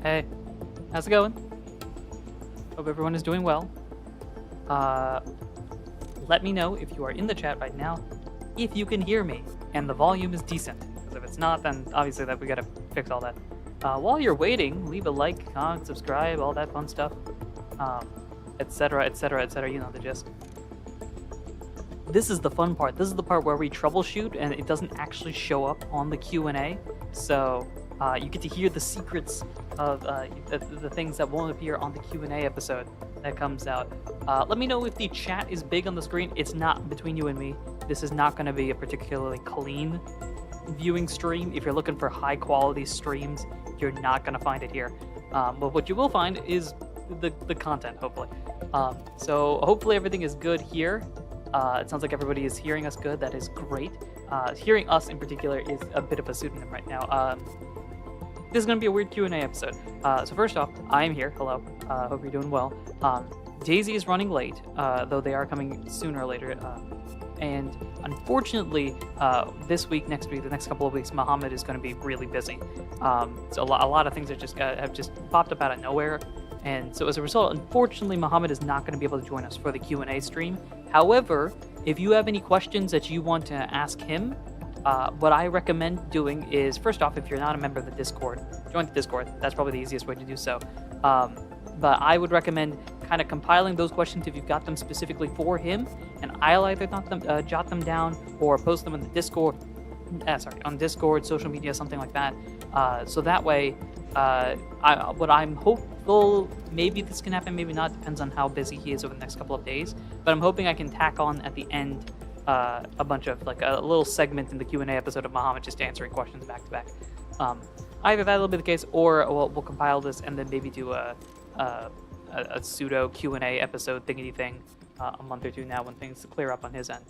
Hey, how's it going? Hope everyone is doing well. Uh, Let me know if you are in the chat right now, if you can hear me and the volume is decent. Because if it's not, then obviously that we gotta fix all that. While you're waiting, leave a like, comment, subscribe, all that fun stuff, etc., etc., etc. You know the gist. This is the fun part. This is the part where we troubleshoot and it doesn't actually show up on the Q&A. So you get to hear the secrets of the things that won't appear on the Q&A episode that comes out. Let me know if the chat is big on the screen. It's not, between you and me. This is not going to be a particularly clean viewing stream. If you're looking for high quality streams, you're not going to find it here. But what you will find is the content, hopefully. So hopefully everything is good here. It sounds like everybody is hearing us good. That is great. Hearing us in particular is a bit of a pseudonym right now. This is going to be a weird Q&A episode. So first off, I am here. Hello. Hope you're doing well. Daisy is running late, though they are coming sooner or later. And unfortunately, this week, next week, the next couple of weeks, Muhammad is going to be really busy. So a lot of things are have just popped up out of nowhere. And so as a result, unfortunately, Muhammad is not going to be able to join us for the Q&A stream. However, if you have any questions that you want to ask him, what I recommend doing is, first off, if you're not a member of the Discord, join the Discord. That's probably the easiest way to do so. But I would recommend kind of compiling those questions if you've got them specifically for him, and I'll either jot them down or post them on the Discord. On Discord, social media, something like that. So that way, what I'm hopeful, maybe this can happen, maybe not, depends on how busy he is over the next couple of days. But I'm hoping I can tack on at the end a bunch of, like, a little segment in the Q&A episode of Muhammad just answering questions back to back. Either that'll be the case, or we'll compile this and then maybe do a pseudo Q&A episode thingy thing a month or two now when things clear up on his end.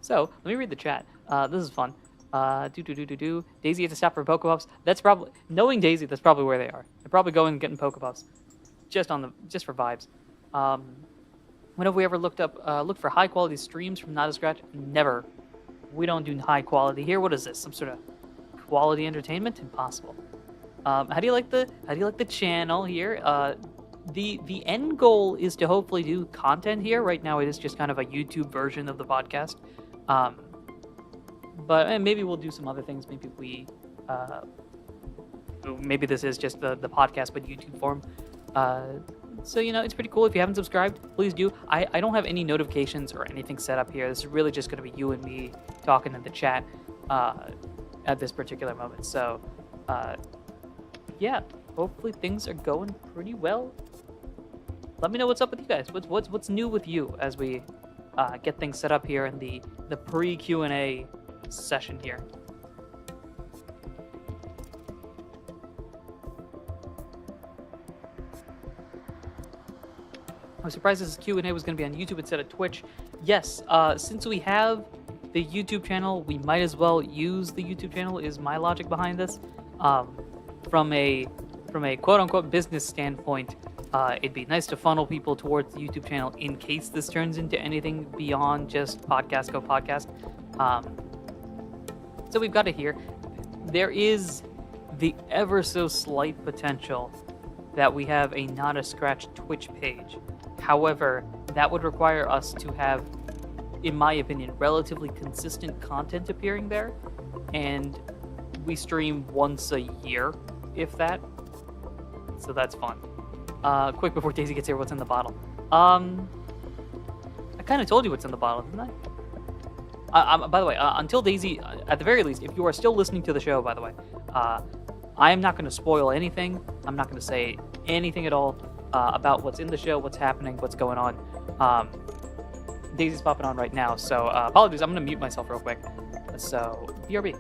So let me read the chat. This is fun. Daisy had to stop for Pokepuffs. That's probably, knowing Daisy, that's probably where they are. They're probably going and getting Pokepuffs, just for vibes. When have we ever looked for high quality streams from Not a Scratch? Never. We don't do high quality here. What is this? Some sort of quality entertainment? Impossible. How do you like the channel here? The end goal is to hopefully do content here. Right now it is just kind of a YouTube version of the podcast. But maybe we'll do some other things. Maybe this is just the podcast but YouTube form. So, it's pretty cool. If you haven't subscribed, please do. I don't have any notifications or anything set up here. This is really just going to be you and me talking in the chat at this particular moment. So, yeah, hopefully things are going pretty well. Let me know what's up with you guys. What's new with you as we get things set up here in the pre-Q&A session here. I was surprised this Q&A was going to be on YouTube instead of Twitch. Yes, since we have the YouTube channel, we might as well use the YouTube channel, is my logic behind this. From a quote-unquote business standpoint, it'd be nice to funnel people towards the YouTube channel in case this turns into anything beyond just podcast. So we've got it here. There is the ever so slight potential that we have a Not a Scratch Twitch page. However, that would require us to have, in my opinion, relatively consistent content appearing there, and we stream once a year, if that. So that's fun. Quick before Daisy gets here, what's in the bottle? I kind of told you what's in the bottle, didn't I? By the way, until Daisy, at the very least, if you are still listening to the show, by the way, I am not going to spoil anything. I'm not going to say anything at all about what's in the show, what's happening, what's going on. Daisy's popping on right now, so apologies. I'm going to mute myself real quick. So, BRB.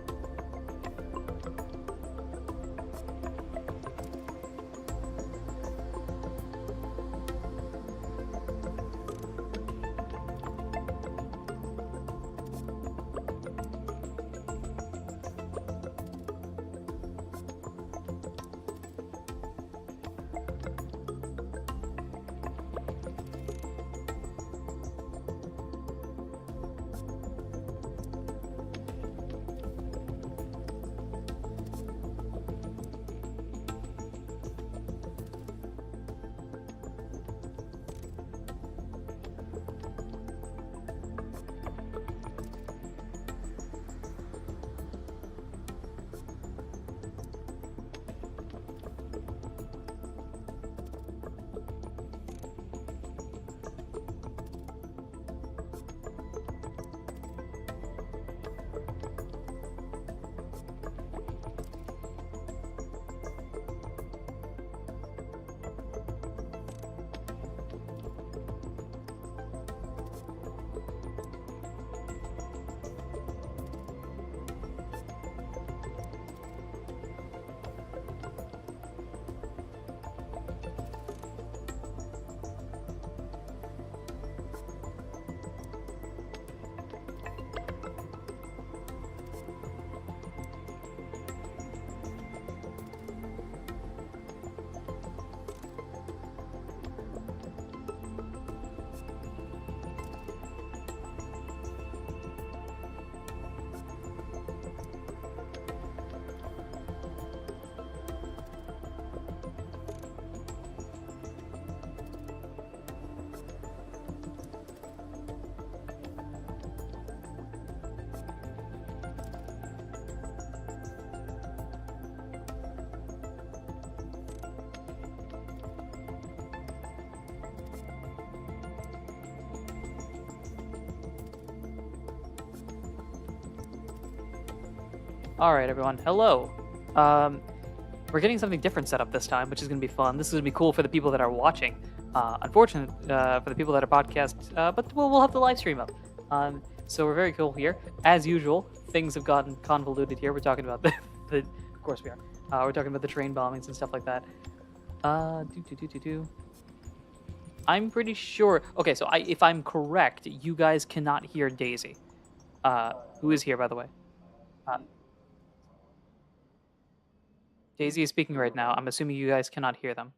All right, everyone. Hello. We're getting something different set up this time, which is going to be fun. This is going to be cool for the people that are watching. Unfortunate for the people that are podcast, but we'll have the live stream up. So we're very cool here. As usual, things have gotten convoluted here. We're talking about of course we are. We're talking about the train bombings and stuff like that. I'm pretty sure. Okay, so if I'm correct, you guys cannot hear Daisy. Who is here, by the way? Daisy is speaking right now. I'm assuming you guys cannot hear them.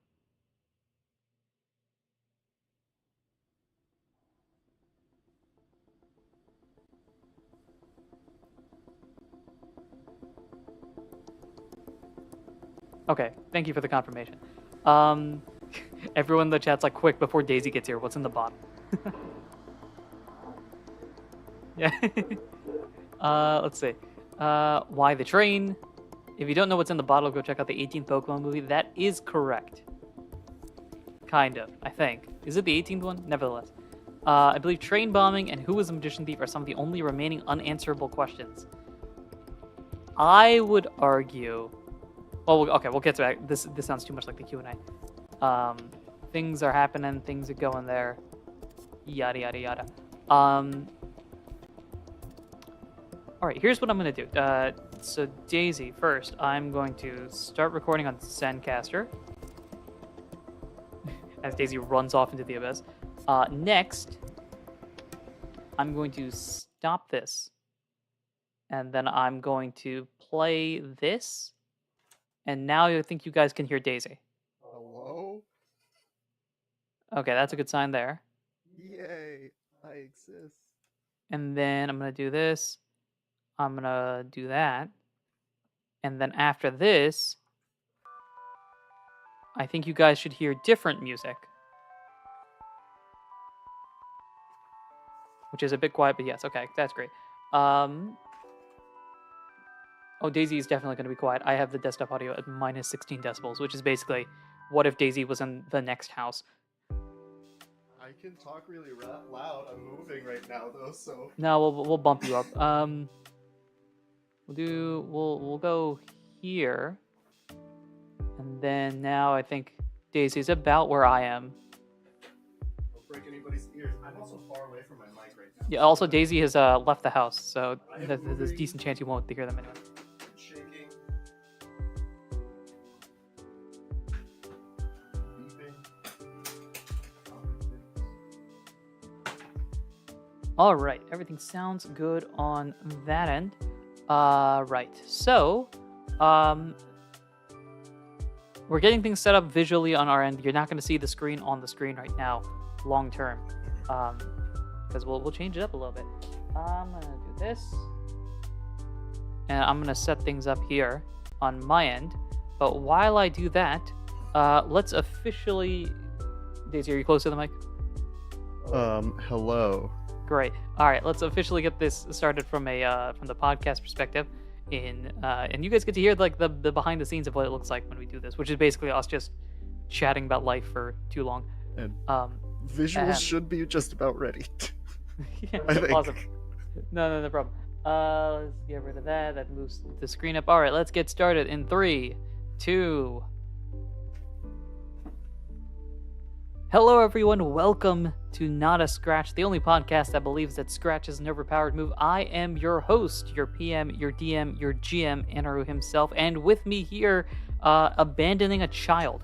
Okay, thank you for the confirmation. Everyone in the chat's like, quick, before Daisy gets here, what's in the bottle? Yeah. Let's see. Why the train? If you don't know what's in the bottle, go check out the 18th Pokemon movie. That is correct. Kind of, I think. Is it the 18th one? Nevertheless. I believe train bombing and who was the magician thief are some of the only remaining unanswerable questions. I would argue... Oh, okay, we'll get to that. This sounds too much like the Q&A. Things are happening, things are going there. Yada, yada, yada. Alright, here's what I'm going to do. So, Daisy, first, I'm going to start recording on Zencaster. As Daisy runs off into the abyss. Next, I'm going to stop this. And then I'm going to play this. And now I think you guys can hear Daisy. Hello? Okay, that's a good sign there. Yay, I exist. And then I'm going to do this. I'm going to do that. And then after this, I think you guys should hear different music. Which is a bit quiet, but yes, okay, that's great. Oh, Daisy is definitely going to be quiet. I have the desktop audio at minus 16 decibels, which is basically, what if Daisy was in the next house? I can talk really loud. I'm moving right now, though, so... No, we'll bump you up. We'll go here. And then now I think Daisy's about where I am. Don't break anybody's ears. I'm also far away from my mic right now. Yeah, also Daisy has left the house, so there's a decent chance you won't hear them anyway. Shaking. All right, everything sounds good on that end. Right, so, we're getting things set up visually on our end. You're not going to see the screen on the screen right now, long term, because we'll change it up a little bit. I'm going to do this, and I'm going to set things up here on my end. But while I do that, let's officially... Daisy, are you close to the mic? Hello. Great. All right, let's officially get this started from the podcast perspective. And you guys get to hear like the behind the scenes of what it looks like when we do this, which is basically us just chatting about life for too long. And visuals should be just about ready. Yeah, I think. awesome. No problem. Let's get rid of that. That moves the screen up. All right, let's get started in 3, 2. Hello, everyone. Welcome to Not a Scratch, the only podcast that believes that Scratch is an overpowered move. I am your host, your PM, your DM, your GM, Anaru himself, and with me here, abandoning a child.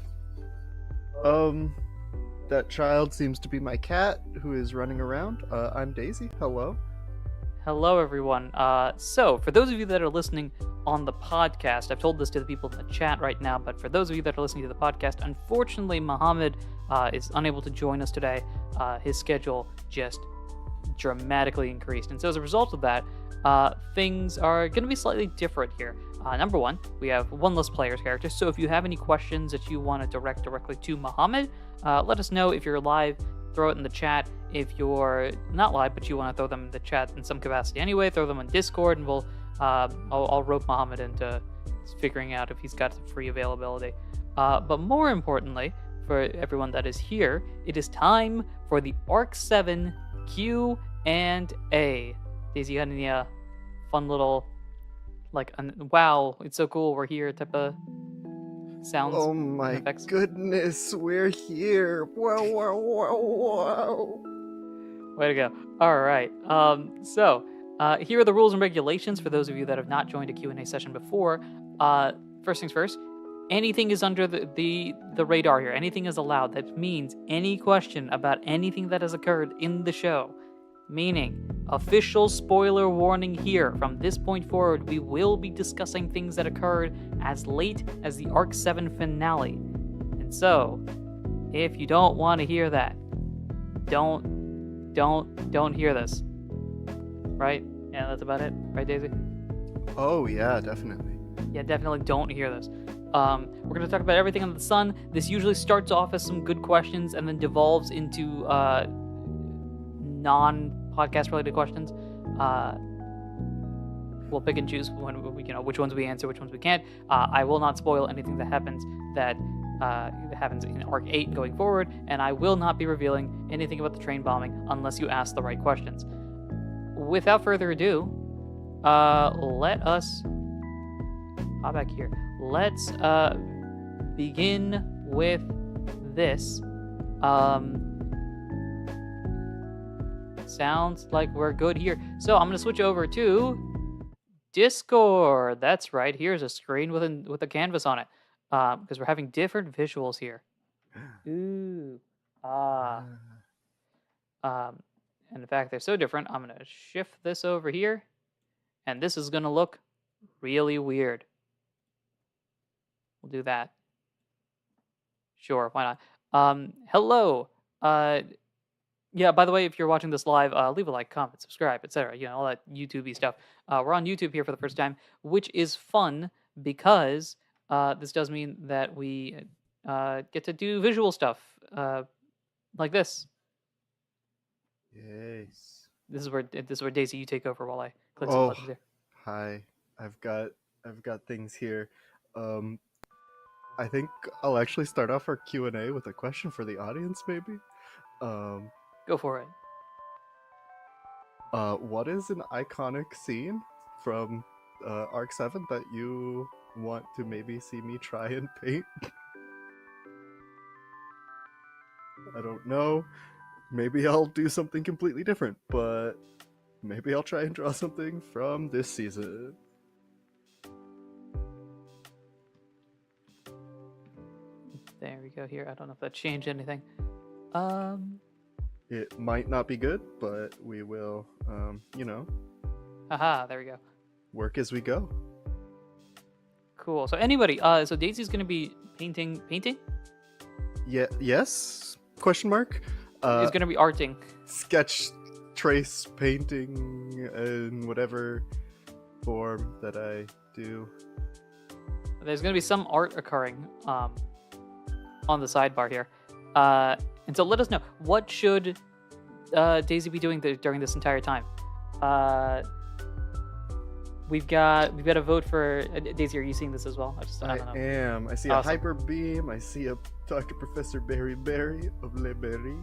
That child seems to be my cat, who is running around. I'm Daisy. Hello. Hello, everyone. So, for those of you that are listening on the podcast, I've told this to the people in the chat right now, but for those of you that are listening to the podcast, unfortunately, Mohammed is unable to join us today. His schedule just dramatically increased. And so as a result of that, things are going to be slightly different here. Number one, we have one less player's character. So if you have any questions that you want to direct directly to Mohammed, let us know. If you're live, throw it in the chat. If you're not live, but you want to throw them in the chat in some capacity anyway, throw them on Discord, and I'll rope Mohammed into figuring out if he's got some free availability. But more importantly, for everyone that is here, it is time for the Arc 7 Q&A. Daisy, you got any fun little like wow, it's so cool, we're here type of sounds Oh and my effects. goodness, we're here. Whoa, whoa, whoa, whoa. Way to go. All right. Here are the rules and regulations for those of you that have not joined a Q&A session before. First things first, anything is under the radar here. Anything is allowed. That means any question about anything that has occurred in the show, meaning official spoiler warning here. From this point forward, we will be discussing things that occurred as late as the Arc 7 finale. And so, if you don't want to hear that, don't hear this. Right? Yeah, that's about it. Right, Daisy? Oh yeah, definitely. Yeah, definitely don't hear this. We're going to talk about everything under the sun. This usually starts off as some good questions and then devolves into non-podcast related questions. We'll pick and choose when which ones we answer, which ones we can't. I will not spoil anything that happens in Arc 8 going forward, and I will not be revealing anything about the train bombing unless you ask the right questions. Without further ado, let us hop back here. Let's begin with this. Sounds like we're good here. So I'm gonna switch over to Discord. That's right. Here's a screen with a canvas on it, because we're having different visuals here. Ooh, and in fact, they're so different. I'm gonna shift this over here, and this is gonna look really weird. We'll do that. Sure, why not? Hello. Yeah, by the way, if you're watching this live, leave a like, comment, subscribe, etc. All that YouTube-y stuff. We're on YouTube here for the first time, which is fun because this does mean that we get to do visual stuff like this. Yes. This is where Daisy, you take over while I click some buttons here. Hi. I've got things here. I think I'll actually start off our Q&A with a question for the audience, maybe. Go for it. What is an iconic scene from Arc 7 that you want to maybe see me try and paint? I don't know. Maybe I'll do something completely different, but maybe I'll try and draw something from this season. There we go here. I don't know if that changed anything. It might not be good, but we will, Haha, there we go. work as we go. Cool. So anybody, so Daisy's gonna be painting? Yeah. Yes? Question mark. Is gonna be arting. Sketch, trace, painting, in whatever form that I do. There's gonna be some art occurring on the sidebar here, and so let us know, what should Daisy be doing during this entire time. We've got a vote for Daisy. Are you seeing this as well? I don't know. Am. I see Awesome. a hyper beam. I see a Dr. Professor Berry of Le Berry.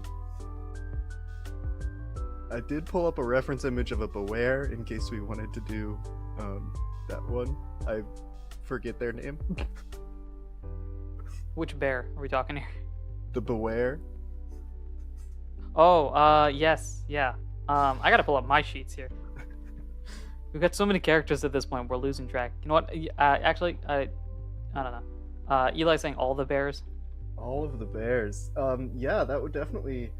I did pull up a reference image of a Beware in case we wanted to do that one. I forget their name. Which bear are we talking here? The Beware. Oh, yes, yeah. I gotta pull up my sheets here. We've got so many characters at this point, we're losing track. You know what? Actually, I don't know. Eli's saying all the bears. All of the bears. Yeah, that would definitely.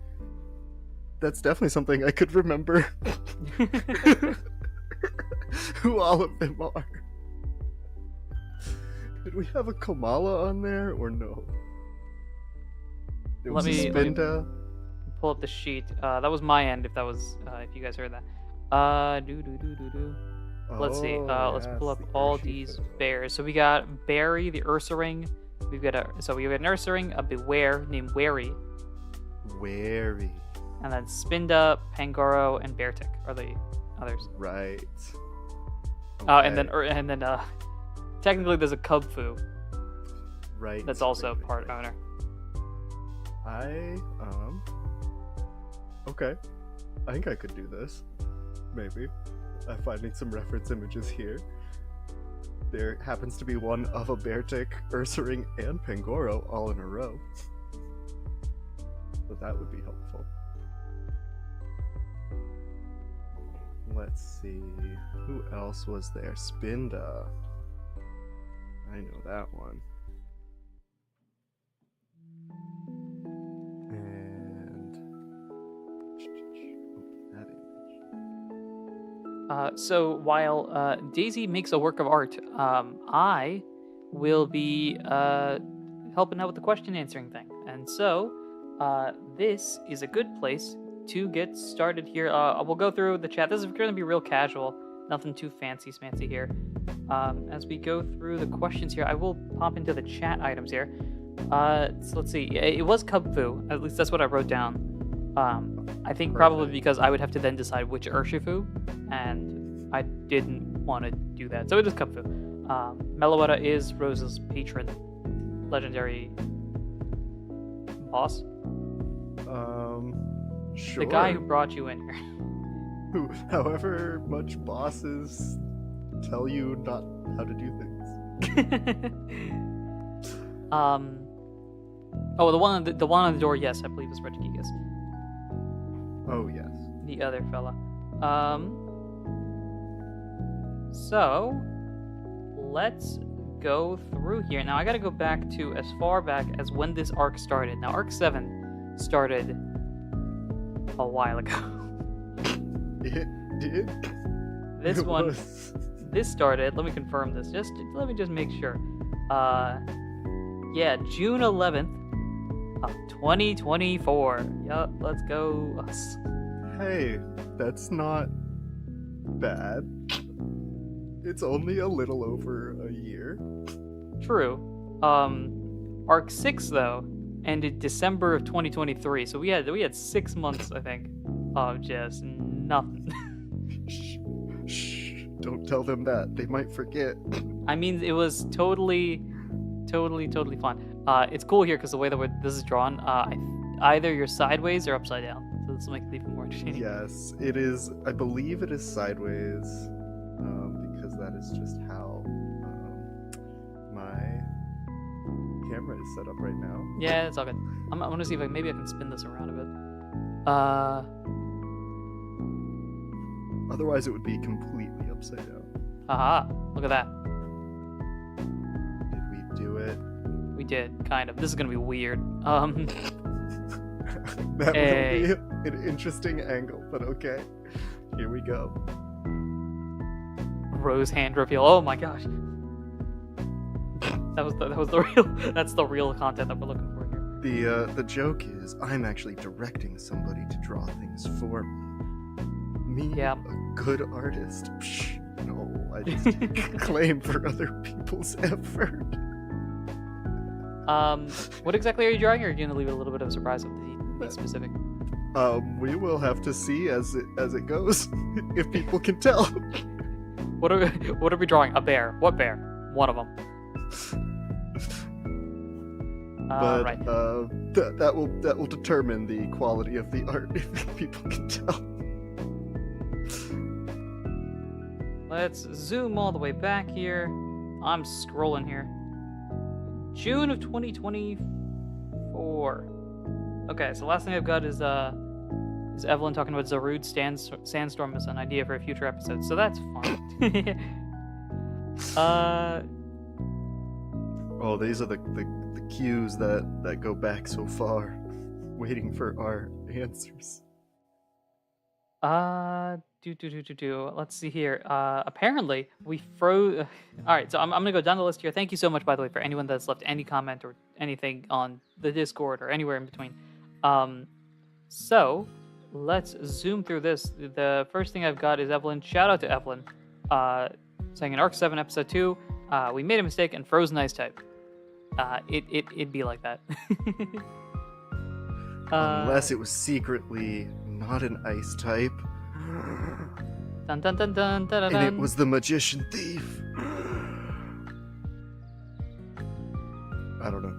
That's definitely something I could remember. Who all of them are. Did we have a Kamala on there or no? It was Let me- a Spinda. Pull up the sheet. That was my end. If you guys heard that. Let's see. Let's pull up all these bears. So we got Barry, the Ursaring. We have an Ursaring, a Beware named Wary, Wary. and then Spinda, Pangoro, and Beartic are the others. Right. And then technically there's a Cubfu right. that's also right, part right. owner. Okay. I think I could do this. Maybe. I'm finding some reference images here. there happens to be one of a Beartic, Ursaring, and Pangoro all in a row. So that would be helpful. Let's see. Who else was there? Spinda. I know that one. And that image. So while Daisy makes a work of art, I will be helping out with the question answering thing. And so this is a good place to get started here. We'll go through the chat. This is going to be real casual, nothing too fancy-smancy here. As we go through the questions here, I will pop into the chat items here. So let's see. It was Cubfu. At least that's what I wrote down. I think probably because I would have to then decide which Urshifu, and I didn't want to do that. So it is Cubfu. Meloetta is Rose's patron, legendary boss. Sure. The guy who brought you in here. However much bosses tell you not how to do things. Oh, the one on the door, yes, I believe is Regigigas. Oh yes. The other fella. So let's go through here. Now I gotta go back to as far back as when this arc started. Now Arc 7 started a while ago. It did. This It one, was. this started. Let me confirm this. Let me just make sure. Yeah, June 11th of 2024. Yup, let's go us. Hey, that's not bad. It's only a little over a year. True. Arc 6 though ended December of 2023, so we had 6 months, I think, of just nothing. Shh, don't tell them that. They might forget. I mean, it was totally fun. It's cool here because the way that this is drawn, either you're sideways or upside down, so this will make it even more entertaining. Yes, it is. I believe it is sideways, because that is just how my camera is set up right now. Yeah, it's all good. I'm gonna see if maybe I can spin this around a bit. Otherwise, it would be completely upside down. Haha, look at that. Did we do it? We did, kind of. This is gonna be weird. That Hey. would be an interesting angle, but okay. Here we go. Rose hand reveal. Oh my gosh. That was the real. That's the real content that we're looking for here. The joke is I'm actually directing somebody to draw things for me. Yeah. A good artist. Psh, no, I just claim for other people's effort. What exactly are you drawing, or are you gonna leave it a little bit of a surprise with the specific? We will have to see as it goes, if people can tell. What are we drawing? A bear. What bear? One of them. But right. that will determine the quality of the art if people can tell. Let's zoom all the way back here. I'm scrolling here. June of 2024. Okay, so last thing I've got is Evelyn talking about Zarude Sandstorm as an idea for a future episode. So that's fun. Oh, these are the cues that go back so far, waiting for our answers. Let's see here. Apparently, we froze. All right, so I'm gonna go down the list here. Thank you so much, by the way, for anyone that's left any comment or anything on the Discord or anywhere in between. So let's zoom through this. The first thing I've got is Evelyn. Shout out to Evelyn, saying in Arc 7, Episode 2, we made a mistake and froze an ice type. It'd be like that. Unless it was secretly not an ice type. Dun, dun, dun, dun, dun, dun, And it was the magician thief. I don't know.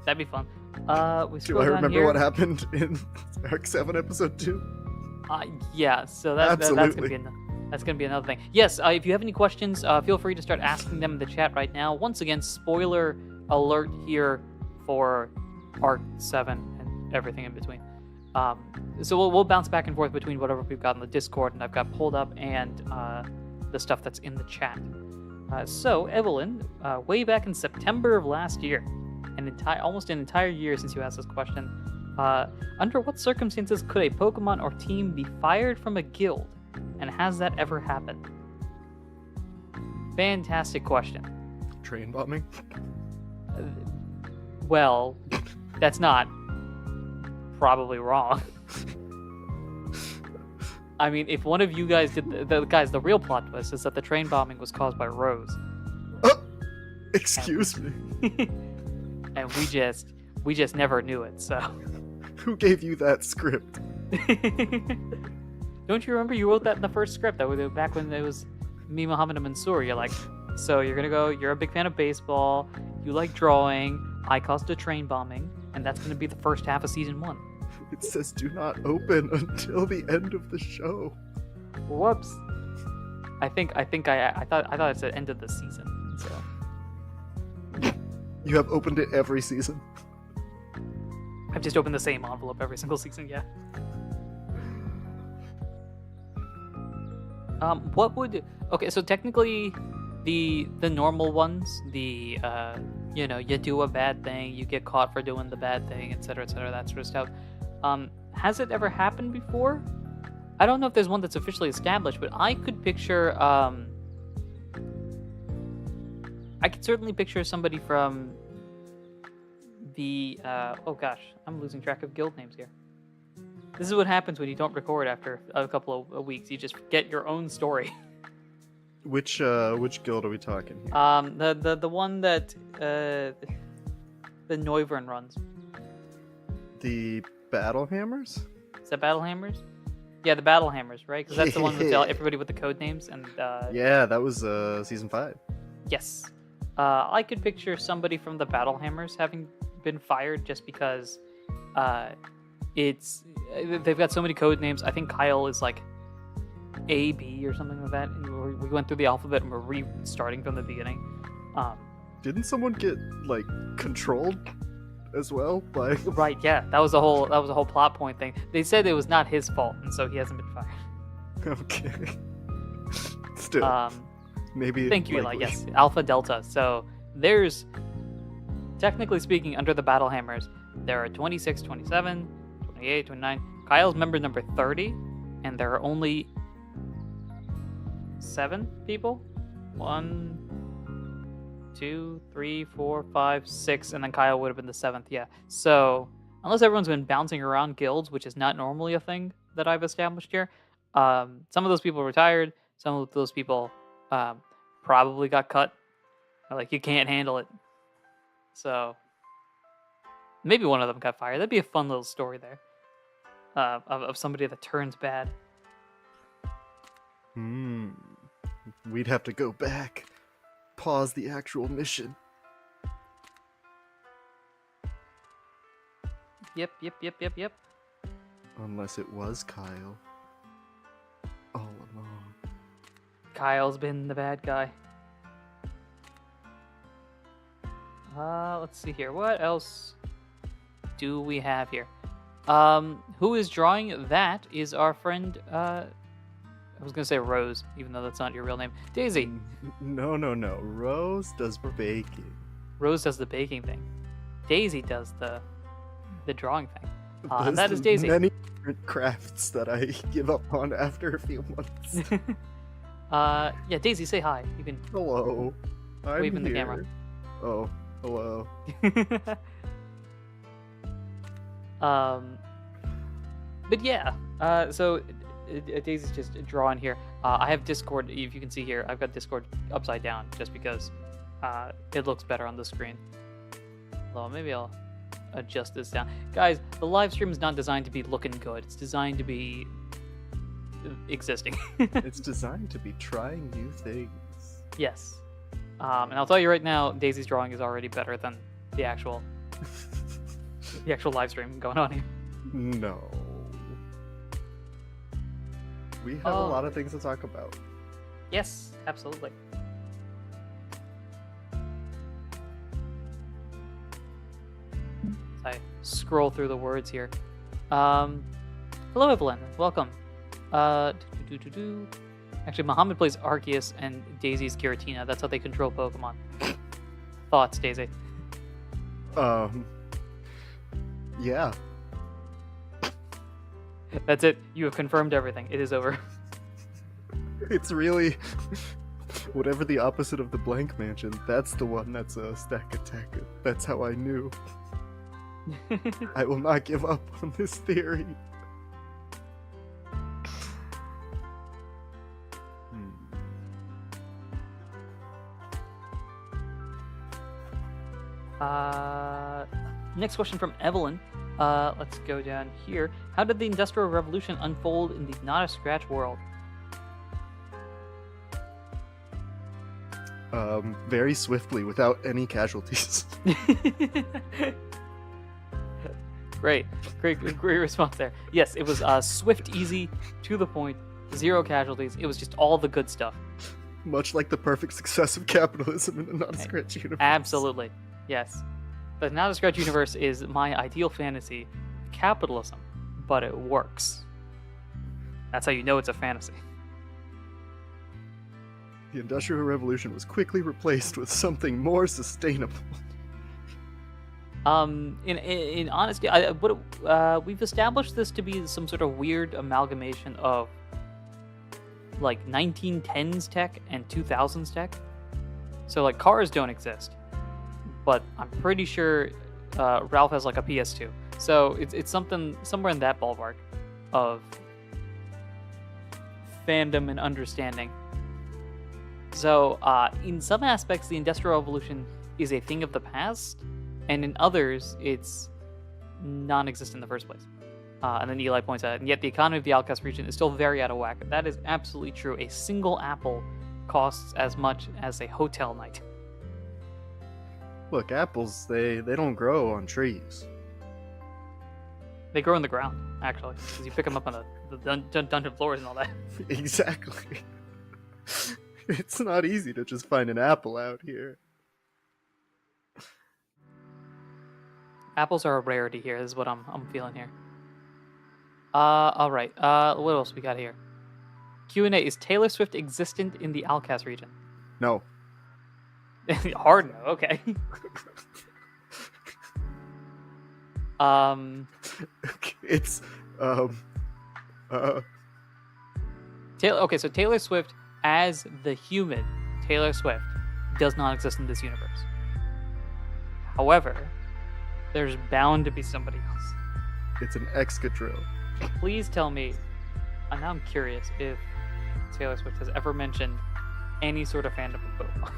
That'd be fun. We Do scroll I down remember here. what happened in Arc 7 Episode 2? Yeah, so that's gonna be That's going to be another thing. Yes, if you have any questions, feel free to start asking them in the chat right now. Once again, spoiler alert here for Arc 7 and everything in between. So we'll bounce back and forth between whatever we've got in the Discord and I've got pulled up and the stuff that's in the chat. So, Evelyn, way back in September of last year, almost an entire year since you asked this question, under what circumstances could a Pokemon or team be fired from a guild? And has that ever happened? Fantastic question. Train bombing? Well, that's not probably wrong. I mean, if one of you guys did the real plot twist is that the train bombing was caused by Rose. Excuse me. And we just never knew it, so. Who gave you that script? Don't you remember you wrote that in the first script? That was back when it was me, Muhammad, and Mansoor. You're like, so you're a big fan of baseball, you like drawing, I caused a train bombing, and that's going to be the first half of season 1. It says do not open until the end of the show. Whoops. I thought it said end of the season. So You have opened it every season. I've just opened the same envelope every single season, yeah. Okay, so technically the normal ones, you do a bad thing, you get caught for doing the bad thing, etc., that sort of stuff. Has it ever happened before? I don't know if there's one that's officially established, but I could picture I could certainly picture somebody from the oh gosh, I'm losing track of guild names here. This is what happens when you don't record after a couple of weeks. You just forget your own story. Which guild are we talking here? The one that the Noivern runs. The Battle Hammers? Is that Battle Hammers? Yeah, the Battle Hammers, right? Because that's the one with everybody with the code names and. Yeah, that was season 5. Yes, I could picture somebody from the Battle Hammers having been fired just because they've got so many code names. I think Kyle is like A, B, or something like that. And we went through the alphabet and we're restarting from the beginning. Didn't someone get like controlled as well by? Right, yeah, that was a whole plot point thing. They said it was not his fault, and so he hasn't been fired. Okay. Still, maybe. Thank you, Eli. Yes, Alpha Delta. So there's, technically speaking, under the Battle Hammers, there are 26, 27, 28, 29. Kyle's member number 30, and there are only 7 people. 1, 2, 3, 4, 5, 6, and then Kyle would have been the 7th. Yeah. So unless everyone's been bouncing around guilds, which is not normally a thing that I've established here, some of those people retired. Some of those people probably got cut. Like, you can't handle it. So maybe one of them got fired. That'd be a fun little story there. Of somebody that turns bad. We'd have to go back. Pause the actual mission. Yep. Unless it was Kyle. All along. Kyle's been the bad guy. Let's see here. What else do we have here? Who is drawing? That is our friend, I was gonna say Rose, even though that's not your real name. Daisy. No. Rose does baking. Rose does the baking thing. Daisy does the drawing thing. There's that is Daisy. Many different crafts that I give up on after a few months. Yeah, Daisy, say hi. You can. Hello. I'm wave in the here. camera. Oh, hello. But yeah, so Daisy's just drawing here. I have Discord, if you can see here, I've got Discord upside down just because it looks better on the screen. Well, maybe I'll adjust this down. Guys, the live stream is not designed to be looking good. It's designed to be existing. It's designed to be trying new things. Yes. And I'll tell you right now, Daisy's drawing is already better than the actual live stream going on here. No. We have a Oh. lot of things to talk about. Yes, absolutely. As I scroll through the words here. Hello, Evelyn. Welcome. Do. Actually, Muhammad plays Arceus and Daisy's Giratina. That's how they control Pokemon. Thoughts, Daisy? Yeah. That's it. You have confirmed everything. It is over. It's really whatever the opposite of the blank mansion. That's the one that's a stack attack. That's how I knew. I will not give up on this theory. Next question from Evelyn. Let's go down here. How did the Industrial Revolution unfold in the Not a Scratch world? Very swiftly, without any casualties. Great response there. Yes, it was swift, easy, to the point, 0 casualties. It was just all the good stuff. Much like the perfect success of capitalism in the non-scratch universe. Absolutely, yes. The Not a Scratch universe is my ideal fantasy of capitalism, but it works. That's how you know it's a fantasy. The Industrial Revolution was quickly replaced with something more sustainable. In honesty, we've established this to be some sort of weird amalgamation of like 1910s tech and 2000s tech. So like cars don't exist, but I'm pretty sure Ralph has like a PS2. So it's something somewhere in that ballpark of fandom and understanding. So in some aspects, the Industrial Revolution is a thing of the past, and in others, it's non-existent in the first place. And then Eli points out, and yet the economy of the Outcast region is still very out of whack. That is absolutely true. A single apple costs as much as a hotel night. Look, apples, they don't grow on trees. They grow in the ground, actually, because you pick them up on the dungeon floors and all that. Exactly. It's not easy to just find an apple out here. Apples are a rarity here, is what I'm feeling here. Alright, what else we got here? Q&A, is Taylor Swift existent in the Outcast region? No. Hard no, okay. It's, Okay, so Taylor Swift as the human Taylor Swift does not exist in this universe. However, there's bound to be somebody else. It's an Excadrill. Please tell me, and now I'm curious if Taylor Swift has ever mentioned any sort of fandom of Pokemon.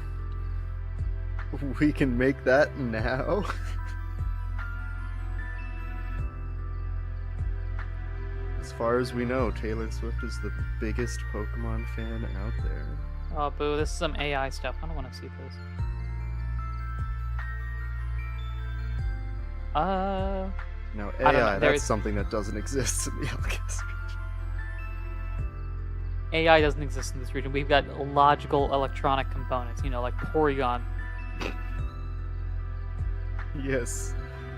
We can make that now. As far as we know, Taylor Swift is the biggest Pokemon fan out there. Oh, boo, this is some AI stuff. I don't want to see this. No, I don't know, AI, there that's is- something that doesn't exist in the Outcast region. AI doesn't exist in this region. We've got logical electronic components, like Porygon. Yes,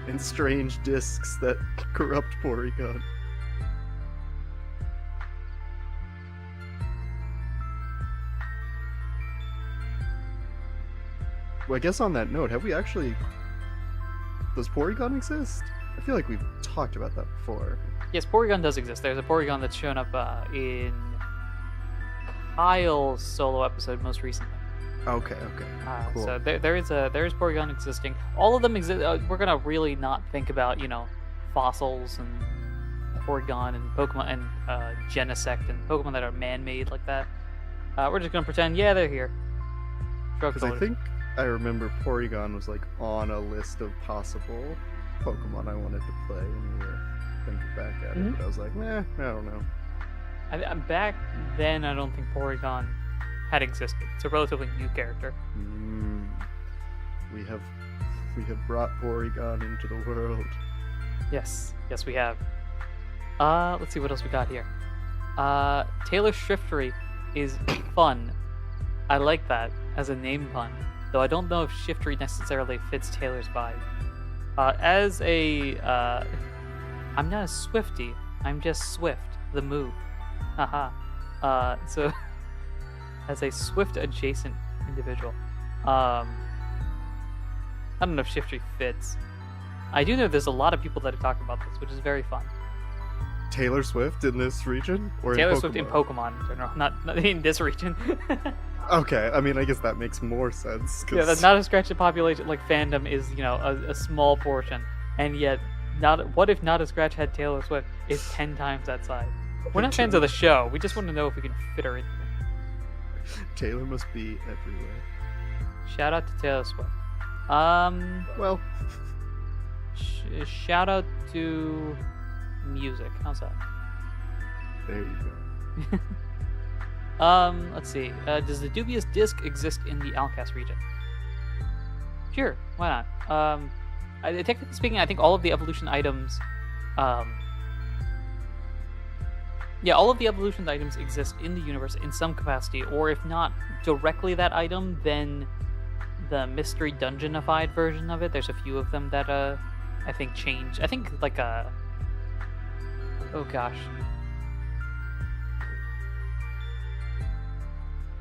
and strange discs that corrupt Porygon. Well, I guess on that note, have we actually... Does Porygon exist? I feel like we've talked about that before. Yes, Porygon does exist. There's a Porygon that's shown up in Kyle's solo episode most recently. Okay, cool. So there is Porygon existing. All of them exist. We're gonna really not think about fossils and Porygon and Pokemon and Genesect and Pokemon that are man-made like that. We're just gonna pretend, yeah, they're here. Because I think I remember Porygon was like on a list of possible Pokemon I wanted to play when we were thinking back at it, but I was like, I don't know. Back then, I don't think Porygon had existed. It's a relatively new character. We have brought Porygon into the world. Yes, we have. Let's see what else we got here. Taylor Shiftery is fun. I like that as a name pun, though I don't know if Shiftery necessarily fits Taylor's vibe. I'm not a Swiftie. I'm just Swift, the move. Haha. So, as a Swift adjacent individual, I don't know if Shiftery fits. I do know there's a lot of people that are talking about this, which is very fun. Taylor Swift in this region, or Taylor in Swift in Pokemon in general, not in this region. Okay, I mean, I guess that makes more sense. Yeah, that's not a scratch population. Like fandom is, a small portion, and yet, what if Not a Scratch had Taylor Swift is 10 times that size? We're not fans of the show. We just want to know if we can fit her in here. Taylor must be everywhere. Shout out to Taylor Swift. Well, Shout out to music. How's that? there you go. Let's see. Does the dubious disc exist in the Alcast region? Sure, why not? Technically speaking, I think all of the evolution items, all of the evolution items exist in the universe in some capacity, or if not directly that item, then the mystery dungeonified version of it. There's a few of them that I think change. I think like oh gosh.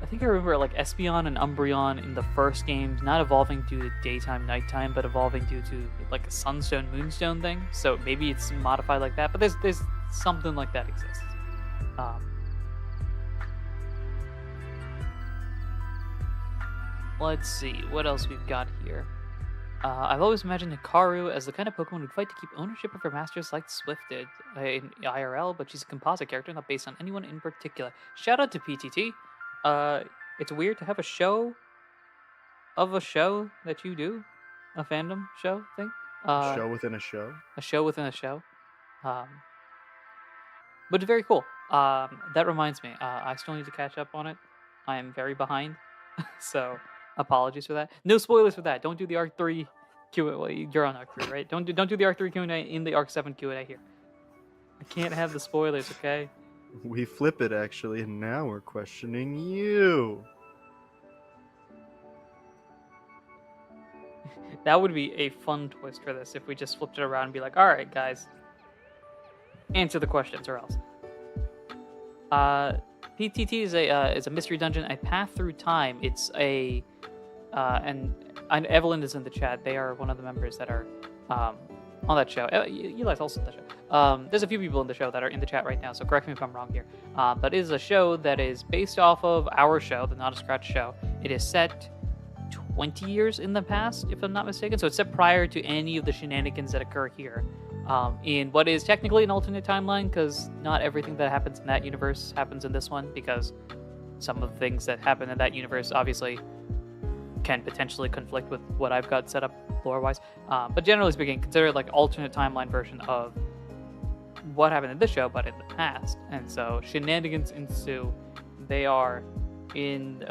I think I remember like Espeon and Umbreon in the first games not evolving due to daytime, nighttime, but evolving due to like a sunstone, moonstone thing. So maybe it's modified like that, but there's something like that exists. Let's see what else we've got here. I've always imagined Hikaru as the kind of Pokemon who'd fight to keep ownership of her masters like Swift did in IRL, but she's a composite character, not based on anyone in particular. Shout out to PTT. It's weird to have a show of a show that you do, a fandom show thing. Show within a show. A show within a show. But it's very cool. That reminds me, I still need to catch up on it. I am very behind, so apologies for that. No spoilers for that. Don't do the Arc 3 Q&A. Well, you're on Arc 3, right? Don't do the Arc 3 Q&A in the Arc 7 Q&A here. I can't have the spoilers, okay? We flip it, actually, and now we're questioning you. That would be a fun twist for this if we just flipped it around and be like, all right, guys, answer the questions or else. PTT is a mystery dungeon, a path through time. It's and Evelyn is in the chat. They are one of the members that are on that show. Eli's also in the show. There's a few people in the show that are in the chat right now, so correct me if I'm wrong here. But it is a show that is based off of our show, the Not a Scratch show. It is set 20 years in the past, if I'm not mistaken. So it's set prior to any of the shenanigans that occur here. In what is technically an alternate timeline, because not everything that happens in that universe happens in this one, because some of the things that happen in that universe obviously can potentially conflict with what I've got set up lore-wise. But generally speaking, consider it like alternate timeline version of what happened in this show, but in the past. And so shenanigans ensue. They are in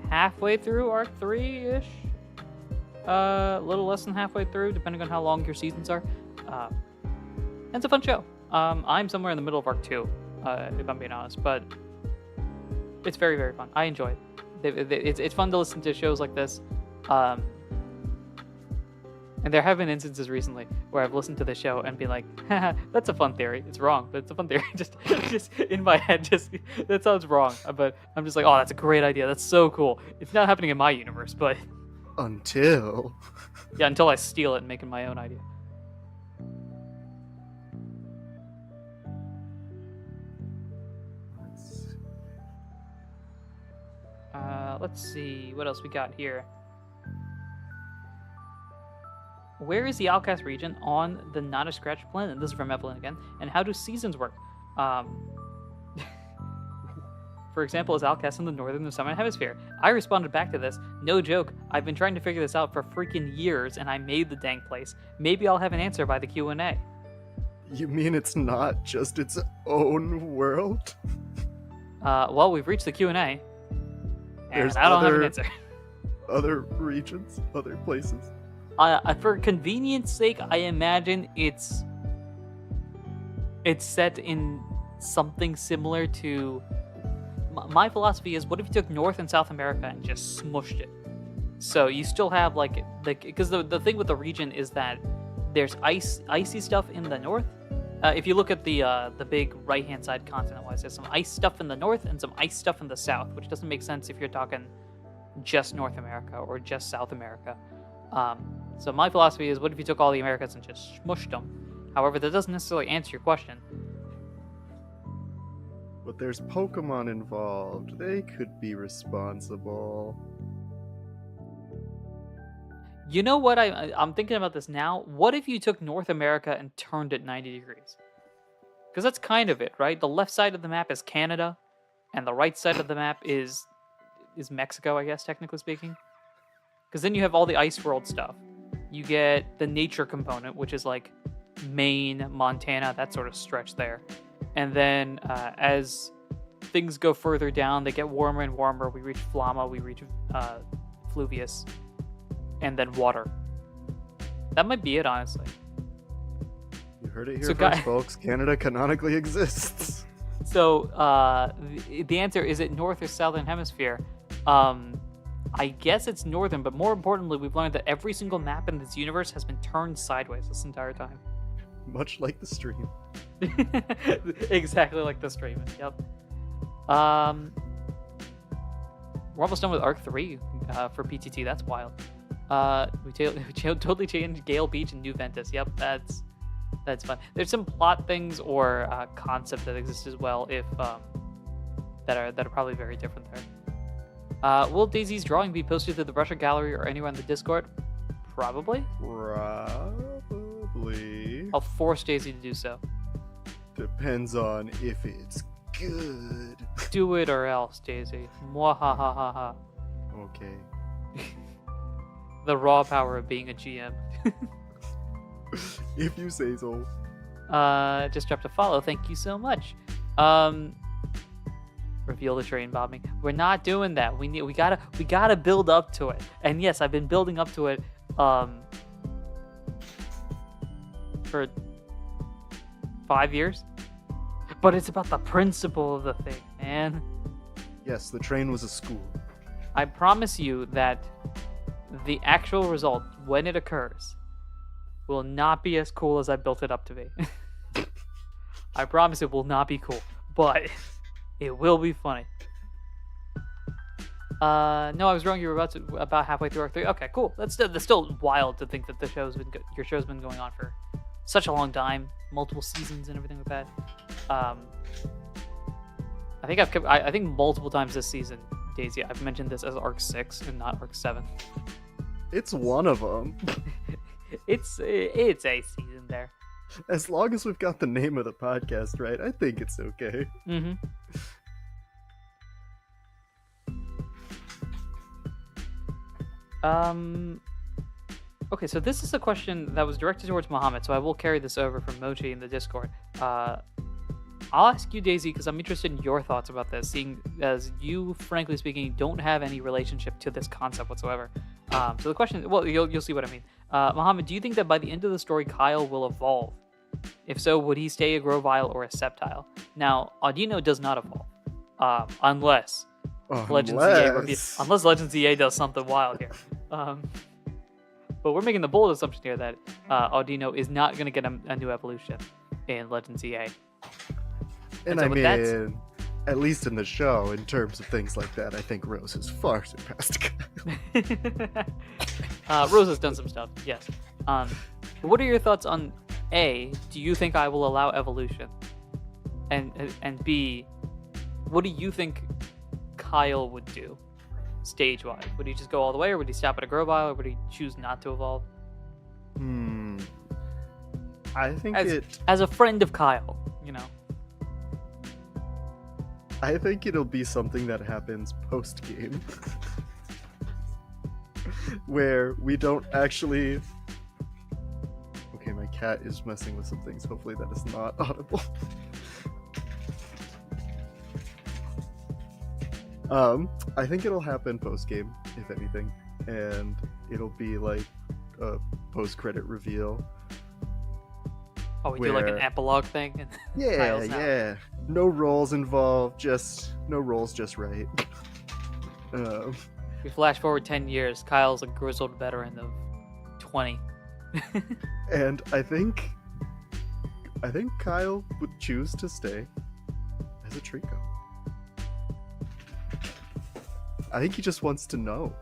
halfway through Arc 3-ish. A little less than halfway through, depending on how long your seasons are. It's a fun show. I'm somewhere in the middle of Arc 2, if I'm being honest, but it's very, very fun. I enjoy it. It's fun to listen to shows like this. And there have been instances recently where I've listened to the show and been like, haha, that's a fun theory. It's wrong, but it's a fun theory. just in my head, that sounds wrong. But I'm just like, oh, that's a great idea. That's so cool. It's not happening in my universe, but... Until I steal it and make it my own idea. Let's see what else we got here. Where is the Outcast region on the Not a Scratch planet? This is from Evelyn again. And how do seasons work? For example, is Outcast in the northern or southern hemisphere? I responded back to this. No joke. I've been trying to figure this out for freaking years, and I made the dang place. Maybe I'll have an answer by the Q&A. You mean it's not just its own world? Well, we've reached the Q&A. There's I don't have an answer. Other regions, other places. For convenience sake, I imagine it's set in something similar to... My philosophy is, what if you took North and South America and just smushed it? So you still have, like because the thing with the region is that there's icy stuff in the north. If you look at the big right-hand side continent-wise, there's some ice stuff in the north and some ice stuff in the south, which doesn't make sense if you're talking just North America or just South America. So my philosophy is, what if you took all the Americas and just smushed them? However, that doesn't necessarily answer your question. But there's Pokemon involved. They could be responsible. You know what? I'm thinking about this now. What if you took North America and turned it 90 degrees? Because that's kind of it, right? The left side of the map is Canada, and the right side of the map is Mexico, I guess, technically speaking. Because then you have all the Ice World stuff. You get the nature component, which is like Maine, Montana, that sort of stretch there. And then as things go further down, they get warmer and warmer. We reach Flama, we reach Fluvius. And then water. That might be it, honestly. You heard it here first, folks. Canada canonically exists. So, the answer, is it North or Southern Hemisphere? I guess it's Northern, but more importantly, we've learned that every single map in this universe has been turned sideways this entire time. Much like the stream. Exactly like the stream, yep. We're almost done with Arc 3 for PTT, that's wild. We totally changed Gale Beach and New Ventus. Yep, that's fun. There's some plot things or concepts that exist as well, if that are probably very different there. Will Daisy's drawing be posted to the Russia Gallery or anywhere on the Discord? Probably. Probably. I'll force Daisy to do so. Depends on if it's good. Do it or else, Daisy. Mwahahaha. Okay. The raw power of being a GM. If you say so. Just dropped a follow. Thank you so much. Reveal the train bombing. We're not doing that. We gotta build up to it. And yes, I've been building up to it for 5 years. But it's about the principle of the thing, man. Yes, the train was a school. I promise you that the actual result, when it occurs, will not be as cool as I built it up to be. I promise it will not be cool, but it will be funny. No, I was wrong. You were about halfway through Arc 3. Okay, cool. That's still wild to think that your show's been going on for such a long time, multiple seasons and everything like that. I think multiple times this season, Daisy, I've mentioned this as Arc 6 and not Arc 7. It's one of them. It's a season there. As long as we've got the name of the podcast right, I think it's okay. Mm-hmm. Okay, so this is a question that was directed towards Muhammad, so I will carry this over from Mochi in the Discord. I'll ask you, Daisy, because I'm interested in your thoughts about this, seeing as you, frankly speaking, don't have any relationship to this concept whatsoever. So the question, well, you'll see what I mean. Muhammad, do you think that by the end of the story, Kyle will evolve? If so, would he stay a Grovyle or a Sceptile? Now, Audino does not evolve, unless Legends EA does something wild here. But we're making the bold assumption here that Audino is not going to get a new evolution in Legends EA. And so I mean, at least in the show, in terms of things like that, I think Rose has far surpassed Kyle. Rose has done some stuff, yes. What are your thoughts on A, do you think I will allow evolution? And B, what do you think Kyle would do, stage-wise? Would he just go all the way, or would he stop at a Grovyle, or would he choose not to evolve? I think as a friend of Kyle, you know. I think it'll be something that happens post-game. Where we don't actually... Okay, my cat is messing with some things. Hopefully that is not audible. I think it'll happen post-game, if anything. And it'll be like a post-credit reveal. Oh, we do like an where- epilogue thing. And Yeah, Kyle's now. yeah. No roles involved, just no roles, just right. We flash forward 10 years. Kyle's a grizzled veteran of 20. And I think Kyle would choose to stay as a Trico. I think he just wants to know.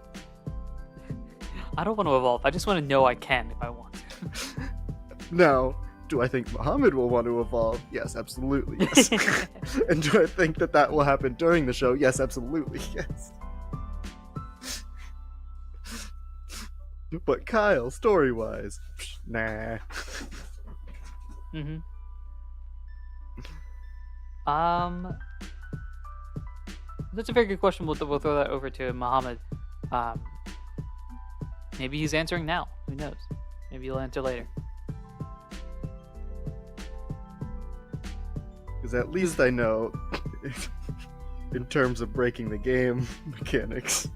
I don't want to evolve. I just want to know I can if I want to. Now, do I think Muhammad will want to evolve? Yes, absolutely, yes. And do I think that will happen during the show? Yes, absolutely, yes. But Kyle, story-wise, nah. Mm-hmm. That's a very good question. We'll throw that over to Muhammad. Maybe he's answering now. Who knows? Maybe he'll answer later. Because at least I know, in terms of breaking the game mechanics,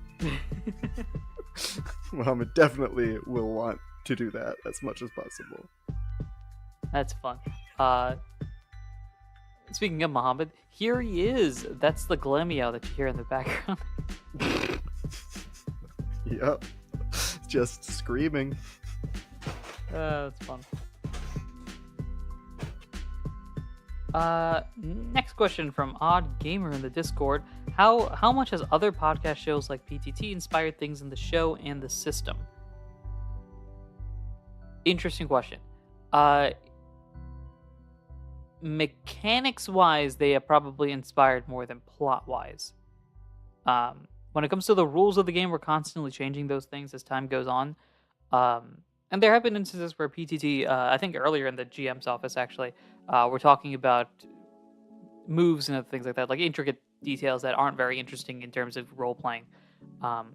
Muhammad definitely will want to do that as much as possible. That's fun. Speaking of Muhammad, here he is. That's the Glemio that you hear in the background. Yep. Just screaming. That's fun. Next question from Odd Gamer in the Discord. How much has other podcast shows like PTT inspired things in the show and the system? Interesting question. Mechanics-wise, they have probably inspired more than plot-wise. When it comes to the rules of the game, we're constantly changing those things as time goes on. And there have been instances where PTT, I think earlier in the GM's office actually, we're talking about moves and other things like that, like intricate details that aren't very interesting in terms of role-playing. But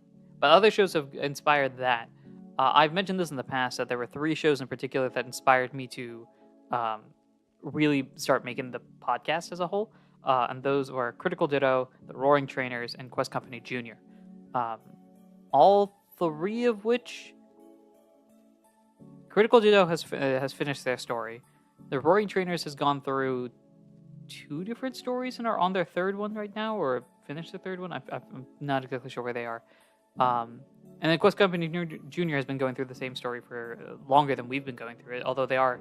other shows have inspired that. I've mentioned this in the past, that there were 3 shows in particular that inspired me to really start making the podcast as a whole. And those were Critical Ditto, The Roaring Trainers, and Quest Company Jr. All 3 of which... Critical Ditto has finished their story. The Roaring Trainers has gone through 2 different stories and are on their 3rd one right now, or finished the 3rd one. I'm not exactly sure where they are. And then Quest Company Jr. has been going through the same story for longer than we've been going through it, although they are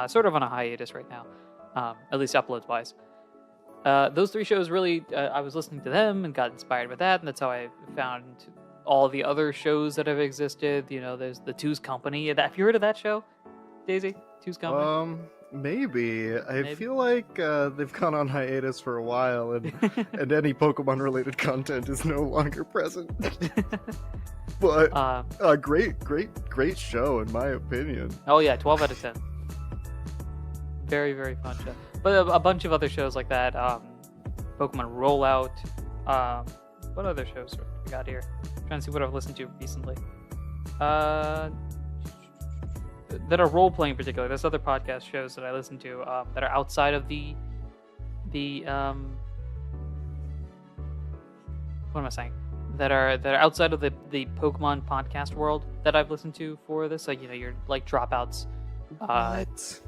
sort of on a hiatus right now, at least uploads-wise. Those 3 shows really, I was listening to them and got inspired by that, and that's how I found all the other shows that have existed. You know, there's the Two's Company. Have you heard of that show, Daisy? Two's Company? Maybe. I Maybe. feel like they've gone on hiatus for a while, and any Pokemon-related content is no longer present. But great show, in my opinion. Oh yeah, 12 out of 10. Very, very fun show. But a bunch of other shows like that. Pokemon Rollout. What other shows we got here? I'm trying to see what I've listened to recently. That are role-playing in particular. There's other podcast shows that I listen to that are outside of the what am I saying? That are outside of the Pokemon podcast world that I've listened to for this. Like, you know, your like Dropouts. What?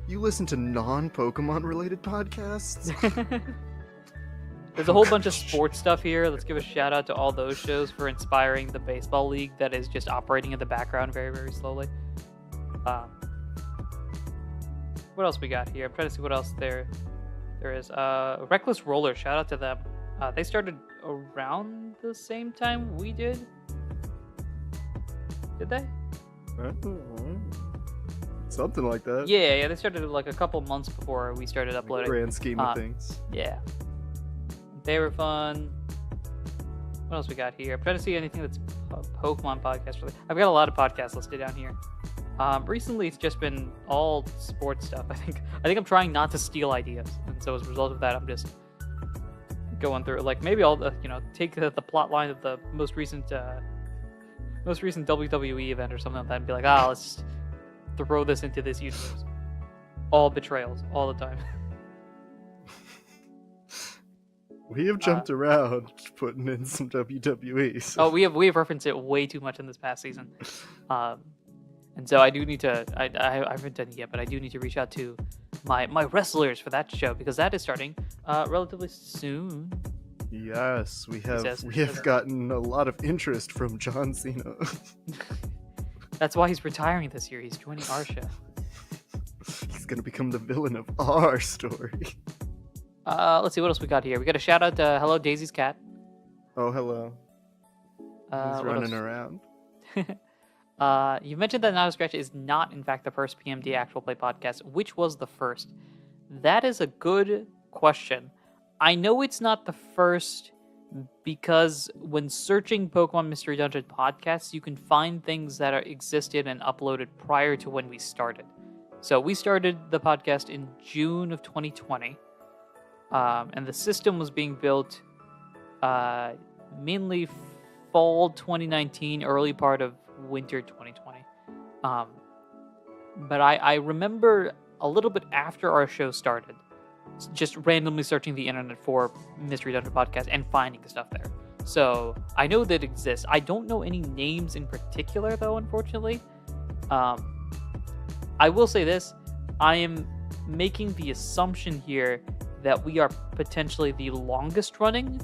You listen to non-Pokemon related podcasts? There's a whole bunch of sports stuff here. Let's give a shout out to all those shows for inspiring the baseball league that is just operating in the background very, very slowly. What else we got here? I'm trying to see what else there is. Reckless Roller, shout out to them. They started around the same time we did. Did they? Something like that. Yeah, they started like a couple months before we started uploading. Grand scheme of things. Yeah. They were fun. What else we got here? I'm trying to see anything that's Pokemon podcast related. I've got a lot of podcasts listed down here. Recently, it's just been all sports stuff. I think I'm trying not to steal ideas, and so as a result of that, I'm just going through. Like maybe I'll take the plot line of the most recent WWE event or something like that, and be like, let's just throw this into this universe. All betrayals, all the time. We have jumped around putting in some WWE. So. Oh, we have referenced it way too much in this past season. And so I do need to. I haven't done it yet, but I do need to reach out to my wrestlers for that show because that is starting relatively soon. Yes, we have says- gotten a lot of interest from John Cena. That's why he's retiring this year. He's joining our show. He's gonna become the villain of our story. Let's see what else we got here. We got a shout out to Hello Daisy's cat. Oh, hello. He's What running else? around. You mentioned that Now Scratch is not, in fact, the first PMD actual play podcast. Which was the first? That is a good question. I know it's not the first because when searching Pokemon Mystery Dungeon podcasts, you can find things that existed and uploaded prior to when we started. So we started the podcast in June of 2020, and the system was being built mainly fall 2019, early part of winter 2020. But I remember a little bit after our show started, just randomly searching the internet for Mystery Dungeon podcast and finding stuff there. So I know that it exists. I don't know any names in particular, though, unfortunately. I will say this. I am making the assumption here that we are potentially the longest running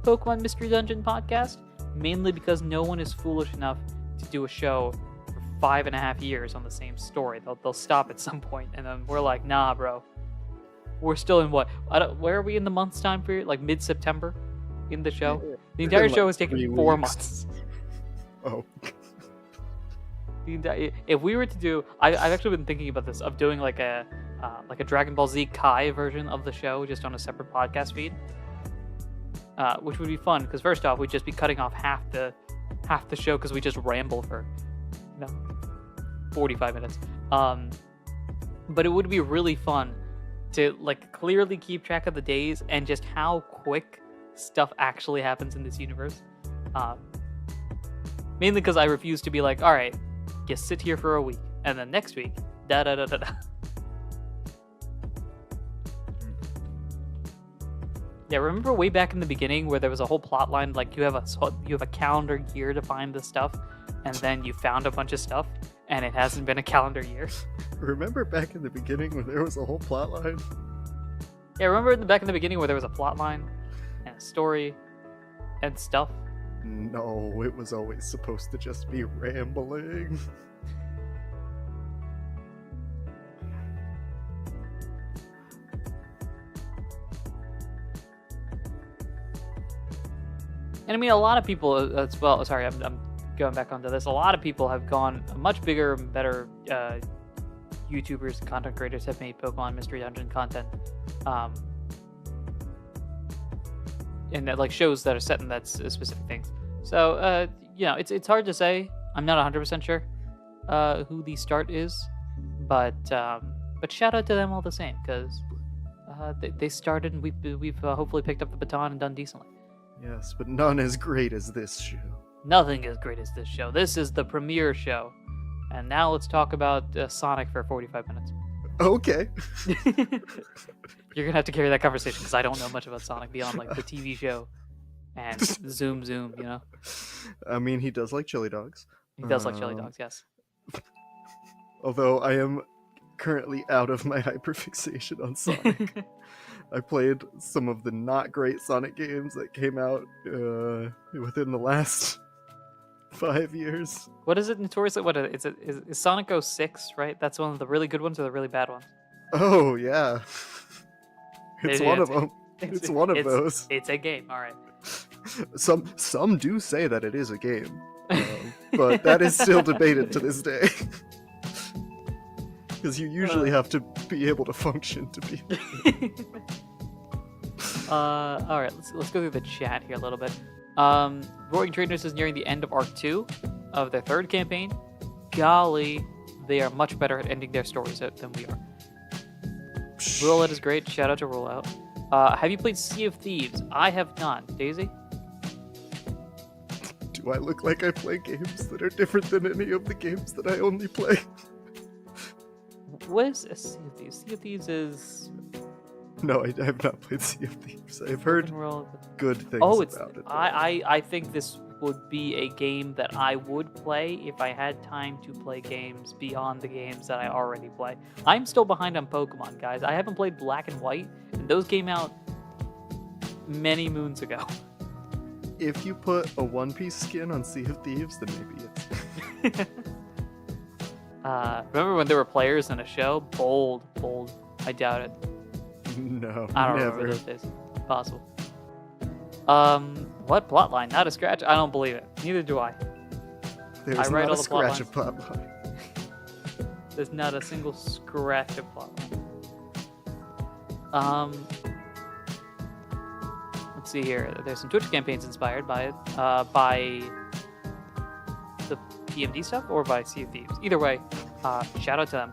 Pokemon Mystery Dungeon podcast, mainly because no one is foolish enough to do a show for 5.5 years on the same story. They'll stop at some point, and then we're like, nah, bro. We're still in what? Where are we in the month's time period? Like mid-September in the show? The entire show has taken 4 months. Oh. If we were to do, I've actually been thinking about this, of doing like a Dragon Ball Z Kai version of the show, just on a separate podcast feed, which would be fun. Because first off, we'd just be cutting off half the show because we just ramble for 45 minutes. But it would be really fun to like clearly keep track of the days and just how quick stuff actually happens in this universe. Mainly because I refuse to be like, all right, you sit here for a week, and then next week, da da da da da. Yeah, remember way back in the beginning where there was a whole plot line, like you have a calendar year to find the stuff, and then you found a bunch of stuff, and it hasn't been a calendar year. Remember back in the beginning when there was a whole plot line? Yeah, remember back in the beginning where there was a plot line, and a story, and stuff? No, it was always supposed to just be rambling. And I mean, a lot of people as well. Sorry, I'm going back onto this. A lot of people have gone much bigger and better. YouTubers and content creators have made Pokemon Mystery Dungeon content, and that, like, shows that are set in that specific things. So, it's hard to say. I'm not 100% sure who the start is, but shout out to them all the same because they started and we've hopefully picked up the baton and done decently. Yes, but none as great as this show. Nothing as great as this show. This is the premiere show. And now let's talk about Sonic for 45 minutes. Okay. You're going to have to carry that conversation because I don't know much about Sonic beyond like the TV show and Zoom, you know? I mean, he does like chili dogs. He does like chili dogs, yes. Although I am currently out of my hyperfixation on Sonic. I played some of the not great Sonic games that came out within the last 5 years. What is it notoriously? What is it? Is Sonic 06, right? That's one of the really good ones or the really bad ones? Oh, yeah. It's one of them. It's one of those. It's a game, all right. Some do say that it is a game, but that is still debated to this day. Because you usually have to be able to function to be. All right, let's go through the chat here a little bit. Roaring Traders is nearing the end of Arc 2 of their 3rd campaign. Golly, they are much better at ending their stories than we are. Rollout is great. Shout out to Rollout. Have you played Sea of Thieves? I have not. Daisy? Do I look like I play games that are different than any of the games that I only play? What is a Sea of Thieves? Sea of Thieves is... No, I have not played Sea of Thieves. I've heard good things about it. I think this would be a game that I would play if I had time to play games beyond the games that I already play. I'm still behind on Pokemon, guys. I haven't played Black and White, and those came out many moons ago. If you put a One Piece skin on Sea of Thieves, then maybe it's... Remember when there were players in a show? Bold. I doubt it. No, I don't never. remember those days. Possible. What plotline? Not a scratch? I don't believe it. Neither do I. There's I write not all a the scratch of plotline. There's not a single scratch of plotline. Let's see here. There's some Twitch campaigns inspired by it. By the PMD stuff or by Sea of Thieves. Either way, shout out to them.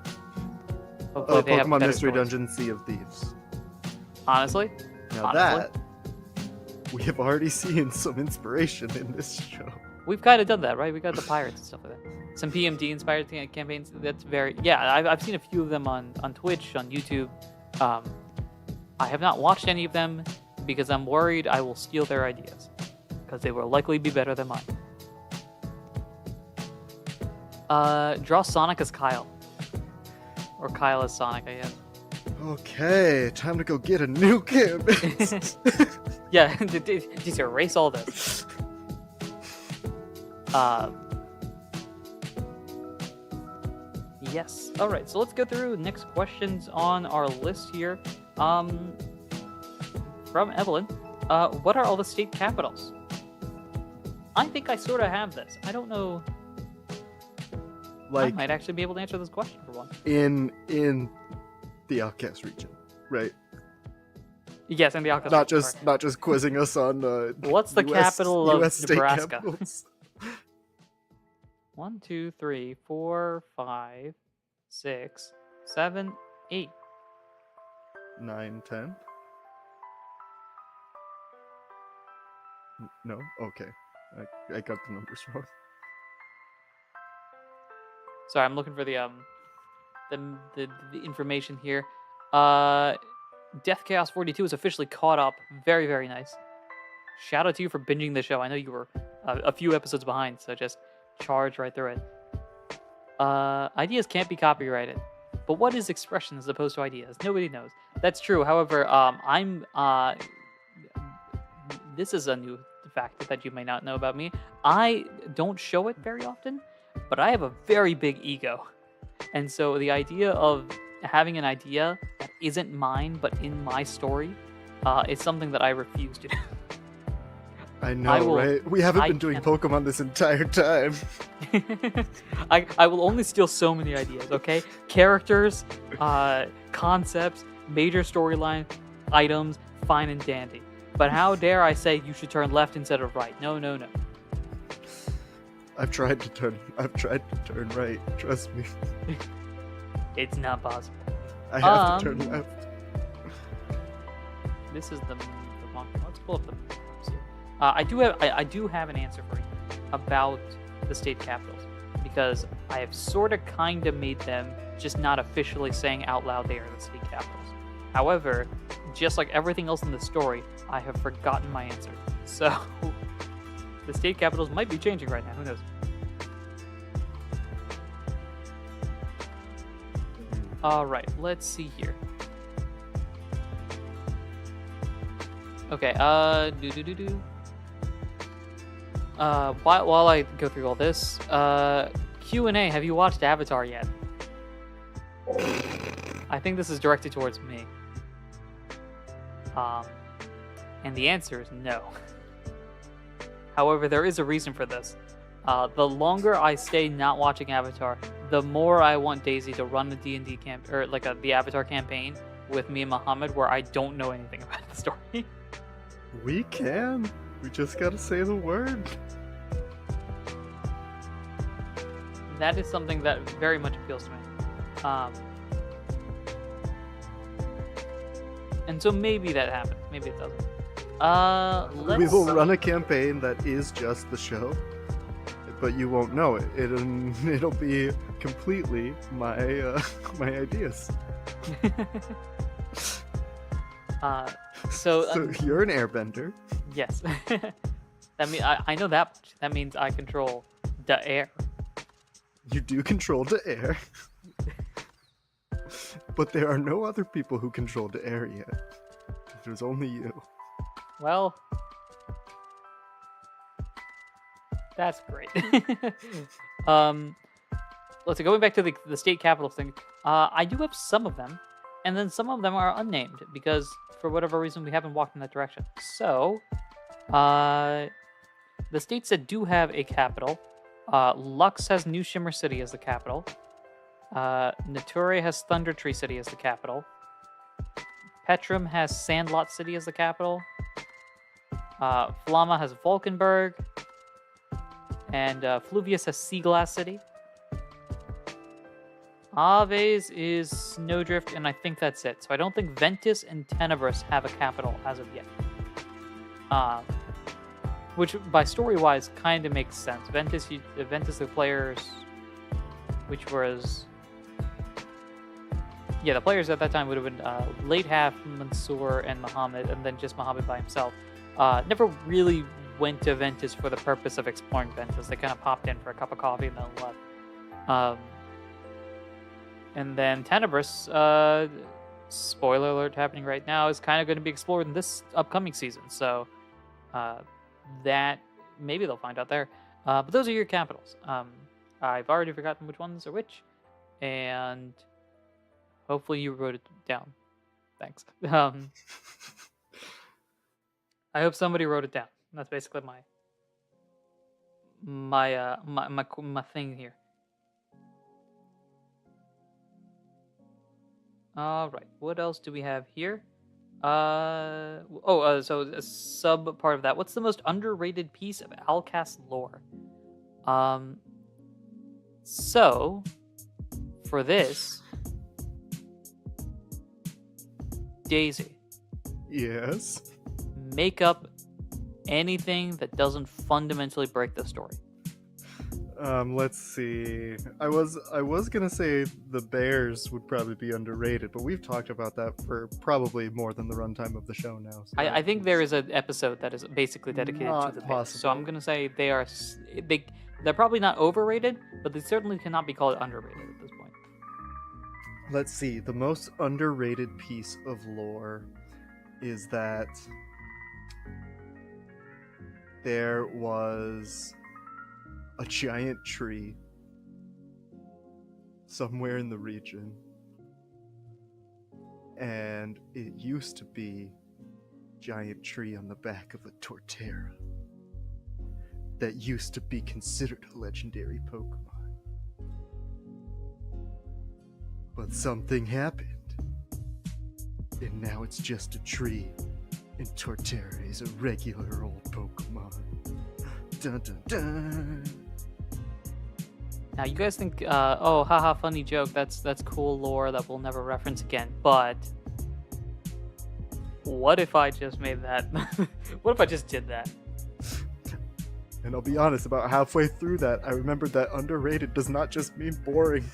Hopefully they have Pokemon better Mystery stories. Dungeon Sea of Thieves. Honestly, Now Honestly? that, we have already seen some inspiration in this show. we've kind of done that, right? We got the pirates and stuff like that. Some PMD inspired campaigns. That's very I've seen a few of them on Twitch, on YouTube. I have not watched any of them because I'm worried I will steal their ideas because they will likely be better than mine. Draw Sonic as Kyle, or Kyle as Sonic, I guess. Okay, time to go get a new campaign. Yeah, just erase all this. Yes. All right. So let's go through the next questions on our list here. From Evelyn, what are all the state capitals? I think I sort of have this. I don't know. I Like might actually be able to answer this question for one. in the Outcast region, right? Yes, in the Alcatraz. Not just quizzing us on What's the US capital of US state Nebraska? capitals. 1, 2, 3, 4, 5, 6, 7, 8. 9, 10. No? Okay. I got the numbers wrong. Sorry, I'm looking for the information here. Death Chaos 42 is officially caught up. Very, very nice. Shout out to you for binging the show. I know you were a few episodes behind, so just charge right through it. Ideas can't be copyrighted. But what is expression as opposed to ideas? Nobody knows. That's true. However, this is a new fact that you may not know about me. I don't show it very often, but I have a very big ego. And so the idea of having an idea that isn't mine but in my story is something that I refuse to do. I know, right? We haven't been doing Pokemon this entire time. I will only steal so many ideas, okay? Characters, concepts, major storyline, items, fine and dandy. But how dare I say you should turn left instead of right? No, no, no. I've tried to turn right. Trust me. It's not possible. I have to turn left. This is the wrong. Let's pull up the maps here. I do have an answer for you about the state capitals because I have sort of kind of made them, just not officially saying out loud they are the state capitals. However, just like everything else in the story, I have forgotten my answer. So the state capitals might be changing right now. Who knows? All right, let's see here. Okay, while I go through all this, Q&A, have you watched Avatar yet? I think this is directed towards me. And the answer is no. However, there is a reason for this. The longer I stay not watching Avatar, the more I want Daisy to run a D&D camp, or like the Avatar campaign with me and Muhammad, where I don't know anything about the story. We can. We just gotta say the word. That is something that very much appeals to me. And so maybe that happened. Maybe it doesn't. We will run a campaign that is just the show, but you won't know it. It'll be completely my my ideas. So you're an airbender. Yes. That mean I know that much. That means I control the air. You do control the air. But there are no other people who control the air yet. There's only you. Well, that's great. Let's see. Going back to the state capitals thing, I do have some of them, and then some of them are unnamed because for whatever reason we haven't walked in that direction. So, the states that do have a capital, Lux has New Shimmer City as the capital. Nature has Thunder Tree City as the capital. Petrum has Sandlot City as the capital. Flama has Valkenburg. And Fluvius has Seaglass City. Aves is Snowdrift, and I think that's it. So I don't think Ventus and Tenebris have a capital as of yet. Which, by story-wise, kind of makes sense. Ventus, the players, which was... Yeah, the players at that time would have been late half Mansoor and Muhammad, and then just Muhammad by himself. Never really went to Ventus for the purpose of exploring Ventus. They kind of popped in for a cup of coffee and then left. And then Tenebris, spoiler alert happening right now, is kind of going to be explored in this upcoming season. So that, maybe they'll find out there. But those are your capitals. I've already forgotten which ones are which. And... hopefully you wrote it down. Thanks. I hope somebody wrote it down. That's basically my thing here. All right. What else do we have here? So a sub part of that. What's the most underrated piece of Alcast lore? So for this. Daisy. Yes. Make up anything that doesn't fundamentally break the story. Let's see. I was gonna say the bears would probably be underrated, but we've talked about that for probably more than the runtime of the show now. So I think there is an episode that is basically dedicated to the bears. Possible. So I'm gonna say they're probably not overrated, but they certainly cannot be called underrated at this point. Let's see. The most underrated piece of lore is that there was a giant tree somewhere in the region, and it used to be a giant tree on the back of a Torterra that used to be considered a legendary Pokemon. But something happened, and now it's just a tree, and Torterra is a regular old Pokemon. Dun dun dun! Now you guys think, oh, haha, funny joke, that's cool lore that we'll never reference again, but what if I just made that? What if I just did that? And I'll be honest, about halfway through that, I remembered that underrated does not just mean boring.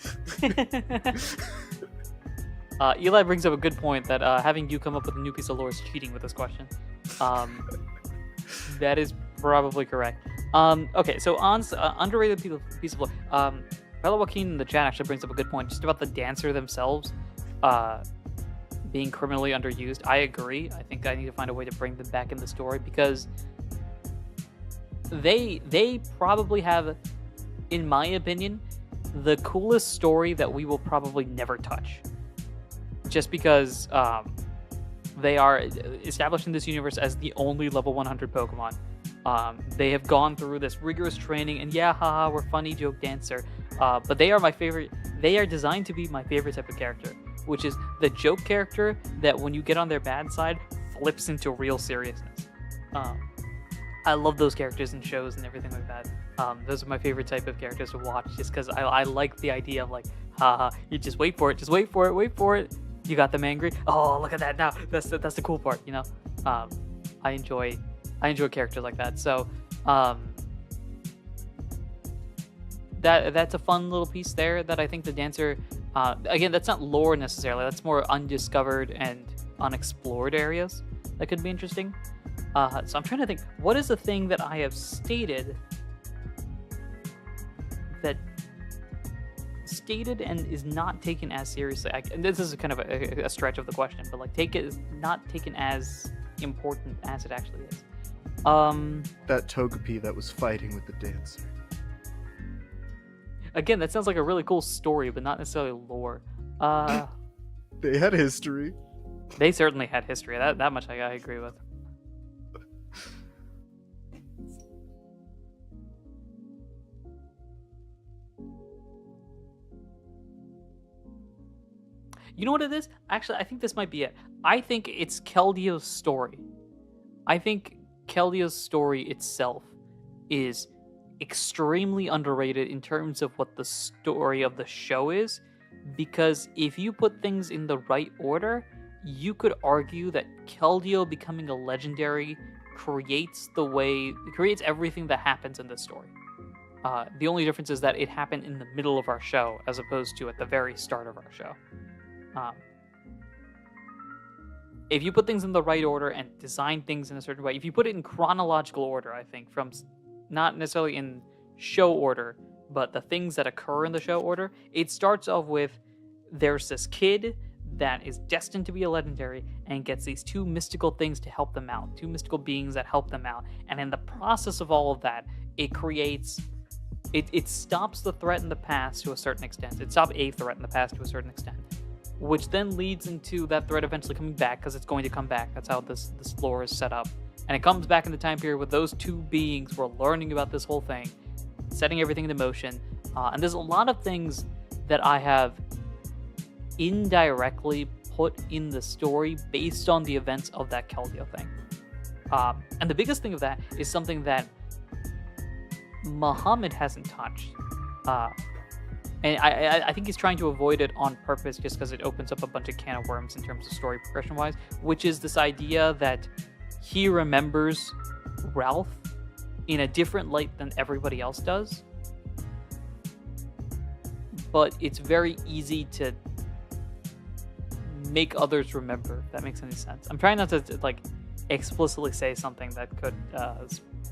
Eli brings up a good point that having you come up with a new piece of lore is cheating with this question. That is probably correct. Okay, so on underrated piece of lore. Bella Joaquin in the chat actually brings up a good point just about the dancer themselves being criminally underused. I agree. I think I need to find a way to bring them back in the story because they probably have, in my opinion, the coolest story that we will probably never touch. Just because they are established in this universe as the only level 100 Pokemon. They have gone through this rigorous training, and yeah, haha, we're funny joke dancer. But they are my favorite. They are designed to be my favorite type of character, which is the joke character that when you get on their bad side, flips into real seriousness. I love those characters in shows and everything like that. Those are my favorite type of characters to watch, just because I like the idea of like, haha, you just wait for it, wait for it. You got them angry. Oh, look at that now. That's the cool part, you know. I enjoy characters like that. So that's a fun little piece there that I think the dancer. Again, that's not lore necessarily. That's more undiscovered and unexplored areas that could be interesting. So I'm trying to think, what is the thing that I have stated and is not taken as seriously? And this is kind of a stretch of the question, but like take it is not taken as important as it actually is. That Togepi that was fighting with the dancer. Again, that sounds like a really cool story, but not necessarily lore. They had history. They certainly had history. That much I agree with. You know what it is? Actually, I think this might be it. I think it's Keldio's story. I think Keldio's story itself is extremely underrated in terms of what the story of the show is, because if you put things in the right order, you could argue that Keldeo becoming a legendary creates everything that happens in this story. The only difference is that it happened in the middle of our show as opposed to at the very start of our show. If you put things in the right order and design things in a certain way, if you put it in chronological order, I think, from not necessarily in show order, but the things that occur in the show order, it starts off with there's this kid that is destined to be a legendary and gets these two mystical things to help them out, two mystical beings that help them out. And in the process of all of that, it stops the threat in the past to a certain extent. It stops a threat in the past to a certain extent, which then leads into that threat eventually coming back, because it's going to come back. That's how this lore is set up. And it comes back in the time period with those two beings were learning about this whole thing, setting everything into motion. And there's a lot of things that I have indirectly put in the story based on the events of that Keldeo thing. And the biggest thing of that is something that Muhammad hasn't touched. And I think he's trying to avoid it on purpose just because it opens up a bunch of can of worms in terms of story progression-wise, which is this idea that he remembers Ralph in a different light than everybody else does. But it's very easy to make others remember, if that makes any sense. I'm trying not to like explicitly say something that could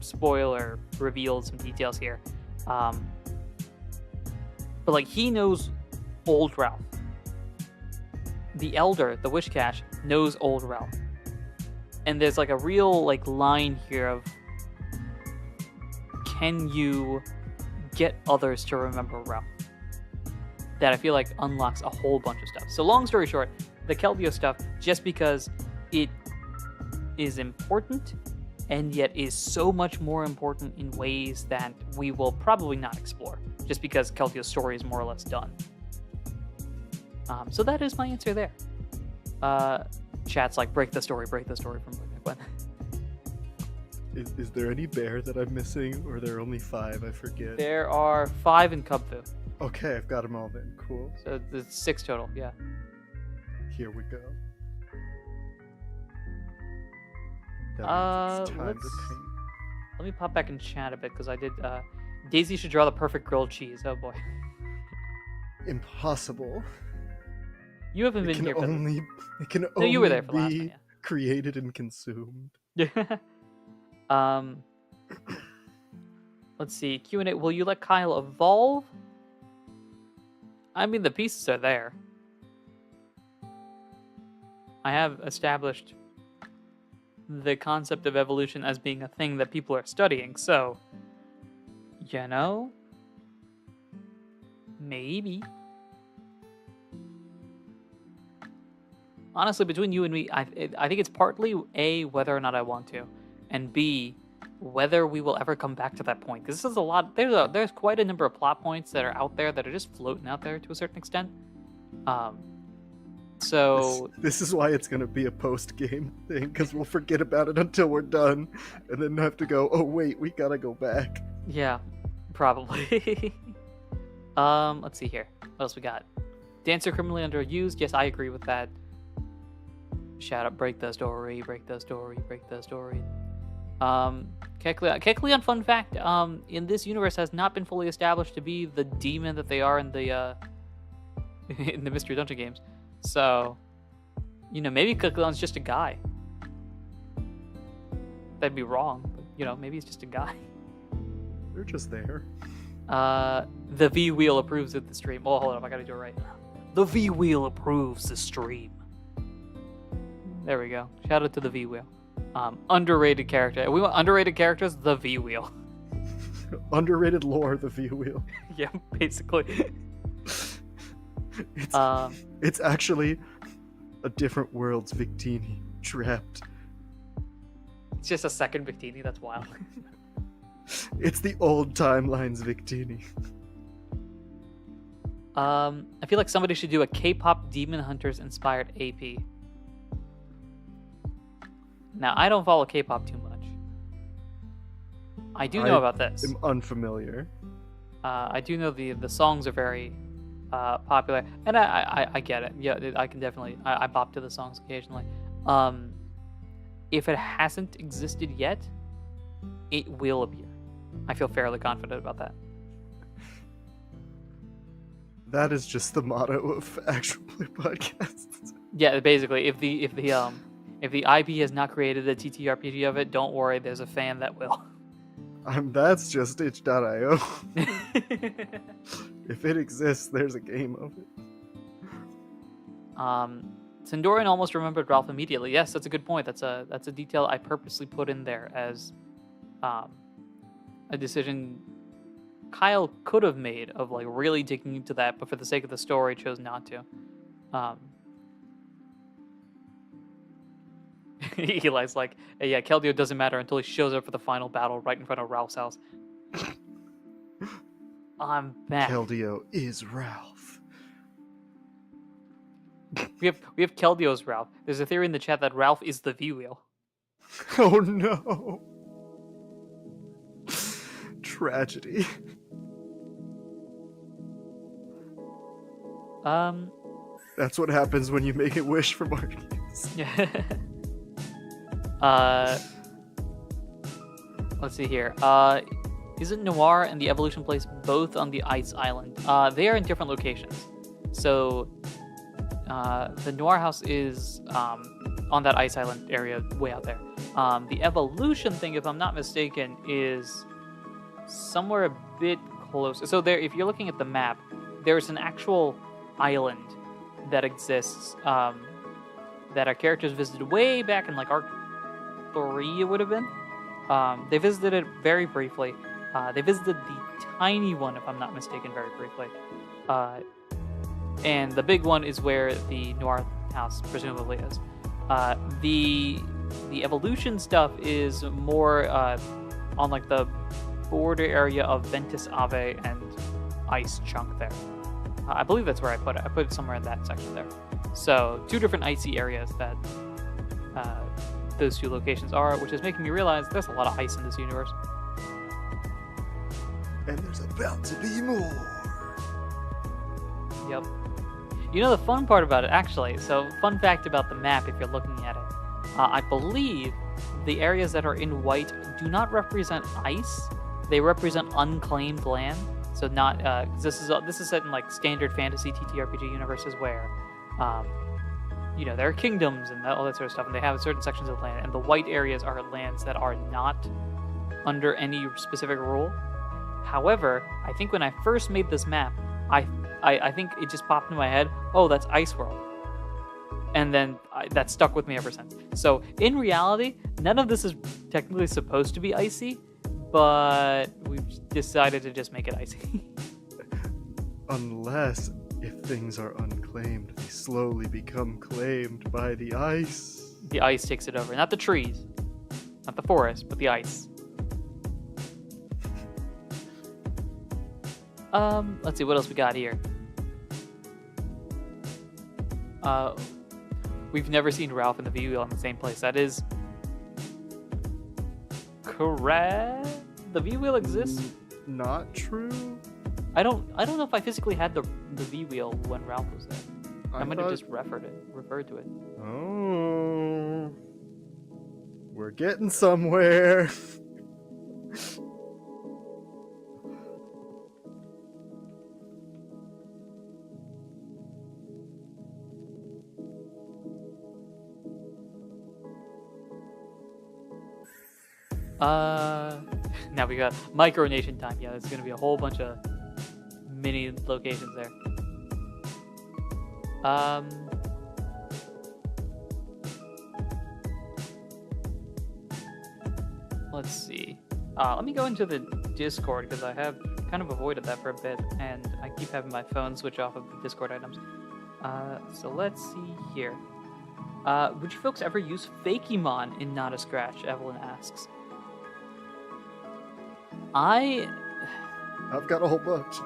spoil or reveal some details here. But like, he knows old Ralph. The Elder, the Wishcash, knows old Ralph. And there's like a real like line here of, can you get others to remember Ralph? That I feel like unlocks a whole bunch of stuff. So long story short, the Keldeo stuff, just because it is important and yet is so much more important in ways that we will probably not explore, just because Keldeo's story is more or less done. So that is my answer there. Chat's like, break the story from Gwen. Is there any bear that I'm missing, or are there only 5? I forget. There are 5 in Cubfu. Okay, I've got them all then. Cool. So it's 6 total, yeah. Here we go. Let me pop back in chat a bit, because I did. Daisy should draw the perfect grilled cheese. Oh boy. Impossible. You haven't been here. It can no, you were there for be last time, yeah. Created and consumed. Let's see. Q&A. Will you let Kyle evolve? I mean, the pieces are there. I have established the concept of evolution as being a thing that people are studying, so, you know, maybe. Honestly, between you and me, I think it's partly A, whether or not I want to, and B, whether we will ever come back to that point. Because this is a lot. There's quite a number of plot points that are out there that are just floating out there to a certain extent. So this is why it's gonna be a post-game thing, because we'll forget about it until we're done, and then have to go, oh wait, we gotta go back. Yeah, probably. Let's see here. What else we got? Dancer criminally underused. Yes, I agree with that. Shout out, break the story, break the story, break the story. Kecleon, fun fact, in this universe has not been fully established to be the demon that they are in the in the Mystery Dungeon games. So, you know, maybe Kecleon's just a guy. that'd be wrong. But, you know, maybe he's just a guy. They're just there. The V wheel approves of the stream. Oh, hold up, I gotta do it right. The V wheel approves the stream. There we go. Shout out to the V wheel. Underrated character. We want underrated characters. The V wheel. Underrated lore, the V wheel. Yeah, basically. It's actually a different world's Victini trapped. It's just a second Victini. That's wild. It's the old timeline's Victini. I feel like somebody should do a K-pop Demon Hunters inspired AP. Now, I don't follow K-pop too much. I do know about this. I'm unfamiliar. I do know the songs are very popular, and I get it. Yeah, I can definitely I bop to the songs occasionally. If it hasn't existed yet, it will appear. I feel fairly confident about that. That is just the motto of actual play podcasts. Yeah, basically, if the IP has not created a TTRPG of it, don't worry, there's a fan that will. That's just itch.io. If it exists, there's a game of it. Sindorian almost remembered Ralph immediately. Yes, that's a good point. That's a detail I purposely put in there as a decision Kyle could have made of like really digging into that, but for the sake of the story, chose not to. Eli's like, hey, yeah, Keldeo doesn't matter until he shows up for the final battle right in front of Ralph's house. I'm back. Keldeo is Ralph. We have Keldeo's Ralph. There's a theory in the chat that Ralph is the V-Wheel. Oh no. Tragedy. That's what happens when you make it wish for Marcus. Let's see here. Isn't Noir and the Evolution Place both on the Ice Island? They are in different locations. So, the Noir house is on that Ice Island area way out there. The Evolution thing, if I'm not mistaken, is somewhere a bit closer. So there, if you're looking at the map, there's an actual island that exists that our characters visited way back in like Arc 3, it would have been. They visited it very briefly. They visited the tiny one, if I'm not mistaken, very briefly. And the big one is where the Noir house presumably is. The Evolution stuff is more on like the border area of Ventus Ave and Ice Chunk there. I believe that's where I put it. I put it somewhere in that section there. So, two different icy areas that those two locations are, which is making me realize there's a lot of ice in this universe. And there's about to be more. Yep. You know the fun part about it, actually, so fun fact about the map if you're looking at it. I believe the areas that are in white do not represent ice. They represent unclaimed land. So not this is set in like standard fantasy TTRPG universes where there are kingdoms and all that sort of stuff, and they have certain sections of land, and the white areas are lands that are not under any specific rule. However, I think when I first made this map, I think it just popped in my head, oh, that's Ice World. And then that stuck with me ever since. So in reality, none of this is technically supposed to be icy, but we've decided to just make it icy. Unless, if things are unclaimed, they slowly become claimed by the ice. The ice takes it over. Not the trees, not the forest, but the ice. Let's see, what else we got here? We've never seen Ralph and the V-Wheel in the same place. That is correct. The V-Wheel exists. Not true. I don't know if I physically had the V-Wheel when Ralph was there. I might have just referred to it. Oh, we're getting somewhere. Now we got micronation time. Yeah, there's gonna be a whole bunch of mini locations there. Let's see. Let me go into the Discord because I have kind of avoided that for a bit, and I keep having my phone switch off of the Discord items. So let's see here. Would you folks ever use Fakemon in Not a Scratch? Evelyn asks. I've got a whole bunch.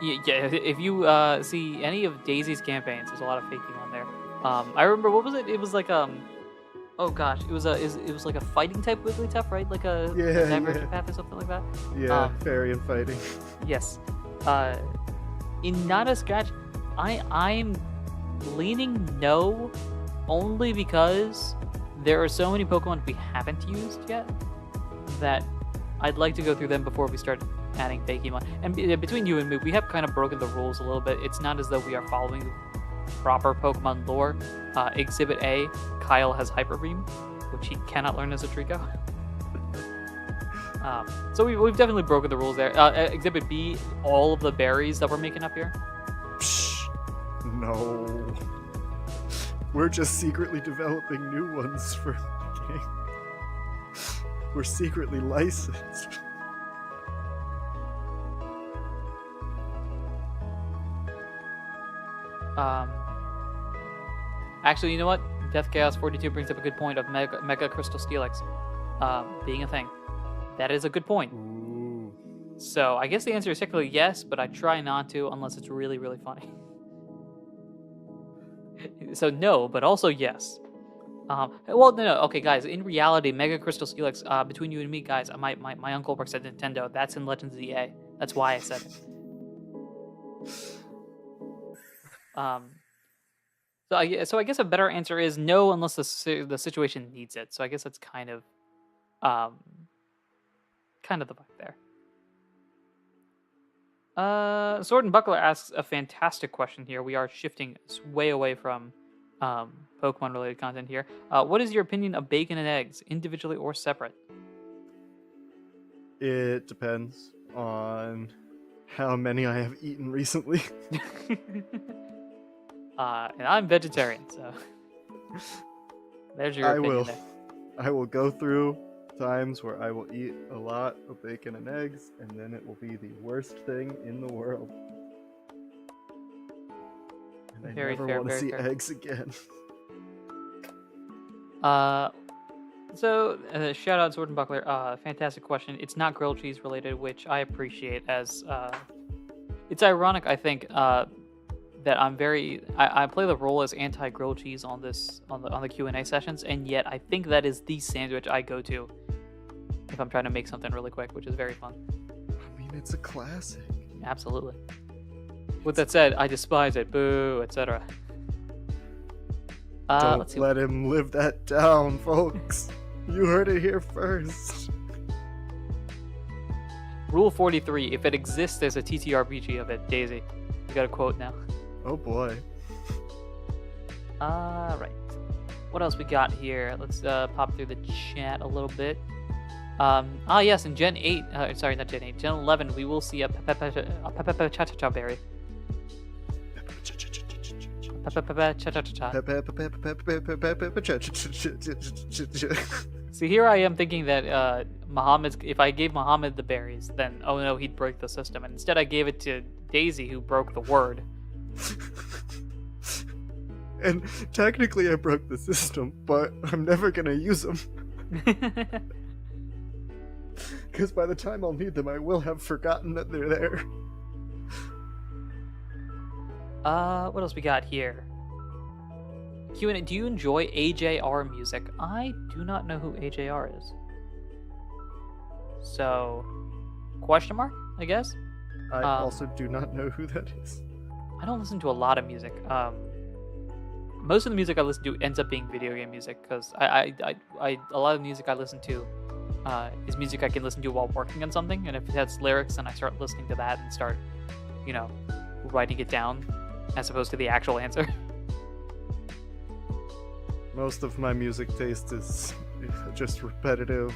Yeah, if you see any of Daisy's campaigns, there's a lot of Fakemon there. I remember, what was it? It was like oh gosh, it was like a fighting type Wigglytuff, right? Like a Divergent Path or something like that. Yeah, fairy and fighting. Yes. In Not a Scratch, I'm leaning no, only because there are so many Pokemon we haven't used yet that I'd like to go through them before we start adding Fakemon. And between you and me, we have kind of broken the rules a little bit. It's not as though we are following proper Pokemon lore. Exhibit A, Kyle has Hyper Beam, which he cannot learn as a Trico. So we've definitely broken the rules there. Exhibit B, all of the berries that we're making up here. Psh, no. We're just secretly developing new ones for the game. We're secretly licensed. Actually, you know what? Death Chaos 42 brings up a good point of Mega Crystal Steelix being a thing. That is a good point. Ooh. So I guess the answer is technically yes, but I try not to unless it's really, really funny. So no, but also yes. Well, no. Okay, guys. In reality, Mega Crystal Steelix, between you and me, guys, my uncle works at Nintendo. That's in Legends of the EA. That's why I said it. So I guess a better answer is no, unless the situation needs it. So I guess that's kind of the vibe there. Sword and Buckler asks a fantastic question here. We are shifting way away from Pokemon related content here. What is your opinion of bacon and eggs, individually or separate? It depends on how many I have eaten recently. And I'm vegetarian, so there's your opinion there. I will go through times where I will eat a lot of bacon and eggs, and then it will be the worst thing in the world. And I never want to see eggs again. So shout out Sword and Buckler. Fantastic question. It's not grilled cheese related, which I appreciate, as it's ironic, I think, that I play the role as anti-grilled cheese on the Q&A sessions, and yet I think that is the sandwich I go to if I'm trying to make something really quick, which is very fun. I mean, it's a classic. Absolutely. With that said, I despise it. Boo, etc. Don't let him live that down, folks. You heard it here first. Rule 43: if it exists, there's a TTRPG of it. Daisy, you got a quote now. Oh boy. Right. What else we got here? Let's pop through the chat a little bit. Yes, in Gen 8, sorry, not Gen 8, Gen 11, we will see a Cha-Cha-Cha berry. See, here I am thinking that if I gave Muhammad the berries, then, oh no, he'd break the system. And instead I gave it to Daisy, who broke the word. And technically I broke the system, but I'm never gonna use them. Because by the time I'll need them, I will have forgotten that they're there. What else we got here? Q&A, do you enjoy AJR music? I do not know who AJR is. So, question mark, I guess? I also do not know who that is. I don't listen to a lot of music. Most of the music I listen to ends up being video game music, because a lot of the music I listen to is music I can listen to while working on something, and if it has lyrics, then I start listening to that and start, writing it down as opposed to the actual answer. Most of my music taste is just repetitive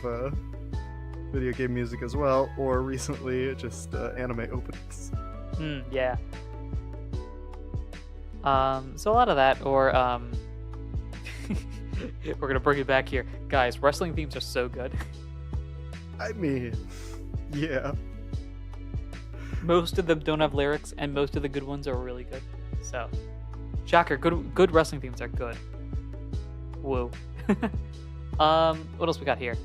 video game music as well, or recently just anime openings. Yeah. So a lot of that, or we're gonna bring it back here, guys. Wrestling themes are so good. I mean, yeah. Most of them don't have lyrics, and most of the good ones are really good. So, shocker, good wrestling themes are good. Whoa. What else we got here?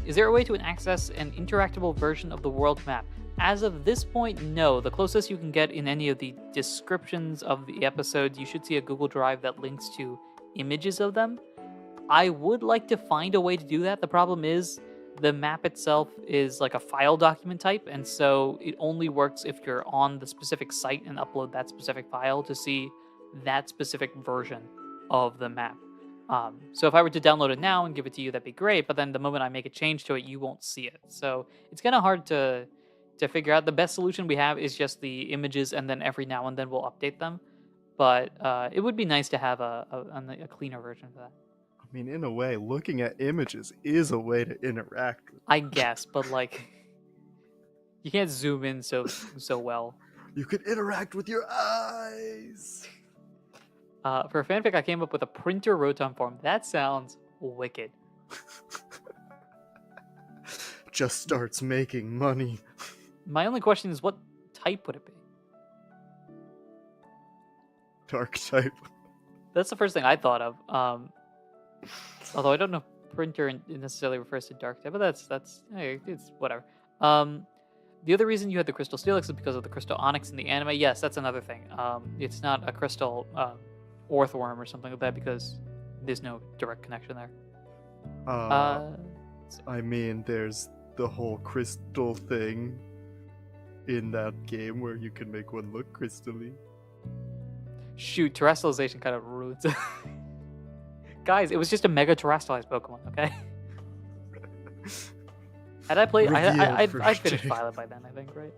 Is there a way to access an interactable version of the world map? As of this point, no. The closest you can get in any of the descriptions of the episodes, you should see a Google Drive that links to images of them. I would like to find a way to do that. The problem is the map itself is like a file document type, and so it only works if you're on the specific site and upload that specific file to see that specific version of the map. So if I were to download it now and give it to you, that'd be great, but then the moment I make a change to it, you won't see it. So it's kind of hard to figure out. The best solution we have is just the images, and then every now and then we'll update them. But it would be nice to have a cleaner version of that. I mean, in a way, looking at images is a way to interact with. I guess, but like, you can't zoom in so well. You could interact with your eyes. For a fanfic, I came up with a printer rotom form. That sounds wicked. Just starts making money. My only question is, what type would it be? Dark type. That's the first thing I thought of. Although I don't know if printer necessarily refers to dark type, but that's hey, it's whatever. The other reason you had the crystal steelix is because of the crystal onyx in the anime. Yes, that's another thing. It's not a crystal orthworm or something like that because there's no direct connection there. I mean, there's the whole crystal thing in that game where you can make one look crystally. Shoot, terrestrialization kind of ruins it. Guys, it was just a mega terrestrialized Pokemon, okay? Had I played, I'd finished Violet by then, I think, right?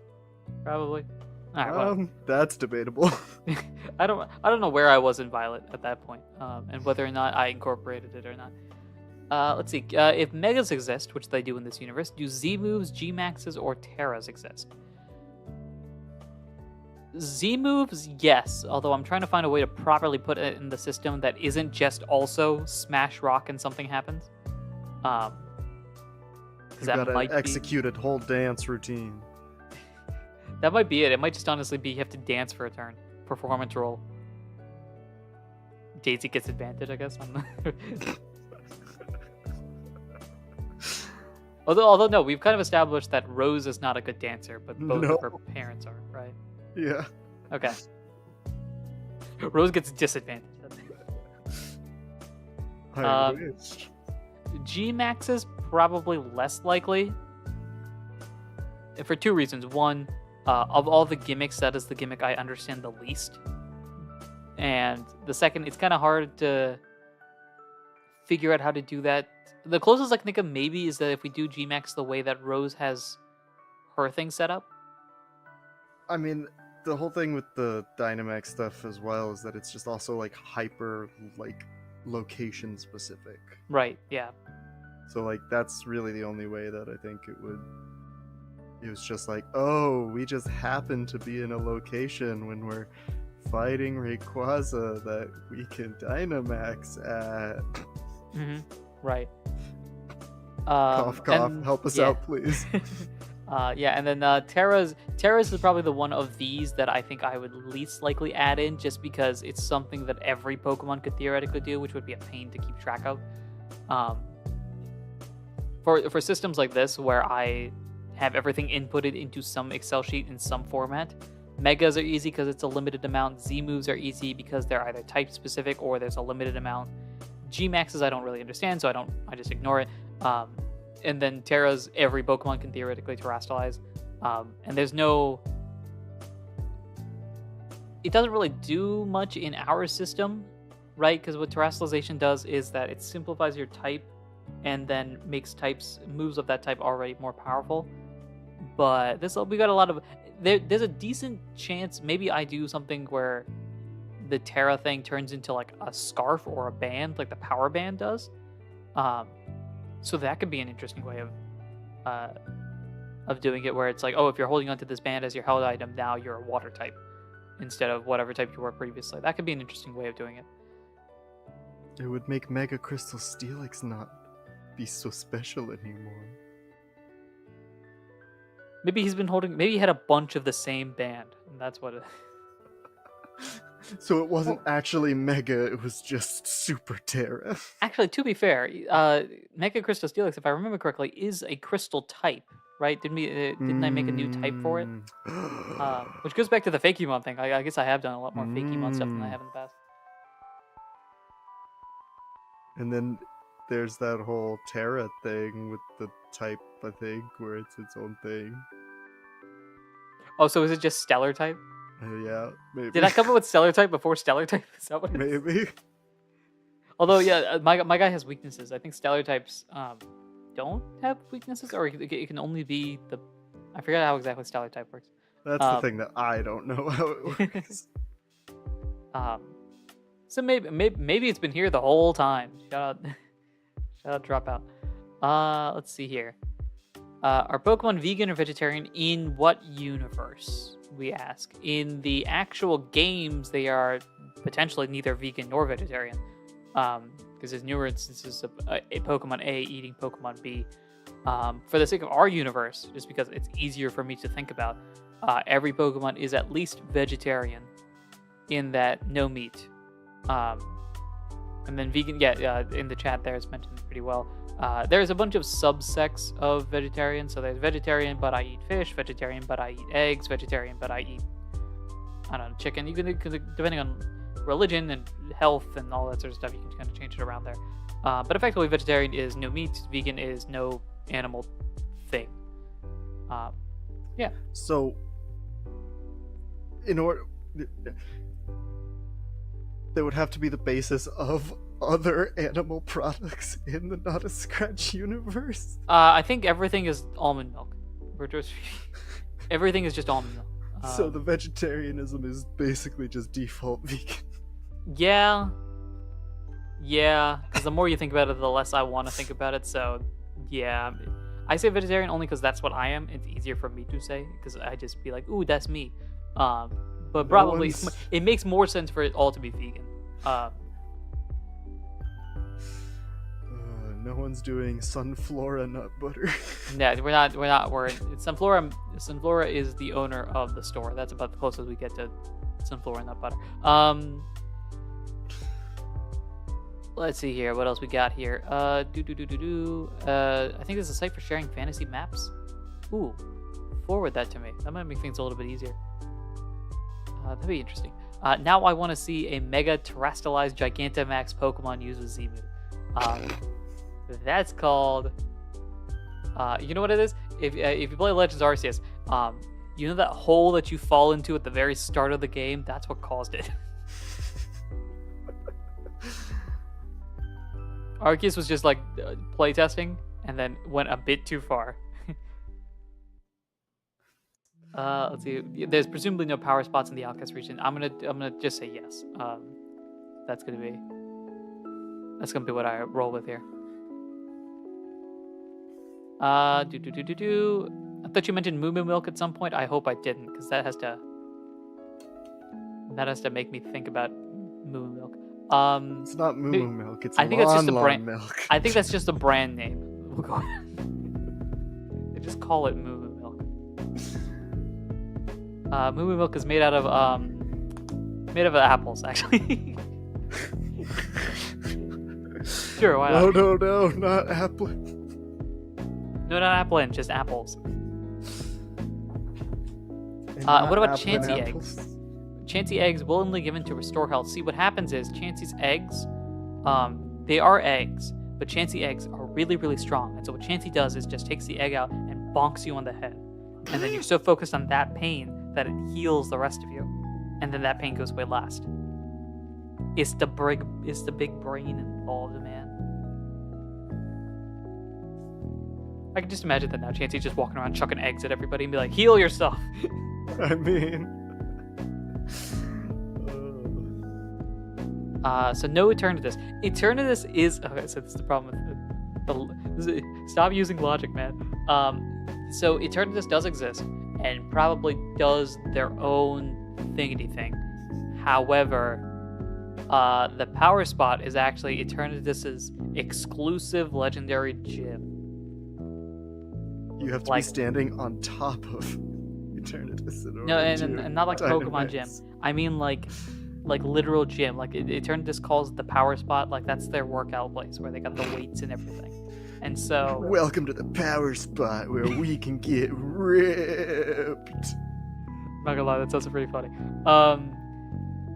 Probably. All right, that's debatable. I don't know where I was in Violet at that point, and whether or not I incorporated it or not. Let's see. If Megas exist, which they do in this universe, do Z moves, G maxes, or Terras exist? Z moves, yes. Although I'm trying to find a way to properly put it in the system that isn't just also smash rock and something happens. You gotta execute a whole dance routine. That might be it. It might just honestly be you have to dance for a turn. Performance roll. Daisy gets advantage, I guess. Although no, we've kind of established that Rose is not a good dancer, but both of her parents are, right? Yeah. Okay. Rose gets disadvantaged. I wish. G Max is probably less likely. For two reasons. One, of all the gimmicks, that is the gimmick I understand the least. And the second, it's kind of hard to figure out how to do that. The closest I can think of maybe is that if we do G Max the way that Rose has her thing set up. I mean, the whole thing with the Dynamax stuff as well is that it's just also like hyper like location specific. Right, yeah. So like that's really the only way that I think it would. It was just like, oh, we just happen to be in a location when we're fighting Rayquaza that we can Dynamax at. Mm-hmm. Right. Cough, cough. Help us out, please. Yeah, and then Terras is probably the one of these that I think I would least likely add in, just because it's something that every Pokemon could theoretically do, which would be a pain to keep track of. For systems like this, where I have everything inputted into some Excel sheet in some format, Megas are easy because it's a limited amount. Z moves are easy because they're either type specific or there's a limited amount. G maxes I don't really understand, so I just ignore it. And then Terras, every Pokemon can theoretically terrestrialize. And there's no... It doesn't really do much in our system, right? Because what terrestrialization does is that it simplifies your type and then makes moves of that type already more powerful. But we got a lot of... There's a decent chance maybe I do something where the Terra thing turns into like a scarf or a band, like the power band does. So that could be an interesting way of of doing it, where it's like, oh, if you're holding onto this band as your held item, now you're a water type instead of whatever type you were previously. That could be an interesting way of doing it. It would make Mega Crystal Steelix not be so special anymore. Maybe he's been holding. Maybe he had a bunch of the same band, and that's what it. So it wasn't actually Mega, it was just Super Terra. Actually, to be fair, Mega Crystal Steelix, if I remember correctly, is a crystal type, right? Didn't I make a new type for it? Which goes back to the Fakemon thing. I guess I have done a lot more Fakemon stuff than I have in the past. And then there's that whole Terra thing with the type, I think, where it's its own thing. Oh, so is it just Stellar type? Yeah, maybe. Did I come up with Stellar type before Stellar type? Is that what it is? Maybe. Although, yeah, my guy has weaknesses. I think Stellar types don't have weaknesses, or it can only be the... I forget how exactly Stellar type works. That's the thing that I don't know how it works. So maybe it's been here the whole time. Shout out Dropout. Let's see here. Are Pokemon vegan or vegetarian in what universe? We ask. In the actual games, they are potentially neither vegan nor vegetarian. Because there's newer instances of a Pokemon A eating Pokemon B. For the sake of our universe, just because it's easier for me to think about, every Pokemon is at least vegetarian in that no meat. And then vegan, in the chat there it's mentioned pretty well. There's a bunch of subsects of vegetarian. So there's vegetarian, but I eat fish, vegetarian, but I eat eggs, vegetarian, but I eat, I don't know, chicken. You can, depending on religion and health and all that sort of stuff, you can kind of change it around there. But effectively, vegetarian is no meat, vegan is no animal thing. Yeah. So, in order... There would have to be the basis of other animal products in the Not a Scratch universe. I think everything is almond milk. Everything is just almond milk. So the vegetarianism is basically just default vegan. Yeah, because the more you think about it, the less I want to think about it. So, yeah, I say vegetarian only because that's what I am. It's easier for me to say because I just be like, ooh, that's me. But probably it makes more sense for it all to be vegan. No one's doing Sunflora nut butter. Yeah, we're not. Sunflora. Sunflora is the owner of the store. That's about the closest we get to Sunflora nut butter. Let's see here. What else we got here? I think there's a site for sharing fantasy maps. Ooh, forward that to me. That might make things a little bit easier. That'd be interesting. Now I want to see a Mega Terrestrialized Gigantamax Pokemon use with Z-Move. That's called... you know what it is? If you play Legends Arceus, you know that hole that you fall into at the very start of the game? That's what caused it. Arceus was just like playtesting and then went a bit too far. Let's see. There's presumably no power spots in the Outcast region. I'm gonna just say yes. That's gonna be what I roll with here. I thought you mentioned Moo Moo Milk at some point. I hope I didn't, because that has to make me think about Moo Moo Milk. It's not Moo Moo Milk. It's I think that's just a brand. Milk. I think that's just a brand name. We'll go. They just call it Moo Moo Milk. Moo Moo Milk is made out of apples, actually. Sure, why not? No, not Applin. No, not Applin, just apples. What about Chansey eggs? Chansey eggs willingly given to restore health. See, what happens is Chansey's eggs, they are eggs, but Chansey eggs are really, really strong. And so what Chansey does is just takes the egg out and bonks you on the head. And then you're so focused on that pain that it heals the rest of you. And then that pain goes away last. It's the big brain involved, man. I can just imagine that now. Chansey's just walking around chucking eggs at everybody and be like, heal yourself. I mean... So no Eternatus. Eternatus is... Okay, so this is the problem with... Stop using logic, man. So Eternatus does exist and probably does their own thingity thing. However, the power spot is actually Eternatus's exclusive legendary gym. You have to be standing on top of Eternatus in order No, to and not like Pokemon Gym. Dynamax. I mean like literal gym. Like Eternatus calls it the power spot. Like that's their workout place where they got the weights and everything. And so, Welcome to the power spot where we can get ripped. I'm not gonna lie, that sounds pretty funny.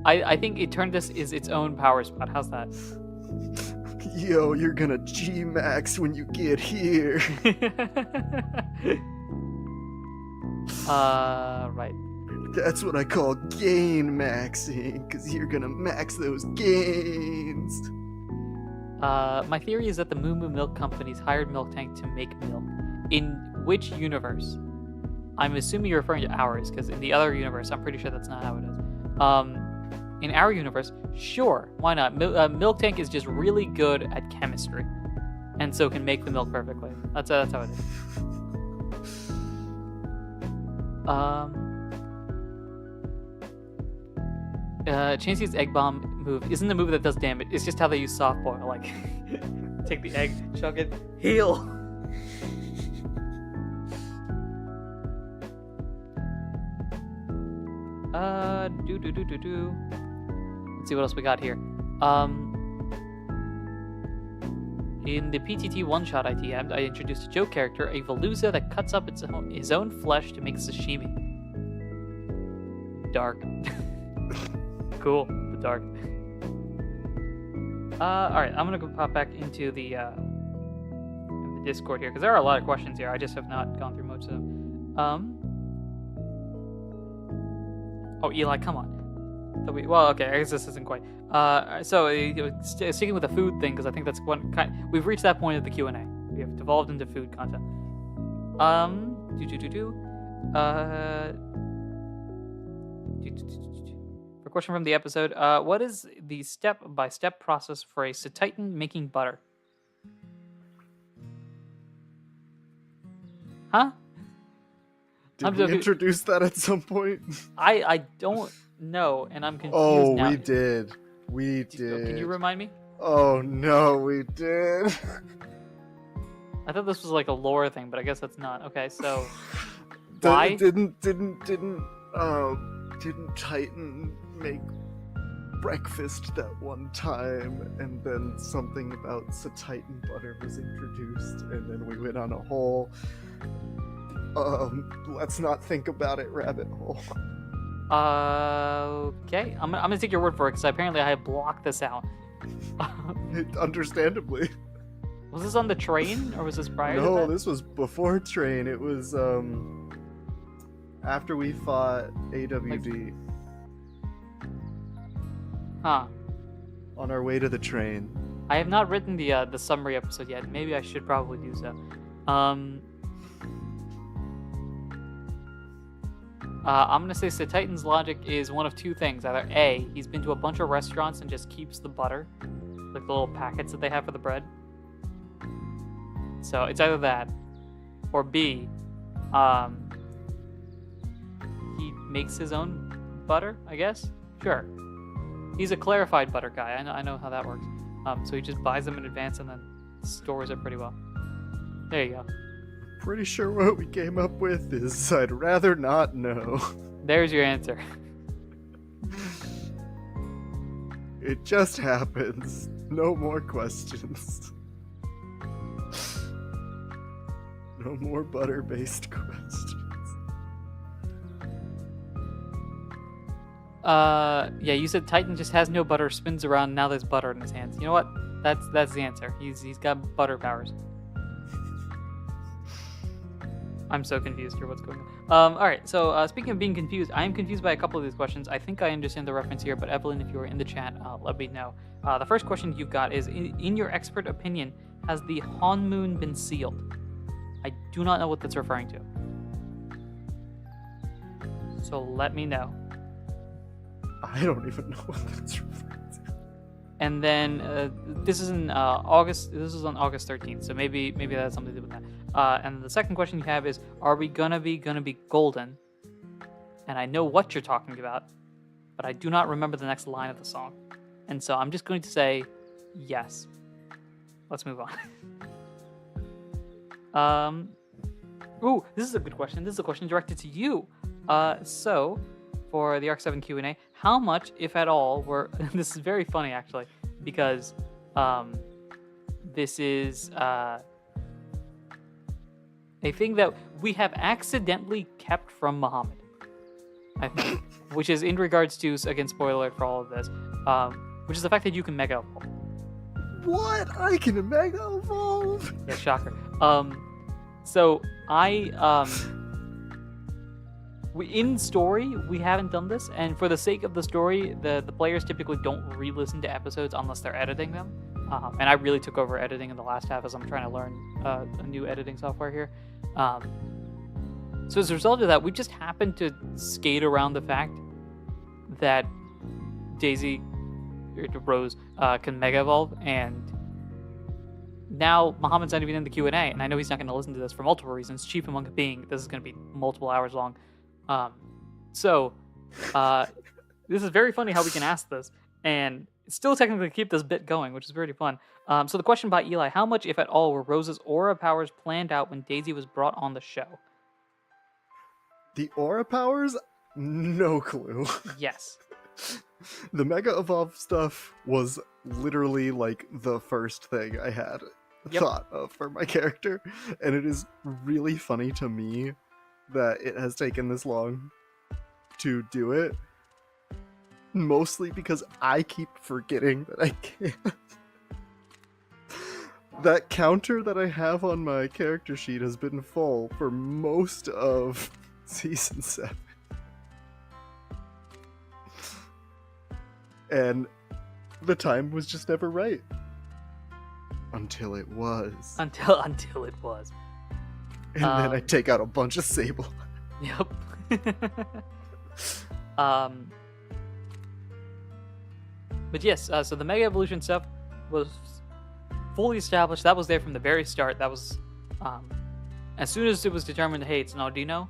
I think Eternatus is its own power spot. How's that? Yo, you're gonna G-Max when you get here. Right. That's what I call gain maxing, because you're gonna max those gains. My theory is that the Moo Moo Milk Company's hired Milk Tank to make milk. In which universe? I'm assuming you're referring to ours, because in the other universe, I'm pretty sure that's not how it is. In our universe, sure, why not? Milk Tank is just really good at chemistry, and so can make the milk perfectly. That's how it is. Chansey's egg bomb move isn't the move that does damage. It's just how they use soft boil. Like, take the egg, chug it, heal. Let's see what else we got here. In the PTT one-shot I TM'd, I introduced a joke character, a Veluza that cuts up his own flesh to make sashimi. Dark. Cool. The dark. Alright, I'm gonna go pop back into the Discord here, because there are a lot of questions here. I just have not gone through most of them. Oh, Eli, come on. Well, okay, I guess this isn't quite. Sticking with the food thing, because I think that's one kind. We've reached that point of the Q&A. We have devolved into food content. For a question from the episode, what is the step-by-step process for a Cetitan making butter? Huh? Did we introduce that at some point? I don't know, and I'm confused now. We did. We did. Can you remind me? Oh no, we did. I thought this was like a lore thing, but I guess that's not. Okay, so why didn't Titan make breakfast that one time, and then something about Titan butter was introduced, and then we went on a whole let's not think about it rabbit hole. Okay, I'm gonna take your word for it, because apparently I blocked this out. Understandably. Was this on the train, or was this prior to No, that? this was before train. It was after we fought AWD. Huh. On our way to the train. I have not written the summary episode yet. Maybe I should probably do so. I'm gonna say Titan's logic is one of two things. Either A, he's been to a bunch of restaurants and just keeps the butter, like the little packets that they have for the bread. So it's either that, or B, he makes his own butter, I guess. Sure. He's a clarified butter guy. I know how that works. So he just buys them in advance and then stores it pretty well. There you go. Pretty sure what we came up with is I'd rather not know. There's your answer. It just happens. No more questions. No more butter-based questions. Yeah, you said Titan just has no butter, spins around, now there's butter in his hands. You know what? That's the answer. He's got butter powers. I'm so confused here. What's going on? All right. So speaking of being confused, I am confused by a couple of these questions. I think I understand the reference here, but Evelyn, if you are in the chat, let me know. The first question you've got is: in your expert opinion, has the Han Moon been sealed? I do not know what that's referring to. So let me know. I don't even know what that's referring to. And then this is in August. This is on August 13th, so maybe that's something to do with that. And the second question you have is, are we gonna be golden? And I know what you're talking about, but I do not remember the next line of the song. And so I'm just going to say yes. Let's move on. Ooh, this is a good question. This is a question directed to you. So for the Arc 7 Q&A, how much, if at all, were... This is very funny, actually, because this is a thing that we have accidentally kept from Muhammad, I think, which is in regards to, again, spoiler alert for all of this, which is the fact that you can Mega Evolve. What? I can Mega Evolve? Yeah, shocker. So in story, we haven't done this, and for the sake of the story, the players typically don't re-listen to episodes unless they're editing them. And I really took over editing in the last half as I'm trying to learn a new editing software here. So as a result of that, we just happened to skate around the fact that Rose can Mega Evolve, and now Muhammad's not even in the Q&A, and I know he's not going to listen to this for multiple reasons, chief among it being this is going to be multiple hours long. So this is very funny how we can ask this, and still technically keep this bit going, which is pretty fun. So the question by Eli, how much, if at all, were Rose's aura powers planned out when Daisy was brought on the show? The aura powers? No clue. Yes. The Mega Evolve stuff was literally like the first thing I had thought of for my character, and it is really funny to me that it has taken this long to do it, mostly because I keep forgetting that I can't. That counter that I have on my character sheet has been full for most of Season 7. And the time was just never right. Until it was. Until it was. And then I take out a bunch of Sable. Yep. But yes, so the Mega Evolution stuff was fully established. That was there from the very start. That was, as soon as it was determined, hey, it's an Audino,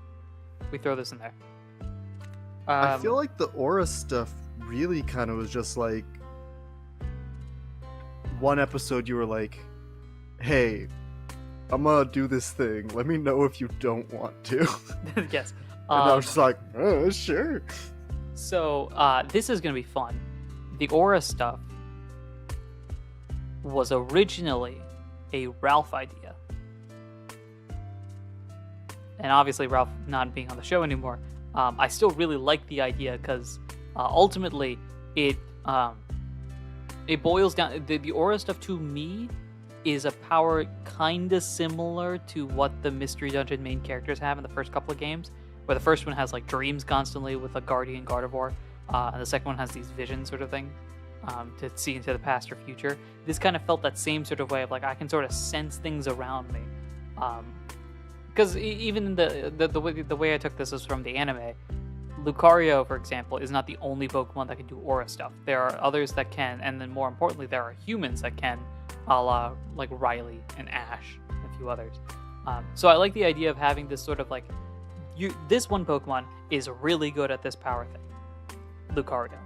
we throw this in there. I feel like the aura stuff really kind of was just like, one episode you were like, hey, I'm gonna do this thing. Let me know if you don't want to. Yes. And I was just like, oh, sure. So, this is gonna be fun. The aura stuff was originally a Ralph idea. And obviously Ralph not being on the show anymore, I still really like the idea because ultimately it boils down, the aura stuff to me is a power kind of similar to what the Mystery Dungeon main characters have in the first couple of games, where the first one has like dreams constantly with a Guardian Gardevoir, and the second one has these visions sort of thing, to see into the past or future. This kind of felt that same sort of way of like, I can sort of sense things around me. Because even the way I took this is from the anime. Lucario, for example, is not the only Pokemon that can do aura stuff. There are others that can, and then more importantly, there are humans that can, a la like Riley and Ash and a few others. So I like the idea of having this sort of like, this one Pokemon is really good at this power thing, Lucario.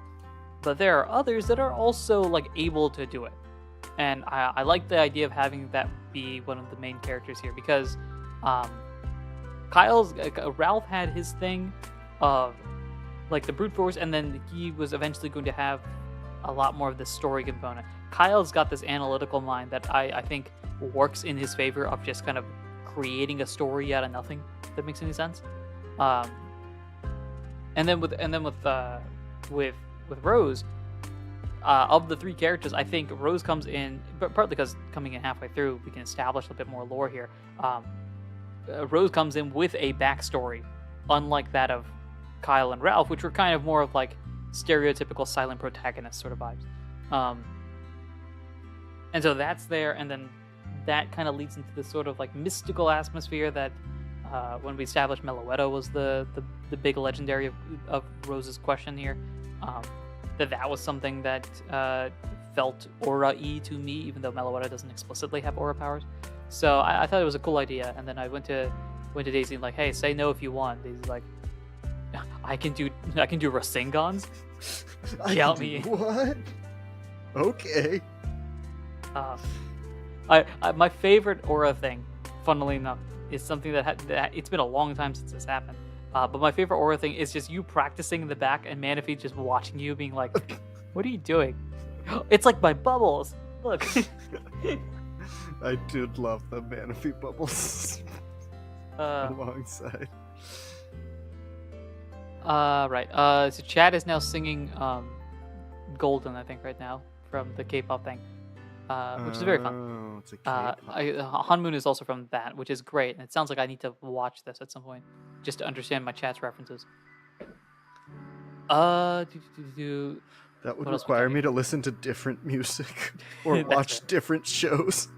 But there are others that are also like able to do it. And I like the idea of having that be one of the main characters here, because Ralph had his thing of like the brute force, and then he was eventually going to have a lot more of the story component. Kyle's got this analytical mind that I think works in his favor of just kind of creating a story out of nothing, if that makes any sense. And then with Rose, of the three characters, I think Rose comes in, but partly because coming in halfway through, we can establish a bit more lore here. Rose comes in with a backstory, unlike that of Kyle and Ralph, which were kind of more of like stereotypical silent protagonist sort of vibes. And so that's there, and then that kind of leads into this sort of like mystical atmosphere that when we established Meloetta was the big legendary of Rose's question here, that was something that felt aura-y to me, even though Meloetta doesn't explicitly have aura powers. So I thought it was a cool idea, and then I went to Daisy and like, hey, say no if you want. Daisy's like, I can do Rasengans. Count me in. What? Okay. My favorite aura thing, funnily enough, is something that it's been a long time since this happened. But my favorite aura thing is just you practicing in the back and Manaphy just watching you, being like, "What are you doing?" It's like my bubbles. Look. I did love the Manaphy bubbles alongside. Right. So Chad is now singing "Golden," I think, right now from the K-pop thing, which is very fun. Oh, it's a K-pop. Hanmoon is also from that, which is great, and it sounds like I need to watch this at some point just to understand my chat's references. That would require me to listen to different music or watch different shows.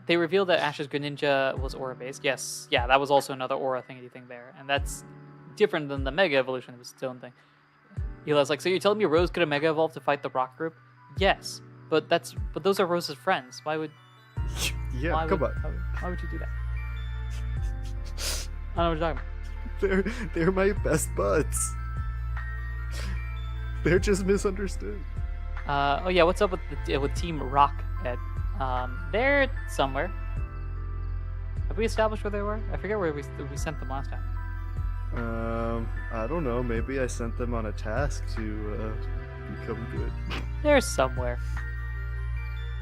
They revealed that Ash's Greninja was aura based. Yes, yeah, that was also another aura thingy thing there, and that's different than the Mega Evolution. It was its own thing. Eli's like, so you're telling me Rose could have Mega Evolved to fight the Rock Group? Yes, but those are Rose's friends. Why would? Yeah, come on. Why would you do that? I don't know what you're talking about. They're my best buds. They're just misunderstood. Oh yeah, what's up with Team Rock, Ed? They're somewhere. Have we established where they were? I forget where we sent them last time. I don't know. Maybe I sent them on a task to become good. They're somewhere.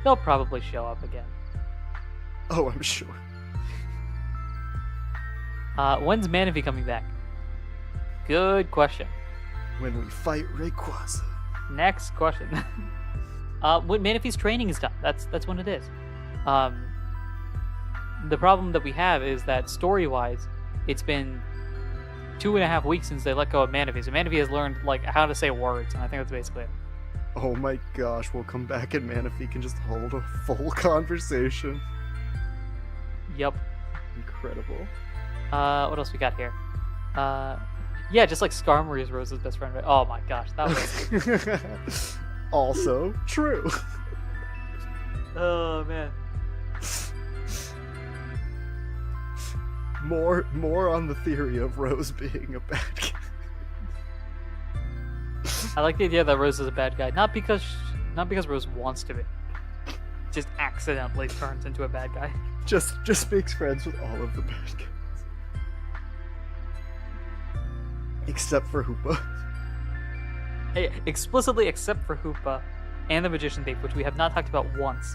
They'll probably show up again. Oh, I'm sure. When's Manaphy coming back? Good question. When we fight Rayquaza. Next question. When Manaphy's training is done. That's when it is. The problem that we have is that story-wise, it's been 2.5 weeks since they let go of Manaphy. So Manaphy has learned like how to say words, and I think that's basically it. Oh my gosh, we'll come back and Manaphy can just hold a full conversation. Yup. Incredible. What else we got here? Yeah, just like Skarmory is Rose's best friend, right? Oh my gosh, that was... Also true. Oh, man. More on the theory of Rose being a bad guy. I like the idea that Rose is a bad guy, not because Rose wants to be. Just accidentally turns into a bad guy. Just makes friends with all of the bad guys. Except for Hoopa. Hey, explicitly except for Hoopa and the Magician Thief, which we have not talked about once.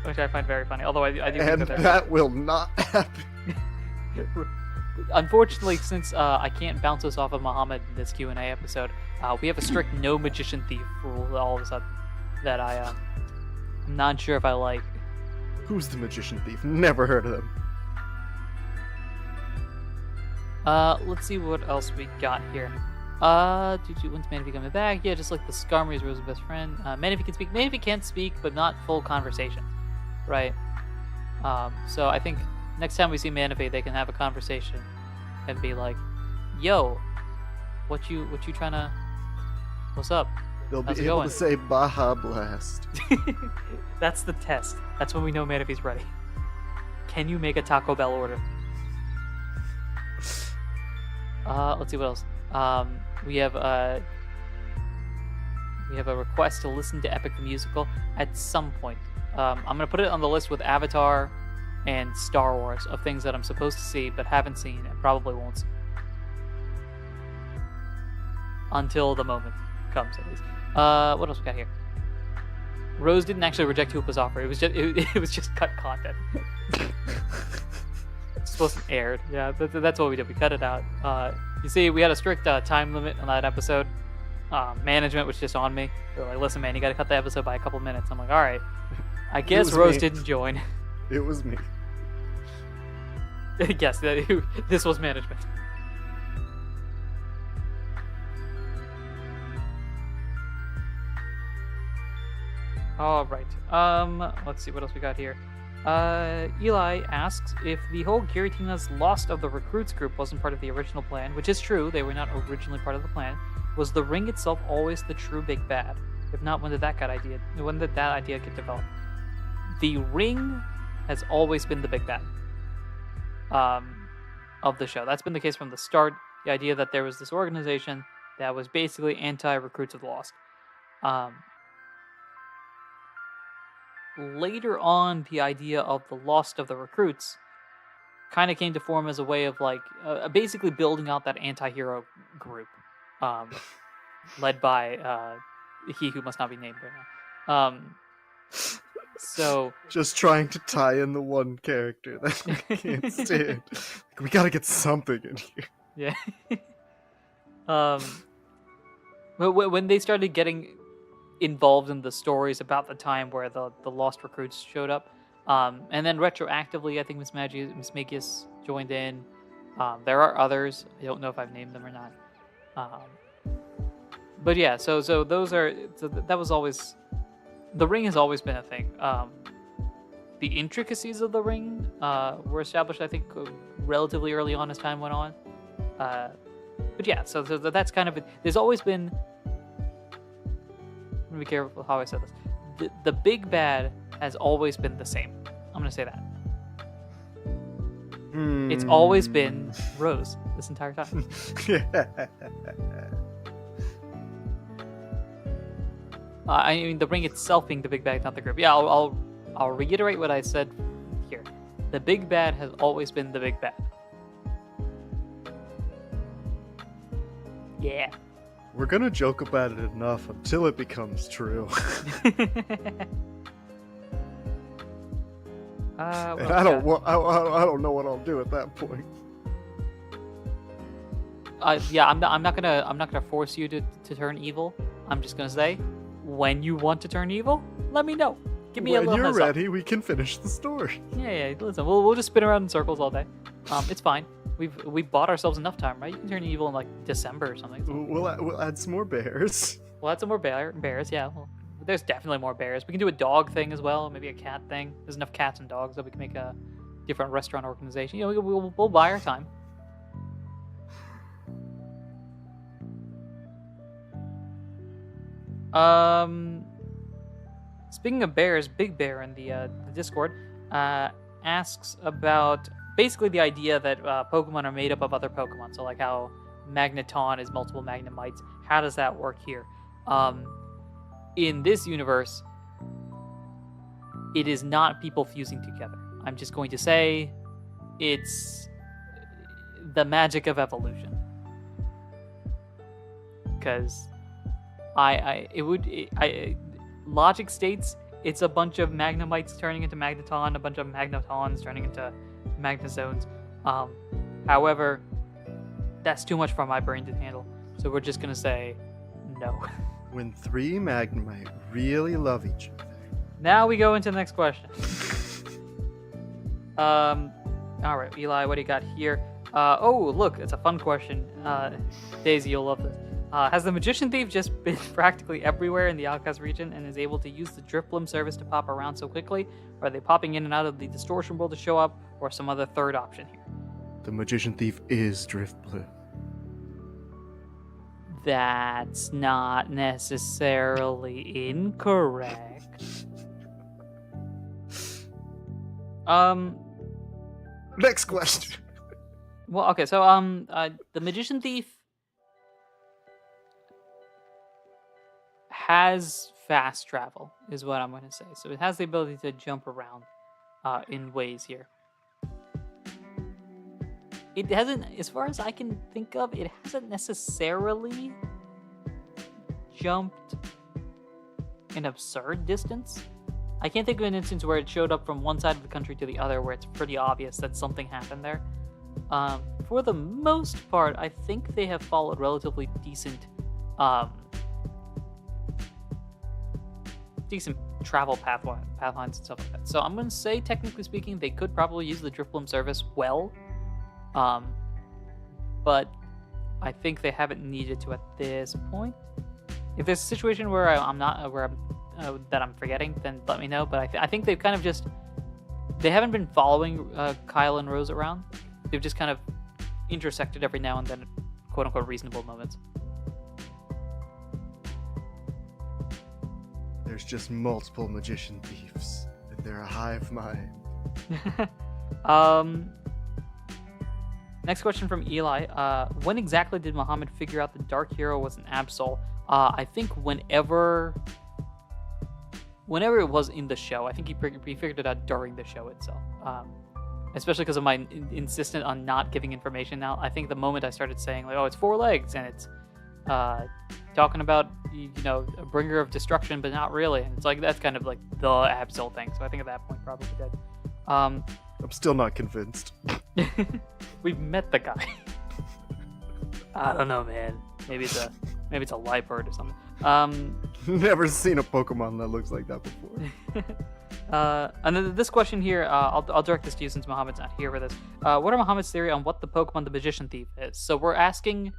Which I find very funny, although I do and think that will not happen. Unfortunately, since I can't bounce us off of Muhammad in this Q&A episode, we have a strict no Magician Thief rule all of a sudden that I'm not sure if I like. Who's the Magician Thief? Never heard of them. Let's see what else we got here. When's Manaphy coming back? Yeah, just like the Skarmory is Rose's best friend. Manaphy can speak. Manaphy can't speak, but not full conversations, right? So I think next time we see Manaphy, they can have a conversation and be like, "Yo, what you trying to? What's up?" They'll How's be it able going? to say Baja Blast. That's the test. That's when we know Manaphy's ready. Can you make a Taco Bell order? Let's see what else. We have a request to listen to Epic the Musical at some point. I'm gonna put it on the list with Avatar and Star Wars of things that I'm supposed to see but haven't seen and probably won't see. Until the moment comes, at least. What else we got here? Rose didn't actually reject Hoopa's offer. It was just cut content. It's supposed to be aired. Yeah, that's what we did. We cut it out. You see, we had a strict time limit on that episode. Management was just on me. They were like, "Listen, man, you got to cut the episode by a couple minutes." I'm like, "All right." I guess Rose didn't join. It was me. Yes, this was management. All right. Let's see what else we got here. Eli asks if the whole Giratina's lost of the recruits group wasn't part of the original plan, which is true. They were not originally part of the plan. Was the ring itself always the true big bad? If not, when did that idea get developed? The Ring has always been the big bad of the show. That's been the case from the start. The idea that there was this organization that was basically anti-Recruits of the Lost. Later on, the idea of the Lost of the Recruits kind of came to form as a way of like basically building out that anti-hero group, led by he who must not be named right now. So just trying to tie in the one character that we can't stand. We gotta get something in here. Yeah. But when they started getting involved in the stories about the time where the Lost Recruits showed up, and then retroactively, I think Miss Magius joined in. There are others. I don't know if I've named them or not. But yeah, so those are that was always. The Ring has always been a thing. The intricacies of the Ring were established, I think, relatively early on as time went on. But yeah, so that's kind of it. There's always been. I'm gonna be careful how I said this. The big bad has always been the same. I'm gonna say that. It's always been Rose this entire time. I mean, the Ring itself being the big bad, not the group. Yeah, I'll reiterate what I said here. The big bad has always been the big bad. Yeah. We're gonna joke about it enough until it becomes true. Well, and I don't know what I'll do at that point. Yeah, I'm not gonna force you to turn evil. I'm just gonna say, when you want to turn evil, let me know. Give me a little heads up. When you're ready, we can finish the story. Yeah. Listen, we'll just spin around in circles all day. It's fine. We've bought ourselves enough time, right? You can turn evil in like December or something. We'll add some more bears. We'll add some more bears. Yeah. Well, there's definitely more bears. We can do a dog thing as well. Maybe a cat thing. There's enough cats and dogs that we can make a different restaurant organization. You know, we'll buy our time. Speaking of bears, Big Bear in the Discord asks about basically the idea that Pokemon are made up of other Pokemon. So like how Magneton is multiple Magnemites. How does that work here? In this universe, it is not people fusing together. I'm just going to say it's the magic of evolution. Because logic states it's a bunch of Magnemites turning into Magneton, a bunch of Magnetons turning into Magnezones. However, that's too much for my brain to handle. So we're just gonna say no. When three Magnemite really love each other. Now we go into the next question. All right, Eli, what do you got here? Oh, look, it's a fun question. Daisy, you'll love this. Has the Magician Thief just been practically everywhere in the Outcast region and is able to use the Drifblim service to pop around so quickly? Or are they popping in and out of the Distortion World to show up, or some other third option here? The Magician Thief is Drifblim. That's not necessarily incorrect. Next question. Well, okay, so the Magician Thief has fast travel, is what I'm going to say. So it has the ability to jump around in ways here. It hasn't, as far as I can think of, it hasn't necessarily jumped an absurd distance. I can't think of an instance where it showed up from one side of the country to the other where it's pretty obvious that something happened there. For the most part, I think they have followed relatively decent travel pathlines and stuff like that. So I'm going to say, technically speaking, they could probably use the Drifblim service well. But I think they haven't needed to at this point. If there's a situation where that I'm forgetting, then let me know. But I think they've kind of they haven't been following Kyle and Rose around. They've just kind of intersected every now and then at quote-unquote reasonable moments. there's just multiple magician thieves, and they're a hive mind. Next question from Eli. When exactly did Muhammad figure out the Dark Hero was an Absol? I think whenever it was in the show. I think he figured it out during the show itself. Especially because of my insistent on not giving information now. I think the moment I started saying, like, oh, it's 4 legs, and it's talking about, a bringer of destruction, but not really. And it's like, that's kind of like the Absol thing. So I think at that point, probably did. I'm still not convinced. We've met the guy. I don't know, man. Maybe it's a Liepard or something. Never seen a Pokemon that looks like that before. And then this question here, I'll direct this to you since Muhammad's not here for this. What are Muhammad's theory on what the Pokemon the Magician Thief is? So we're asking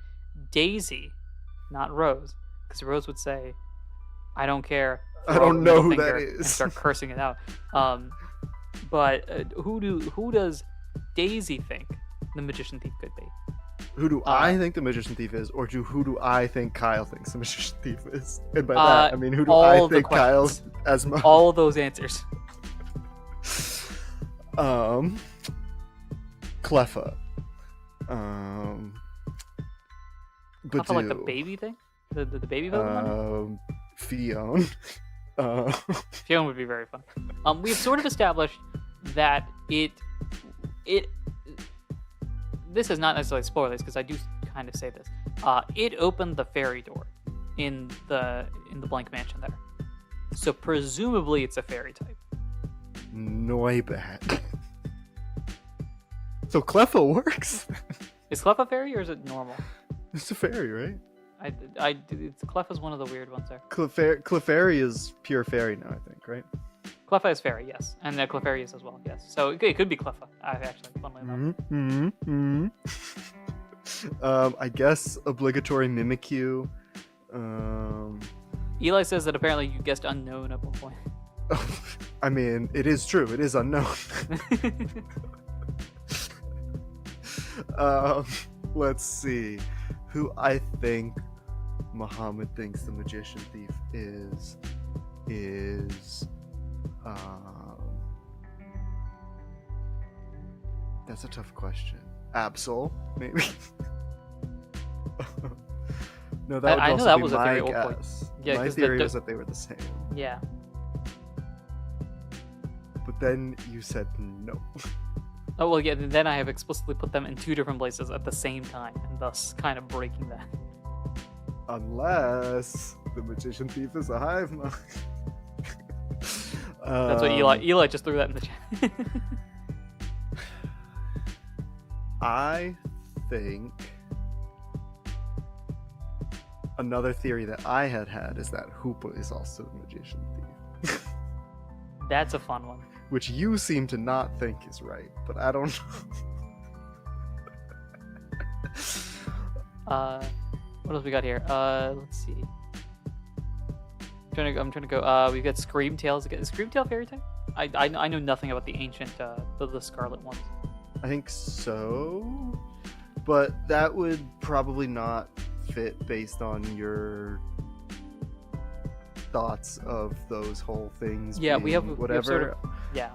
Daisy, not Rose, because Rose would say, "I don't care." I don't know who that is. And start cursing it out. But who does Daisy think the Magician Thief could be? Who do I think the Magician Thief is, or who do I think Kyle thinks the Magician Thief is? And by that, I mean, who do I think Kyle's Asmo? All of those answers. Cleffa. Cleffa, like the baby thing? The baby Pokemon? Fion. Fion would be very fun. We've sort of established that this is not necessarily spoilers because I do kind of say this. It opened the fairy door in the blank mansion there, so presumably it's a fairy type. Noibat. So Cleffa works. Is Cleffa fairy or is it normal? It's a fairy, right? Cleffa's one of the weird ones there. Clefairy is pure fairy now, I think, right? Cleffa is fairy, yes, and Clefairy is as well, yes. So it could be Cleffa. Actually, funnily enough. I guess obligatory Mimikyu. Eli says that apparently you guessed unknown at one point. I mean, it is true. It is unknown. Let's see. Who I think Muhammad thinks the Magician Thief is that's a tough question. Absol, maybe. No, that would I know also that be was a my very old point. guess. Yeah, my theory was that they were the same. Yeah. But then you said no. Oh, well, yeah, then I have explicitly put them in 2 different places at the same time, and thus kind of breaking that. Unless the Magician Thief is a hive mind. That's what Eli just threw that in the chat. I think another theory that I had is that Hoopa is also the Magician Thief. That's a fun one. Which you seem to not think is right, but I don't know. What else we got here? Let's see. I'm trying to go. We've got Screamtail. Is Screamtail fairy type? I know nothing about the ancient, the Scarlet ones. I think so, but that would probably not fit based on your thoughts of those whole things. Yeah, we have whatever. Sort of, yeah.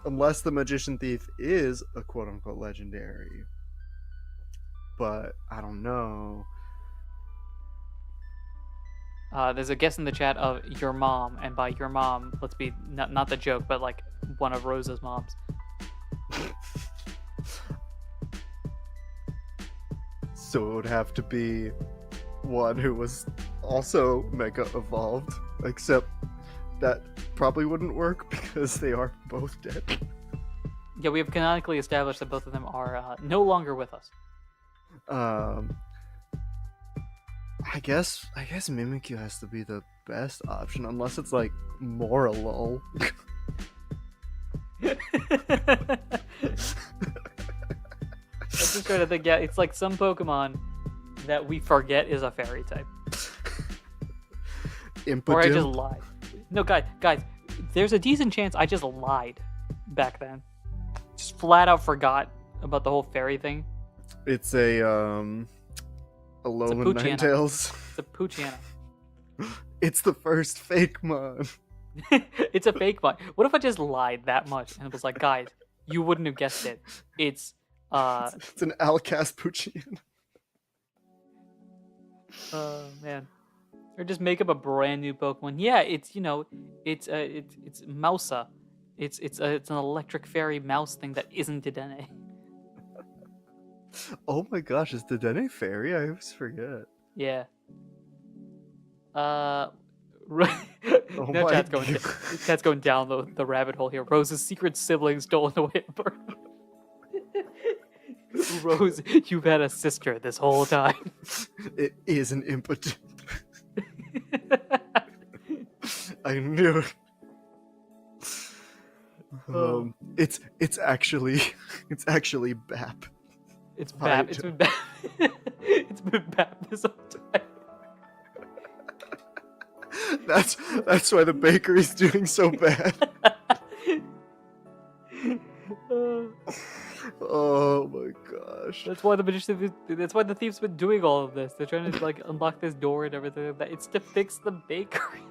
Unless the Magician Thief is a quote-unquote legendary, but I don't know. There's a guess in the chat of your mom, and by your mom, let's be not the joke, but like one of Rosa's moms. So it would have to be one who was also Mega Evolved, except that probably wouldn't work because they are both dead. Yeah, we have canonically established that both of them are no longer with us. I guess Mimikyu has to be the best option, unless it's like Moralol. I'm just trying to think. Yeah, it's like some Pokemon that we forget is a fairy type. Or I just lied. No, guys, there's a decent chance I just lied back then. Just flat out forgot about the whole fairy thing. It's a Alolan Ninetales. It's a Poochyena. It's the first fake mon. It's a fake one. What if I just lied that much and it was like, guys, you wouldn't have guessed it. It's It's an Alcaspuccian. man. Or just make up a brand new Pokemon. Yeah, it's it's Mousa. It's an electric fairy mouse thing that isn't Dedenne. Oh my gosh, is Dedenne fairy? I always forget. Yeah. Oh Now my chat's going down the rabbit hole here. Rose's secret sibling stolen away at birth. Rose, you've had a sister this whole time. It is an impotent. I knew it. It's actually Bap. It's Bap. It's been Bap. It's been Bap this whole time. That's why the bakery's doing so bad. Oh my gosh. That's why that's why the thief's been doing all of this. They're trying to like unlock this door and everything like that. It's to fix the bakery.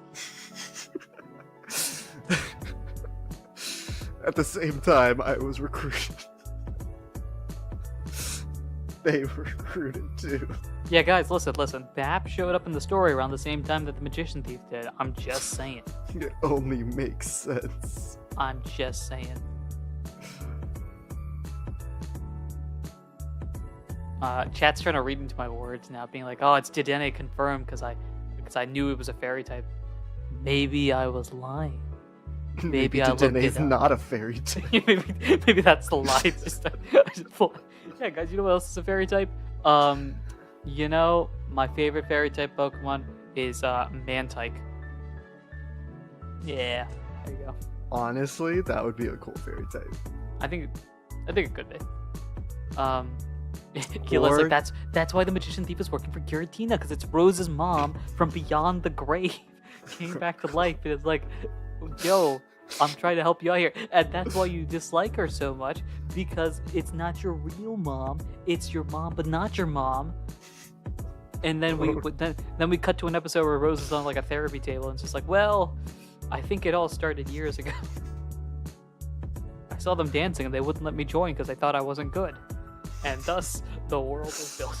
At the same time, I was recruited. They were recruited too. Yeah, guys, listen. Bap showed up in the story around the same time that the magician thief did. I'm just saying. It only makes sense. I'm just saying. Chat's trying to read into my words now, being like, "Oh, it's Dedenne confirmed because I knew it was a fairy type." Maybe I was lying. Maybe I looked Dedenne it is up. not a fairy type. maybe that's the lie. It's just yeah, guys. You know what else is a fairy type? My favorite fairy type Pokemon is Mantike. Yeah, there you go. Honestly, that would be a cool fairy type. I think it could be. Gila's Or- like, that's why the magician thief is working for Giratina, because it's Rose's mom from beyond the grave came back to life, and it's like, yo, I'm trying to help you out here, and that's why you dislike her so much, because it's not your real mom, it's your mom, but not your mom. And then we cut to an episode where Rose is on like a therapy table, and it's just like, well, I think it all started years ago. I saw them dancing, and they wouldn't let me join because they thought I wasn't good. And thus, the world was built.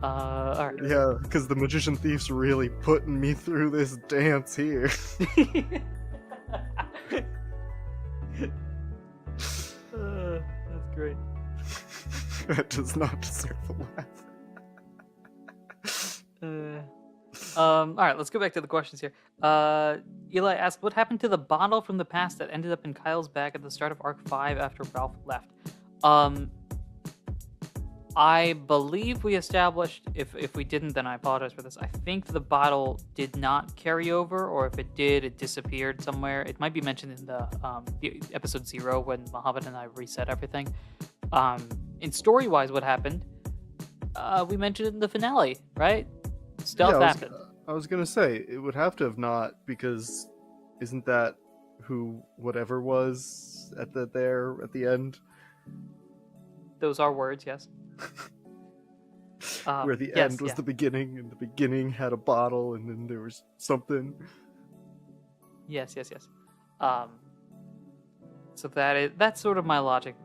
Alright. Yeah, because the magician thief's really putting me through this dance here. That's great. That does not deserve a laugh. Alright, let's go back to the questions here. Eli asked, what happened to the bottle from the past that ended up in Kyle's bag at the start of Arc 5 after Ralph left? I believe we established, if we didn't, then I apologize for this. I think the bottle did not carry over, or if it did, it disappeared somewhere. It might be mentioned in the episode 0 when Mohammed and I reset everything. In story-wise, what happened, we mentioned it in the finale, right? Stuff happened. I was gonna say, it would have to have not, because isn't that who whatever was at the end? Those are words, yes. Where the end was the beginning, and the beginning had a bottle, and then there was something. Yes. So that's sort of my logic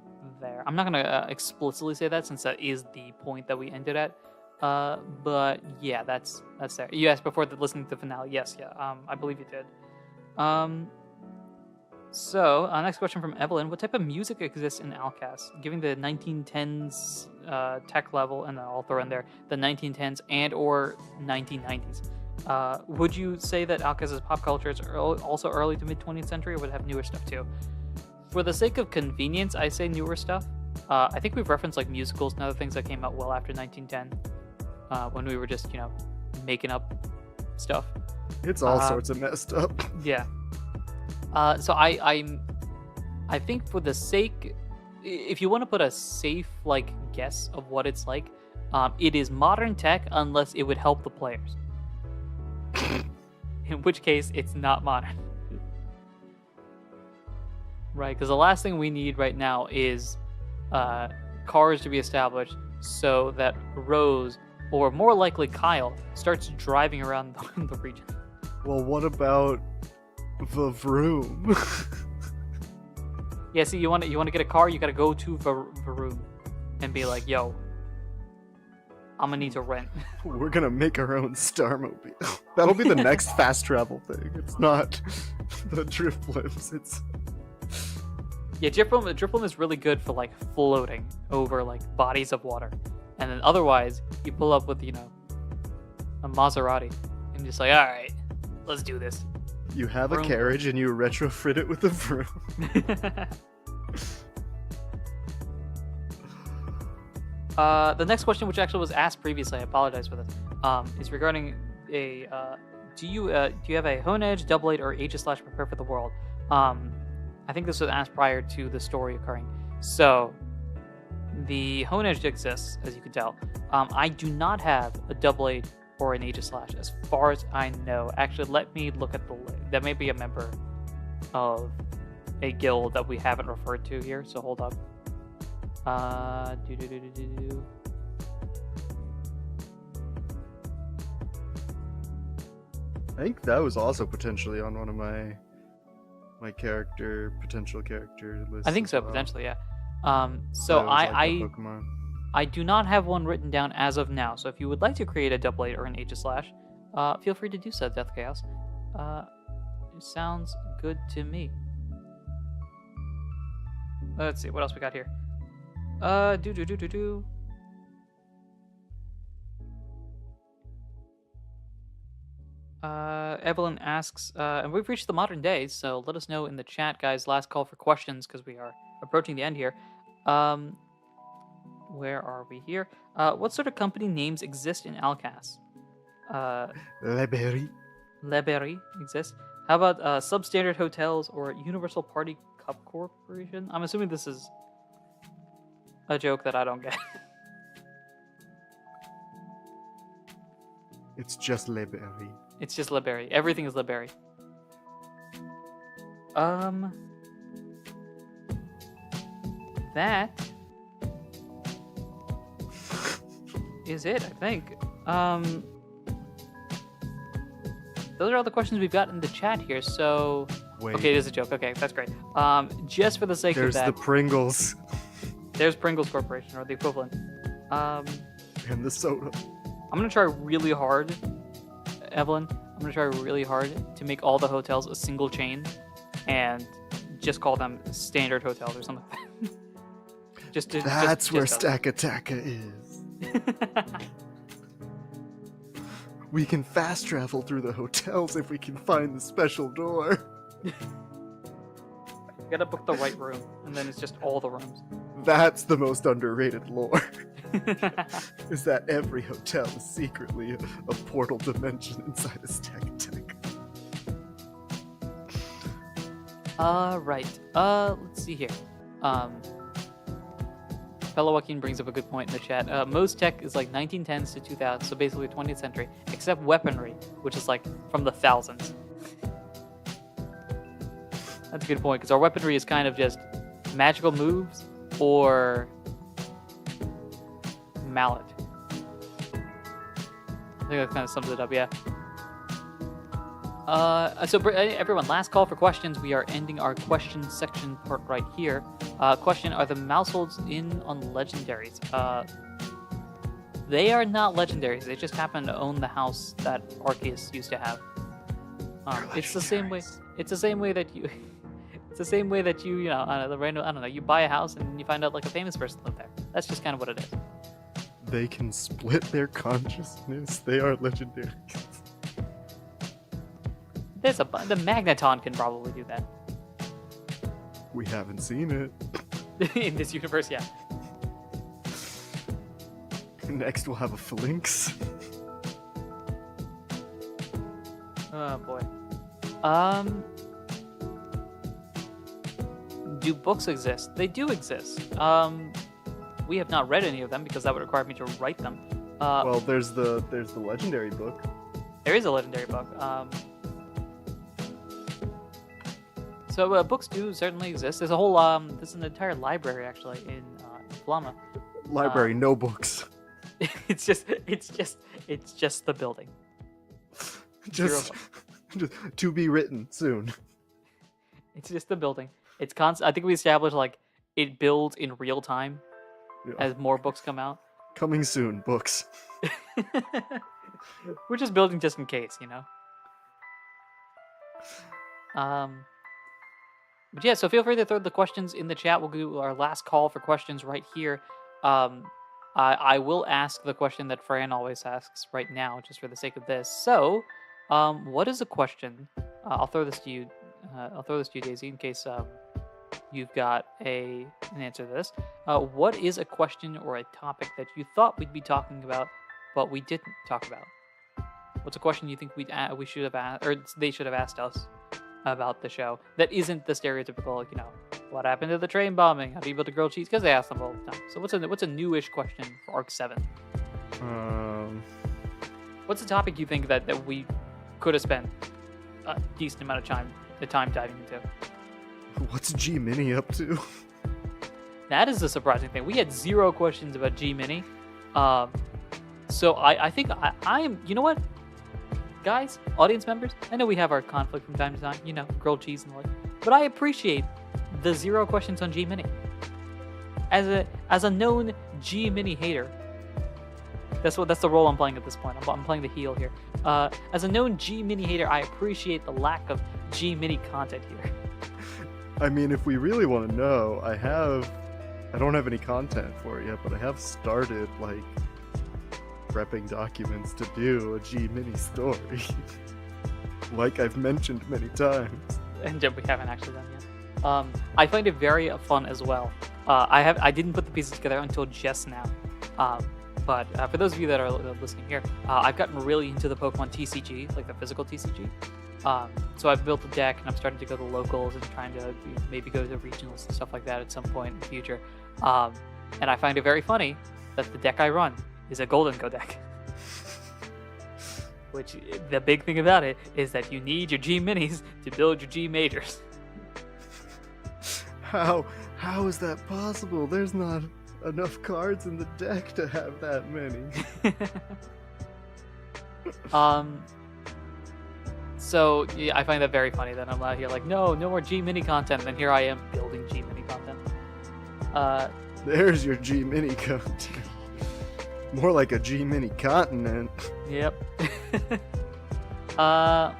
there. I'm not gonna explicitly say that, since that is the point that we ended at. But yeah, that's there. You asked before listening to the finale. Yes, yeah. I believe you did. So, next question from Evelyn. What type of music exists in Alcas? Given the 1910s tech level, and then I'll throw in there the 1910s and or 1990s. Would you say that Alcas' pop culture is also early to mid-20th century, or would it have newer stuff too? For the sake of convenience, I say newer stuff. I think we've referenced like musicals and other things that came out well after 1910, when we were just, making up stuff. It's all sorts of messed up. Yeah. So I think for the sake, if you want to put a safe guess of what it's like, it is modern tech unless it would help the players. In which case, it's not modern. Right, because the last thing we need right now is cars to be established so that Rose or more likely Kyle, starts driving around the region. Well, what about the vroom? Yeah, see, you want to get a car, you got to go to Varun and be like, yo, I'm gonna need to rent. We're gonna make our own Starmobile. That'll be the next fast travel thing. It's not the Drifblims. It's Yeah, Drifblim is really good for like floating over like bodies of water, and then otherwise you pull up with a Maserati and just like, all right, let's do this. you have a Vroom. carriage and you retrofit it with a vroom. The next question, which actually was asked previously, I apologize for this, is regarding a do you have a Honedge, Double 8, or Aegis Slash Prepare for the World? I think this was asked prior to the story occurring. So the Honedge exists, as you can tell. I do not have a Double 8 or an Aegis Slash, as far as I know. Actually, let me look at the list. That may be a member of a guild that we haven't referred to here, so hold up. I think that was also potentially on one of my potential character lists. I think as so, well. potentially, yeah. So That was like I the Pokemon. I do not have one written down as of now. So if you would like to create a Double 8 or an Aegis Slash, feel free to do so, Death Chaos. It sounds good to me. Let's see what else we got here. Evelyn asks, and we've reached the modern day, so let us know in the chat, guys. Last call for questions because we are approaching the end here. Where are we here? What sort of company names exist in Alcas? Leberry. Leberry exists. How about substandard hotels or Universal Party Cup Corporation? I'm assuming this is a joke that I don't get. It's just Leberry. It's just Leberry. Everything is Leberry. That is it, I think. Those are all the questions we've got in the chat here, so... Wait. Okay, it is a joke. Okay, that's great. Just for the sake There's of that... the Pringles There's Pringles Corporation, or the equivalent. and the soda. I'm gonna try really hard, Evelyn. I'm gonna try really hard to make all the hotels a single chain, and just call them standard hotels or something like that. That's where Stack Attacka is. We can fast travel through the hotels if we can find the special door. You gotta book the right room, and then it's just all the rooms. That's the most underrated lore. Is that every hotel is secretly a portal dimension inside a Stack Attack. Right. Let's see here. Fellow Joaquin brings up a good point in the chat. Most tech is like 1910s to 2000s, so basically 20th century, except weaponry, which is like from the thousands. That's a good point, because our weaponry is kind of just magical moves or mallet. I think that kind of sums it up, yeah. So everyone, last call for questions. We are ending our question section part right here. Question, are the Mouseholds in on legendaries? They are not legendaries. They just happen to own the house that Arceus used to have. It's the same way. It's the same way that you. It's the same way that you know, the random. I don't know. You buy a house and you find out like a famous person lived there. That's just kind of what it is. They can split their consciousness. They are legendary. The Magneton can probably do that. We haven't seen it. In this universe, yeah. Next, we'll have a Phalanx. Oh boy. Do books exist? They do exist. We have not read any of them because that would require me to write them. Well, there's the legendary book. There is a legendary book. So books do certainly exist. There's a whole there's an entire library actually in Flama. Library, no books. It's just the building. Just, just to be written soon. It's just the building. It's constant. I think we established like it builds in real time Yeah. as more books come out. Coming soon, books. We're just building just in case, you know. But yeah, so feel free to throw the questions in the chat. We'll do our last call for questions right here. I will ask the question that Fran always asks right now, just for the sake of this. So, what is a question? I'll throw this to you. Daisy, in case you've got an answer to this. What is a question or a topic that you thought we'd be talking about, but we didn't talk about? What's a question you think we should have asked, or they should have asked us about the show that isn't the stereotypical, you know, what happened to the train bombing? How do you build a grilled cheese? Because they ask them all the time. So what's a newish question for Arc 7? What's a topic you think that we could have spent a decent amount of time diving into? What's G Mini up to? That is the surprising thing. We had 0 questions about G Mini. So I think I'm, you know what? Guys, audience members, I know we have our conflict from time to time, you know, grilled cheese and the like, but I appreciate the 0 questions on G Mini. As a known G Mini hater, that's the role I'm playing at this point. I'm playing the heel here. As a known G Mini hater, I appreciate the lack of G Mini content here. I mean, if we really want to know, I don't have any content for it yet, but I have started, like, prepping documents to do a G Mini story. Like I've mentioned many times. And we haven't actually done yet. I find it very fun as well. I didn't put the pieces together until just now. But for those of you that are listening here, I've gotten really into the Pokemon TCG, like the physical TCG. So I've built a deck, and I'm starting to go to locals and trying to maybe go to regionals and stuff like that at some point in the future. And I find it very funny that the deck I run is a Golden Go deck. Which, the big thing about it is that you need your G Minis to build your G Majors. How is that possible? There's not enough cards in the deck to have that many. So yeah, I find that very funny that I'm out here like, no more G Mini content, and then here I am building G Mini content. There's your G Mini content. More like a G Mini continent. Yep. And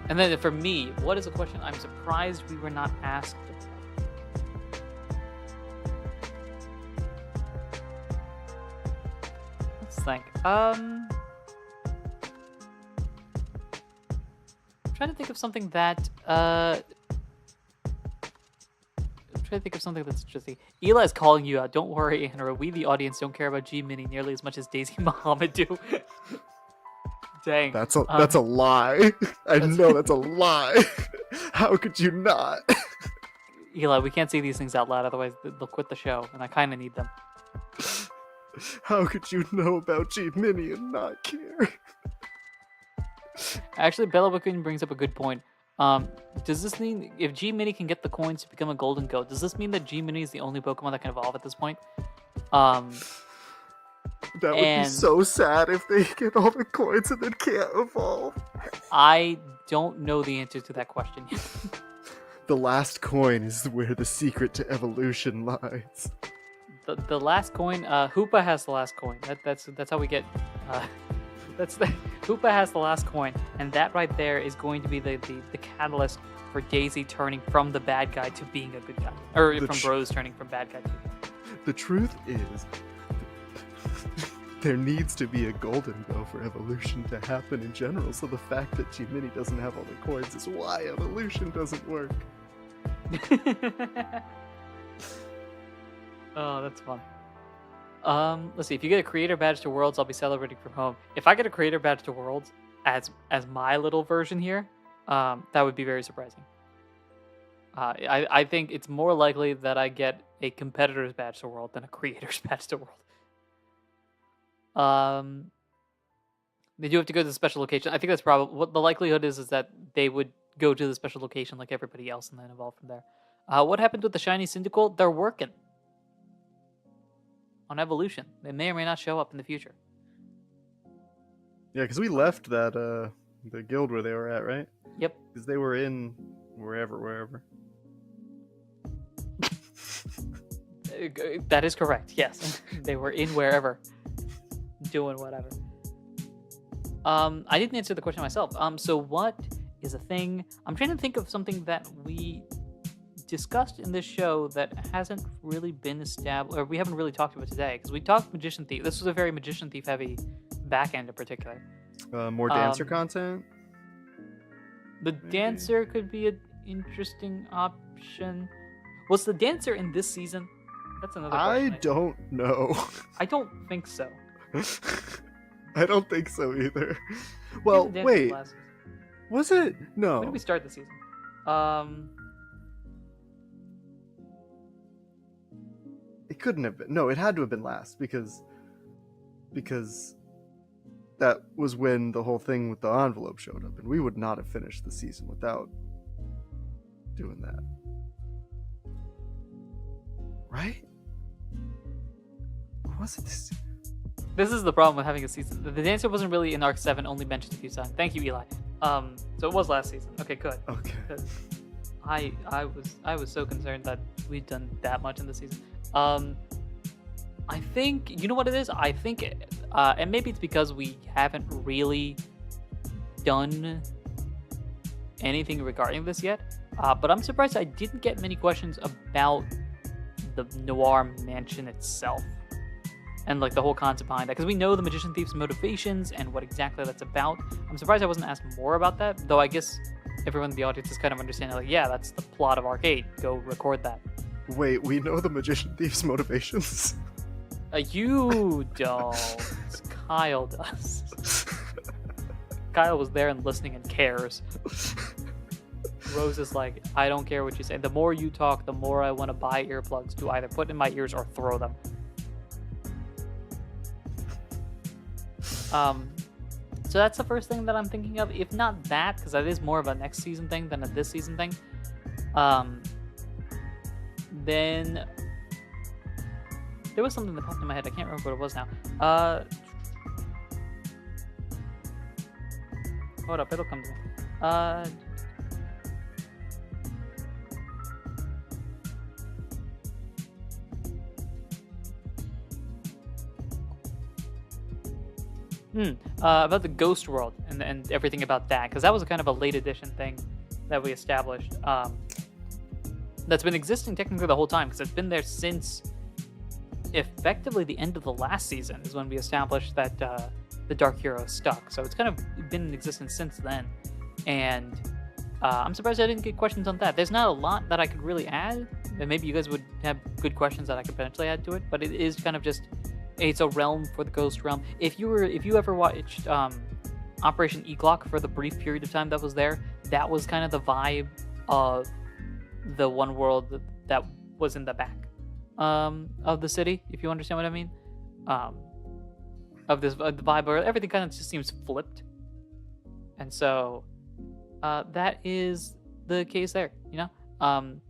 then for me, what is a question I'm surprised we were not asked about? Let's think. I'm trying to think of something that that's interesting. Eli is calling you out. Don't worry, Andrew. We, the audience, don't care about G Mini nearly as much as Daisy and Muhammad do. Dang. That's a lie. I know that's a lie. How could you not? Eli, we can't say these things out loud, otherwise they'll quit the show, and I kind of need them. How could you know about G Mini and not care? Actually, Bella Bookin brings up a good point. Does this mean if G Mini can get the coins to become a Golden Goat, does this mean that G Mini is the only Pokemon that can evolve at this point? That would be so sad if they get all the coins and then can't evolve. I don't know the answer to that question yet. The last coin is where the secret to evolution lies. The last coin, Hoopa has the last coin. That's how we get. Hoopa has the last coin, and that right there is going to be the catalyst for Daisy turning from the bad guy to being a good guy, or from Bros turning from bad guy to. The truth is, there needs to be a Golden Go for evolution to happen in general. So the fact that G Mini doesn't have all the coins is why evolution doesn't work. Oh, that's fun. Let's see. If you get a creator badge to Worlds, I'll be celebrating from home. If I get a creator badge to Worlds as my little version here, that would be very surprising. I think it's more likely that I get a competitor's badge to World than a creator's badge to World. They do have to go to the special location. I think that's probably what the likelihood is that they would go to the special location like everybody else and then evolve from there. What happened with the shiny Cyndaquil? They're working. on evolution. They may or may not show up in the future. Yeah, because we left that the guild where they were at, right? Yep. Because they were in wherever. That is correct. Yes, they were in wherever, doing whatever. I didn't answer the question myself. So what is a thing? I'm trying to think of something that we discussed in this show that hasn't really been established, or we haven't really talked about today. Because we talked Magician Thief. This was a very Magician Thief heavy back end in particular. More dancer content. The dancer could be an interesting option. Was the dancer in this season? That's another question. I don't know. I don't think so. I don't think so either. I think Well, the dancer wait. last season. Was it? When No. did we start the season? It couldn't have been. No, it had to have been last because that was when the whole thing with the envelope showed up, and we would not have finished the season without doing that. Right? Or was it this? This is the problem with having a season. The dancer wasn't really in Arc 7, only mentioned a few times. Thank you, Eli. So it was last season. Okay, good. Okay. Because I was so concerned that we'd done that much in the season. I think, you know what it is? I think, and maybe it's because we haven't really done anything regarding this yet, but I'm surprised I didn't get many questions about the Noir Mansion itself and like the whole concept behind that, because we know the Magician Thief's motivations and what exactly that's about. I'm surprised I wasn't asked more about that, though I guess everyone in the audience is kind of understanding, like, yeah, that's the plot of Arc 8. Go record that. Wait, we know the Magician Thief's motivations? You don't. Kyle does. Kyle was there and listening and cares. Rose is like, I don't care what you say. The more you talk, the more I want to buy earplugs to either put in my ears or throw them. So that's the first thing that I'm thinking of. If not that, because that is more of a next season thing than a this season thing. Then there was something that popped in my head. I can't remember what it was now. Hold up, it'll come to me. About the Ghost World and everything about that, because that was kind of a late edition thing that we established. That's been existing technically the whole time, because it's been there since effectively the end of the last season is when we established that the Dark Hero stuck. So it's kind of been in existence since then, and I'm surprised I didn't get questions on that. There's not a lot that I could really add, and maybe you guys would have good questions that I could potentially add to it, but it is kind of just, it's a realm for the Ghost Realm. If you ever watched Operation Eclock for the brief period of time that was there, that was kind of the vibe of the one world that was in the back of the city, if you understand what I mean. Of this the vibe where everything kind of just seems flipped, and so that is the case there. You know,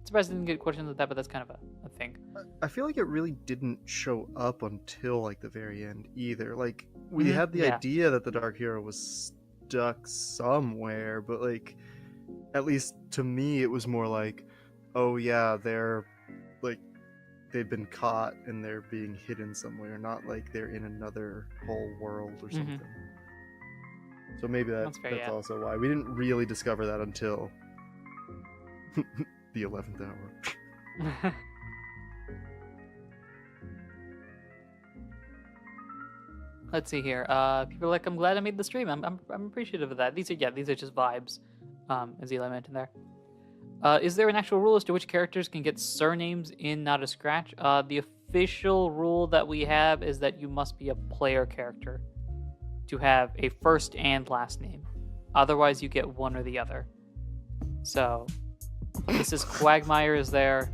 surprised I didn't get questions with that, but that's kind of a thing. I feel like it really didn't show up until like the very end either. Like we had the idea that the Dark Hero was stuck somewhere, but like at least to me it was more like, oh yeah, they're like they've been caught and they're being hidden somewhere, not like they're in another whole world or something. So maybe that's also why we didn't really discover that until the 11th hour. Let's see here. People are like, I'm glad I made the stream. I'm appreciative of that. These are just vibes, as Eli mentioned there. Is there an actual rule as to which characters can get surnames in Not a Scratch? The official rule that we have is that you must be a player character to have a first and last name. Otherwise, you get one or the other. So, this is Quagmire is there.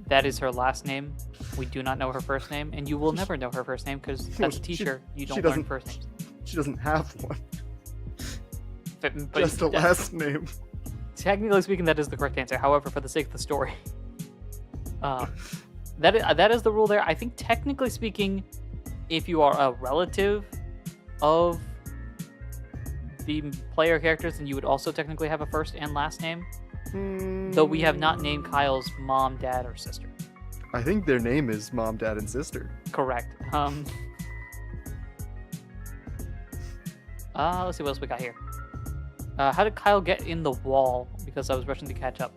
That is her last name. We do not know her first name, and you will never know her first name because as a teacher, you don't learn first names. She doesn't have one. But just a last name. Technically speaking, that is the correct answer. However, for the sake of the story, That is the rule there. I think technically speaking, if you are a relative of the player characters, then you would also technically have a first and last name. Though we have not named Kyle's mom, dad, or sister. I think their name is Mom, Dad, and Sister. Correct. Let's see what else we got here. How did Kyle get in the wall? Because I was rushing to catch up.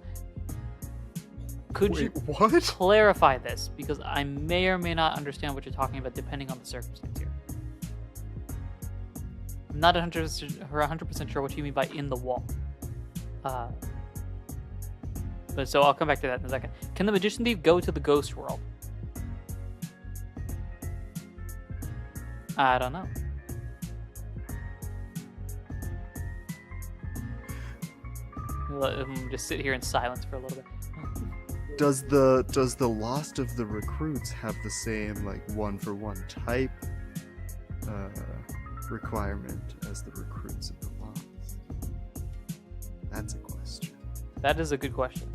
Could you What? clarify this? Because I may or may not understand what you're talking about depending on the circumstance here. I'm not 100% sure what you mean by in the wall. But so I'll come back to that in a second. Can the Magician Thief go to the ghost world? I don't know. Let him just sit here in silence for a little bit. Does the Lost of the Recruits have the same like 1-for-1 type requirement as the Recruits of the Lost? That's a question. That is a good question.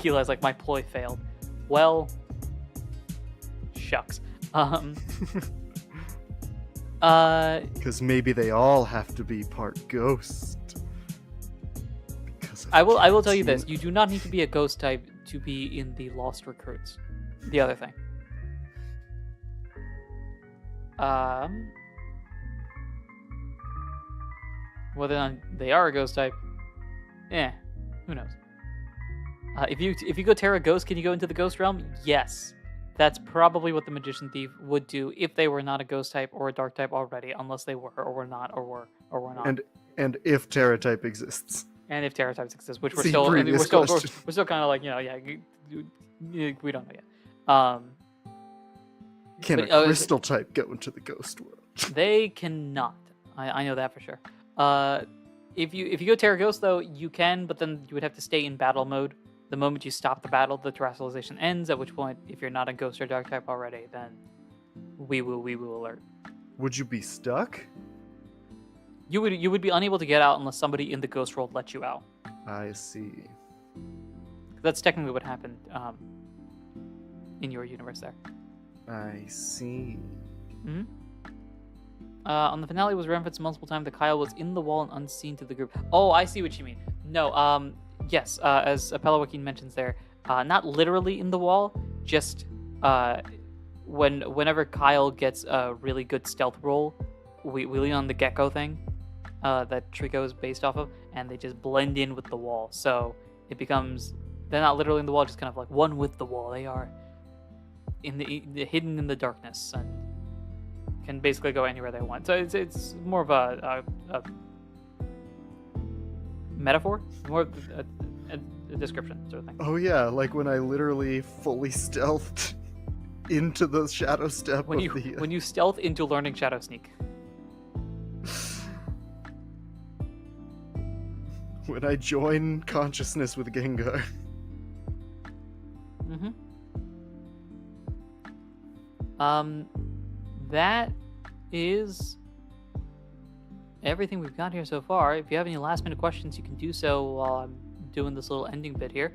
Eli's like, my ploy failed. Well, shucks. Because maybe they all have to be part ghost. Because I will tell you this: you do not need to be a ghost type to be in the Lost Recruits. The other thing. Whether or not they are a ghost type, who knows? If you go Terra Ghost, can you go into the ghost realm? Yes. That's probably what the Magician Thief would do if they were not a ghost type or a dark type already, unless they were or were not or were not. And if Terra type exists. And if Terra types exist, which we're See, still previous question. we're still kind of like, we don't know yet. Can But, a crystal type go into the ghost world? They cannot. I know that for sure. If you go Terra Ghost though, you can, but then you would have to stay in battle mode. The moment you stop the battle, the terrestrialization ends. At which point, if you're not a ghost or dark type already, then we will alert. Would you be stuck? You would be unable to get out unless somebody in the ghost world let you out. I see. That's technically what happened in your universe there. I see. Mm-hmm. On the finale, was referenced multiple times that Kyle was in the wall and unseen to the group. Oh, I see what you mean. No, yes, as Apella Joaquin mentions there, not literally in the wall, just whenever Kyle gets a really good stealth roll, we lean on the gecko thing that Trico is based off of, and they just blend in with the wall. So it becomes, they're not literally in the wall, just kind of like one with the wall. They are in the hidden in the darkness and can basically go anywhere they want. So it's more of a metaphor, more of a description sort of thing. Oh yeah, like when I literally fully stealthed into the shadow step When you stealth into learning Shadow Sneak. When I join consciousness with Gengar. Mm-hmm. That is everything we've got here so far. If you have any last minute questions, you can do so while I'm doing this little ending bit here.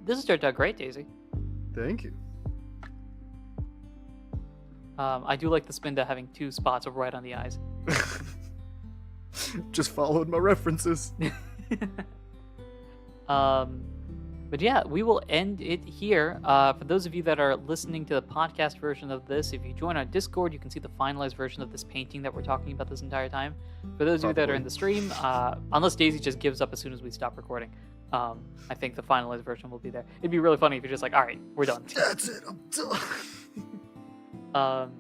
This has turned out great, Daisy. Thank you. I do like the Spinda having two spots right on the eyes. Just followed my references. But yeah, we will end it here. For those of you that are listening to the podcast version of this, if you join our Discord, you can see the finalized version of this painting that we're talking about this entire time. For those of you that are in the stream, unless Daisy just gives up as soon as we stop recording, I think the finalized version will be there. It'd be really funny if you're just like, all right, we're done. That's it, I'm done.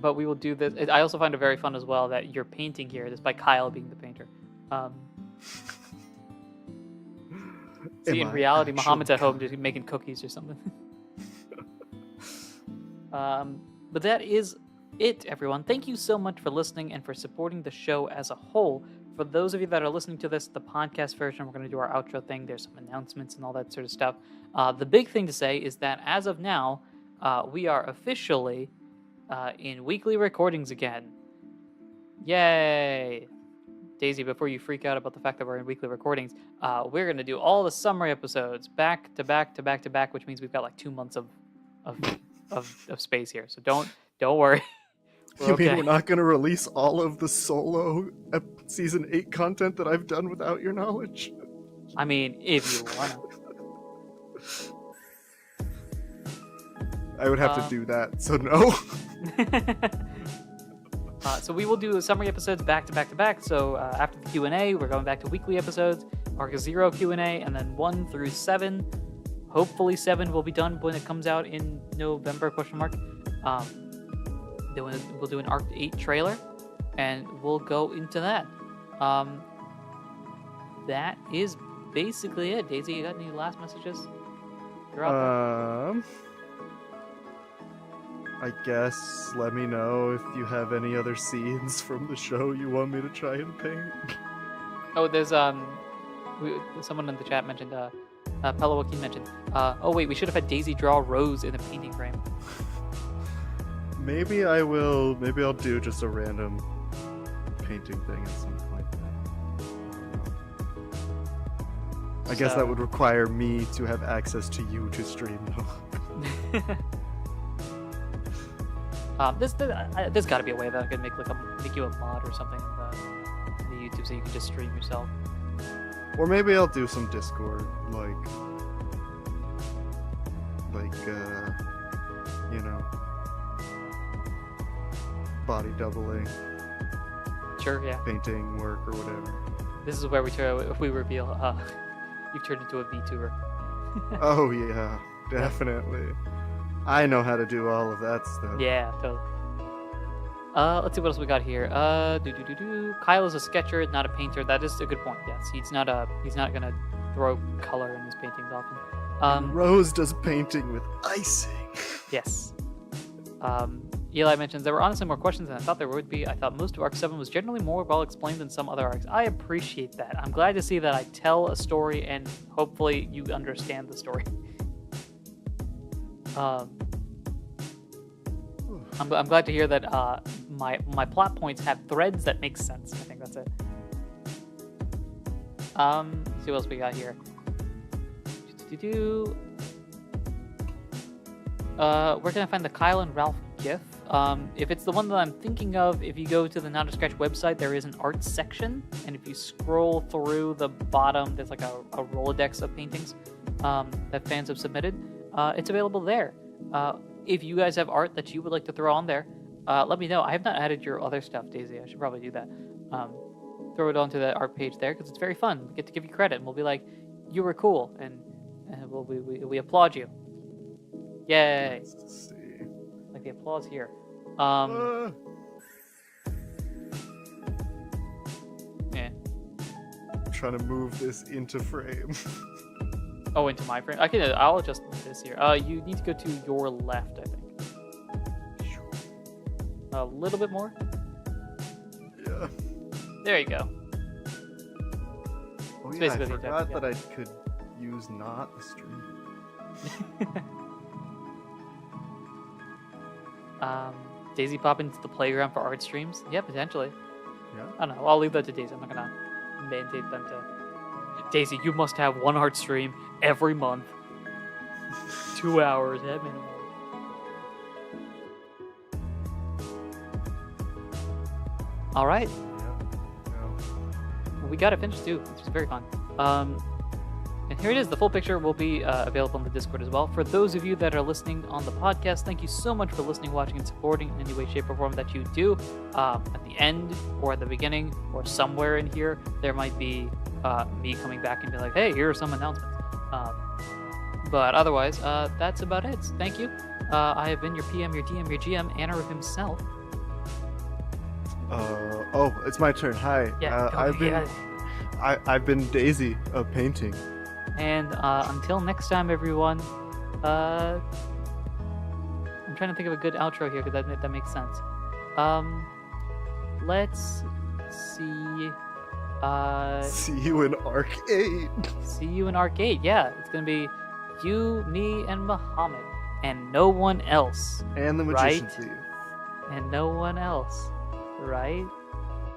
But we will do this. I also find it very fun as well that you're painting here, despite Kyle being the painter. See, in reality, Muhammad's at home just making cookies or something. But that is it, everyone. Thank you so much for listening and for supporting the show as a whole. For those of you that are listening to this, the podcast version, we're going to do our outro thing. There's some announcements and all that sort of stuff. The big thing to say is that as of now, we are officially in weekly recordings again. Yay! Daisy, before you freak out about the fact that we're in weekly recordings, we're gonna do all the summary episodes back to back to back to back, which means we've got like 2 months of space here. So don't worry. We're You mean okay. we're not going to release all of the solo season 8 content that I've done without your knowledge? I mean, if you wanna. I would have to do that, so no. So we will do summary episodes back to back to back. So after the Q&A, we're going back to weekly episodes, Arc 0 Q&A, and then 1 through 7. Hopefully 7 will be done when it comes out in November, ? Then we'll do an Arc 8 trailer, and we'll go into that. That is basically it. Daisy, you got any last messages? You're out there. I guess let me know if you have any other scenes from the show you want me to try and paint. Oh, there's someone in the chat mentioned Pella Joaquin mentioned. Oh wait, we should have had Daisy draw Rose in a painting frame. Maybe I will. Maybe I'll do just a random painting thing at some point. I guess that would require me to have access to you to stream, though. There's got to be a way that I could make you a mod or something in the YouTube so you can just stream yourself. Or maybe I'll do some Discord, you know, body doubling, Sure, yeah. painting work or whatever. This is where we reveal you've turned into a VTuber. Oh yeah, definitely. I know how to do all of that stuff. Yeah, totally. Let's see what else we got here. Kyle is a sketcher, not a painter. That is a good point. Yes, he's not gonna throw color in his paintings often. Rose does painting with icing. Yes. Eli mentions there were honestly more questions than I thought there would be. I thought most of Arc 7 was generally more well explained than some other arcs. I appreciate that. I'm glad to see that I tell a story and hopefully you understand the story. I'm glad to hear that my plot points have threads that make sense. I think that's it. Let's see what else we got here. Where can I find the Kyle and Ralph GIF? If it's the one that I'm thinking of, if you go to the Not a Scratch website, there is an art section, and if you scroll through the bottom, there's like a Rolodex of paintings that fans have submitted. It's available there. If you guys have art that you would like to throw on there, let me know. I have not added your other stuff, Daisy. I should probably do that. Throw it onto the art page there because it's very fun. We get to give you credit, and we'll be like, you were cool, and we applaud you. Yay! Let's see. Like the applause here. Yeah. I'm trying to move this into frame. Oh, into my frame? I'll adjust this here. You need to go to your left, I think. A little bit more? Yeah. There you go. Oh It's yeah, I basically the forgot exact- that I could use not the stream. Daisy pop into the playground for art streams? Yeah, potentially. Yeah. I don't know. I'll leave that to Daisy. I'm not gonna mandate them to. Daisy, you must have one art stream every month. 2 hours at minimum. All right. Yeah. We got it finished too, which is very fun. And here it is. The full picture will be available on the Discord as well. For those of you that are listening on the podcast, thank you so much for listening, watching, and supporting in any way, shape, or form that you do. At the end, or at the beginning, or somewhere in here, there might be me coming back and be like, hey, here are some announcements. But otherwise, that's about it. Thank you. I have been your PM, your DM, your GM, Anarif himself. Oh, it's my turn. Hi. Yeah, I've been Daisy of painting. And until next time, everyone, I'm trying to think of a good outro here because that makes sense. Let's see. See you in Arc 8. See you in Arc 8. Yeah, it's gonna be you, me, and Muhammad, and no one else. And the Magician Right? Thief. And no one else, right?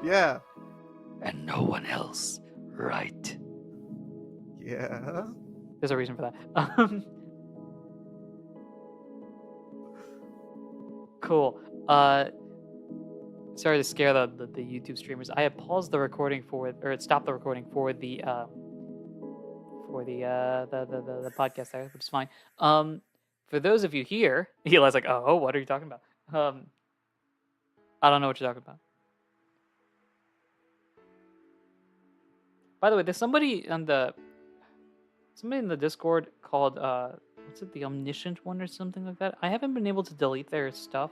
Yeah. and no one else, right? Yeah. There's a reason for that. Cool. Sorry to scare the YouTube streamers. I have paused the recording for or it stopped the recording for the podcast there, which is fine. For those of you here, Eli's like, oh, what are you talking about? I don't know what you're talking about. By the way, there's somebody in the Discord called what's it, the Omniscient one or something like that. I haven't been able to delete their stuff.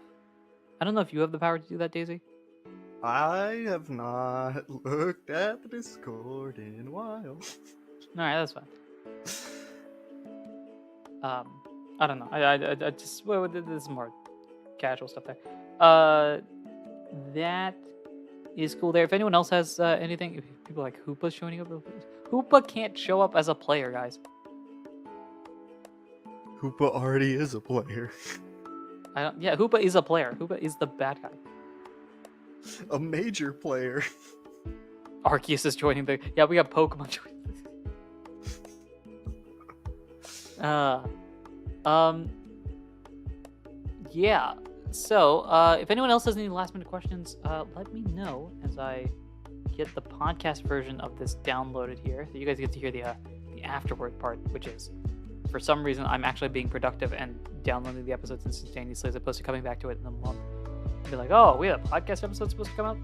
I don't know if you have the power to do that, Daisy. I have not looked at the Discord in a while. All right, that's fine. I don't know. I just this is more casual stuff there. That is cool there. If anyone else has anything, if people like Hoopa showing up, Hoopa can't show up as a player, guys. Hoopa already is a player. Yeah, Hoopa is a player. Hoopa is the bad guy. A major player. Arceus is joining the. Yeah, we got Pokemon joining. Yeah. So, if anyone else has any last-minute questions, let me know as I get the podcast version of this downloaded here, so you guys get to hear the afterward part, which is, for some reason, I'm actually being productive and downloading the episodes instantaneously as opposed to coming back to it in a month. Be like, oh, we have a podcast episode supposed to come out.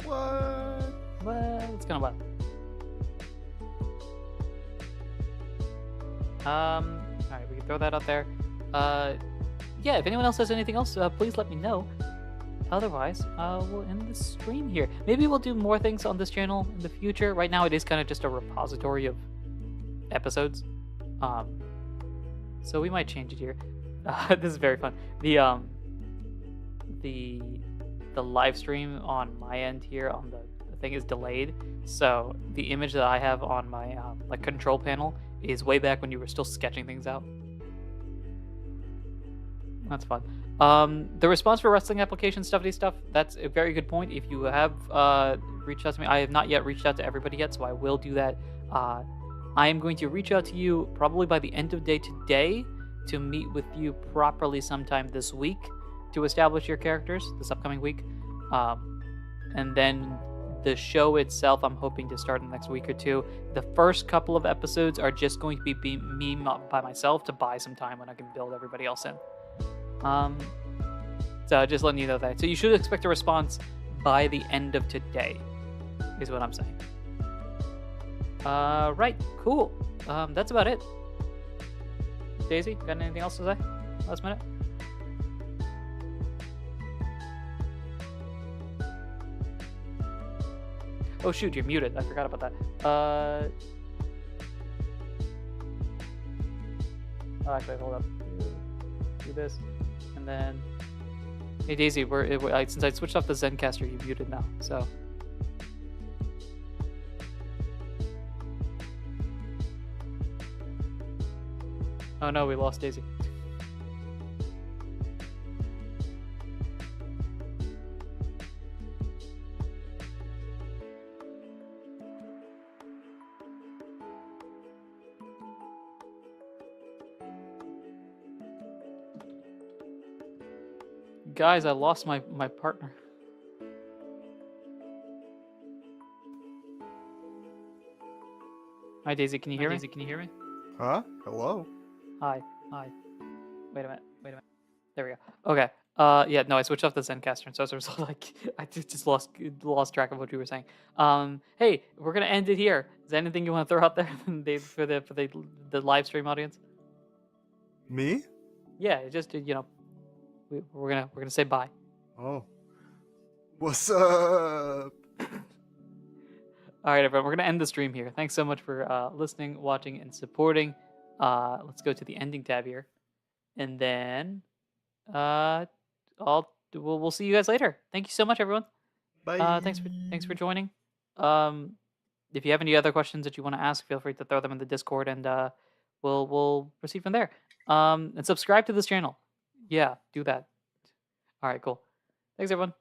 What? Well, it's kind of wild. All right, we can throw that out there. Yeah, if anyone else has anything else, please let me know. Otherwise, we'll end the stream here. Maybe we'll do more things on this channel in the future. Right now, it is kind of just a repository of episodes. So we might change it here. This is very fun. The live stream on my end here on the thing is delayed. So the image that I have on my like control panel is way back when you were still sketching things out. That's fun. The response for wrestling application stuff, that's a very good point. If you have reached out to me, I have not yet reached out to everybody yet, so I will do that. I am going to reach out to you probably by the end of day today to meet with you properly sometime this week to establish your characters this upcoming week. And then the show itself, I'm hoping to start in the next week or two. The first couple of episodes are just going to be me by myself to buy some time when I can build everybody else in. So just letting you know that. So you should expect a response by the end of today, is what I'm saying. Right, cool. That's about it. Daisy, got anything else to say? Last minute? Oh shoot, you're muted. I forgot about that. Oh, actually, hold up. Do this, and then. Hey Daisy, since I switched off the Zencastr, you're muted now. So. Oh no, we lost Daisy. Guys, I lost my partner. Hi Daisy, can you hear me? Daisy, can you hear me? Huh? Hello? Hi. Wait a minute. There we go. Okay. Yeah, no, I switched off the Zencastr, and so as a result, like, I just lost track of what you were saying. Hey, we're gonna end it here. Is there anything you want to throw out there for the live stream audience? Me? Yeah, just we're gonna say bye. Oh. What's up? All right, everyone, we're gonna end the stream here. Thanks so much for listening, watching, and supporting. Let's go to the ending tab here, and then we'll see you guys later. Thank you so much, everyone. Bye. Thanks for joining. If you have any other questions that you want to ask, feel free to throw them in the Discord, and we'll proceed from there. And subscribe to this channel. Yeah, do that. All right, cool. Thanks, everyone.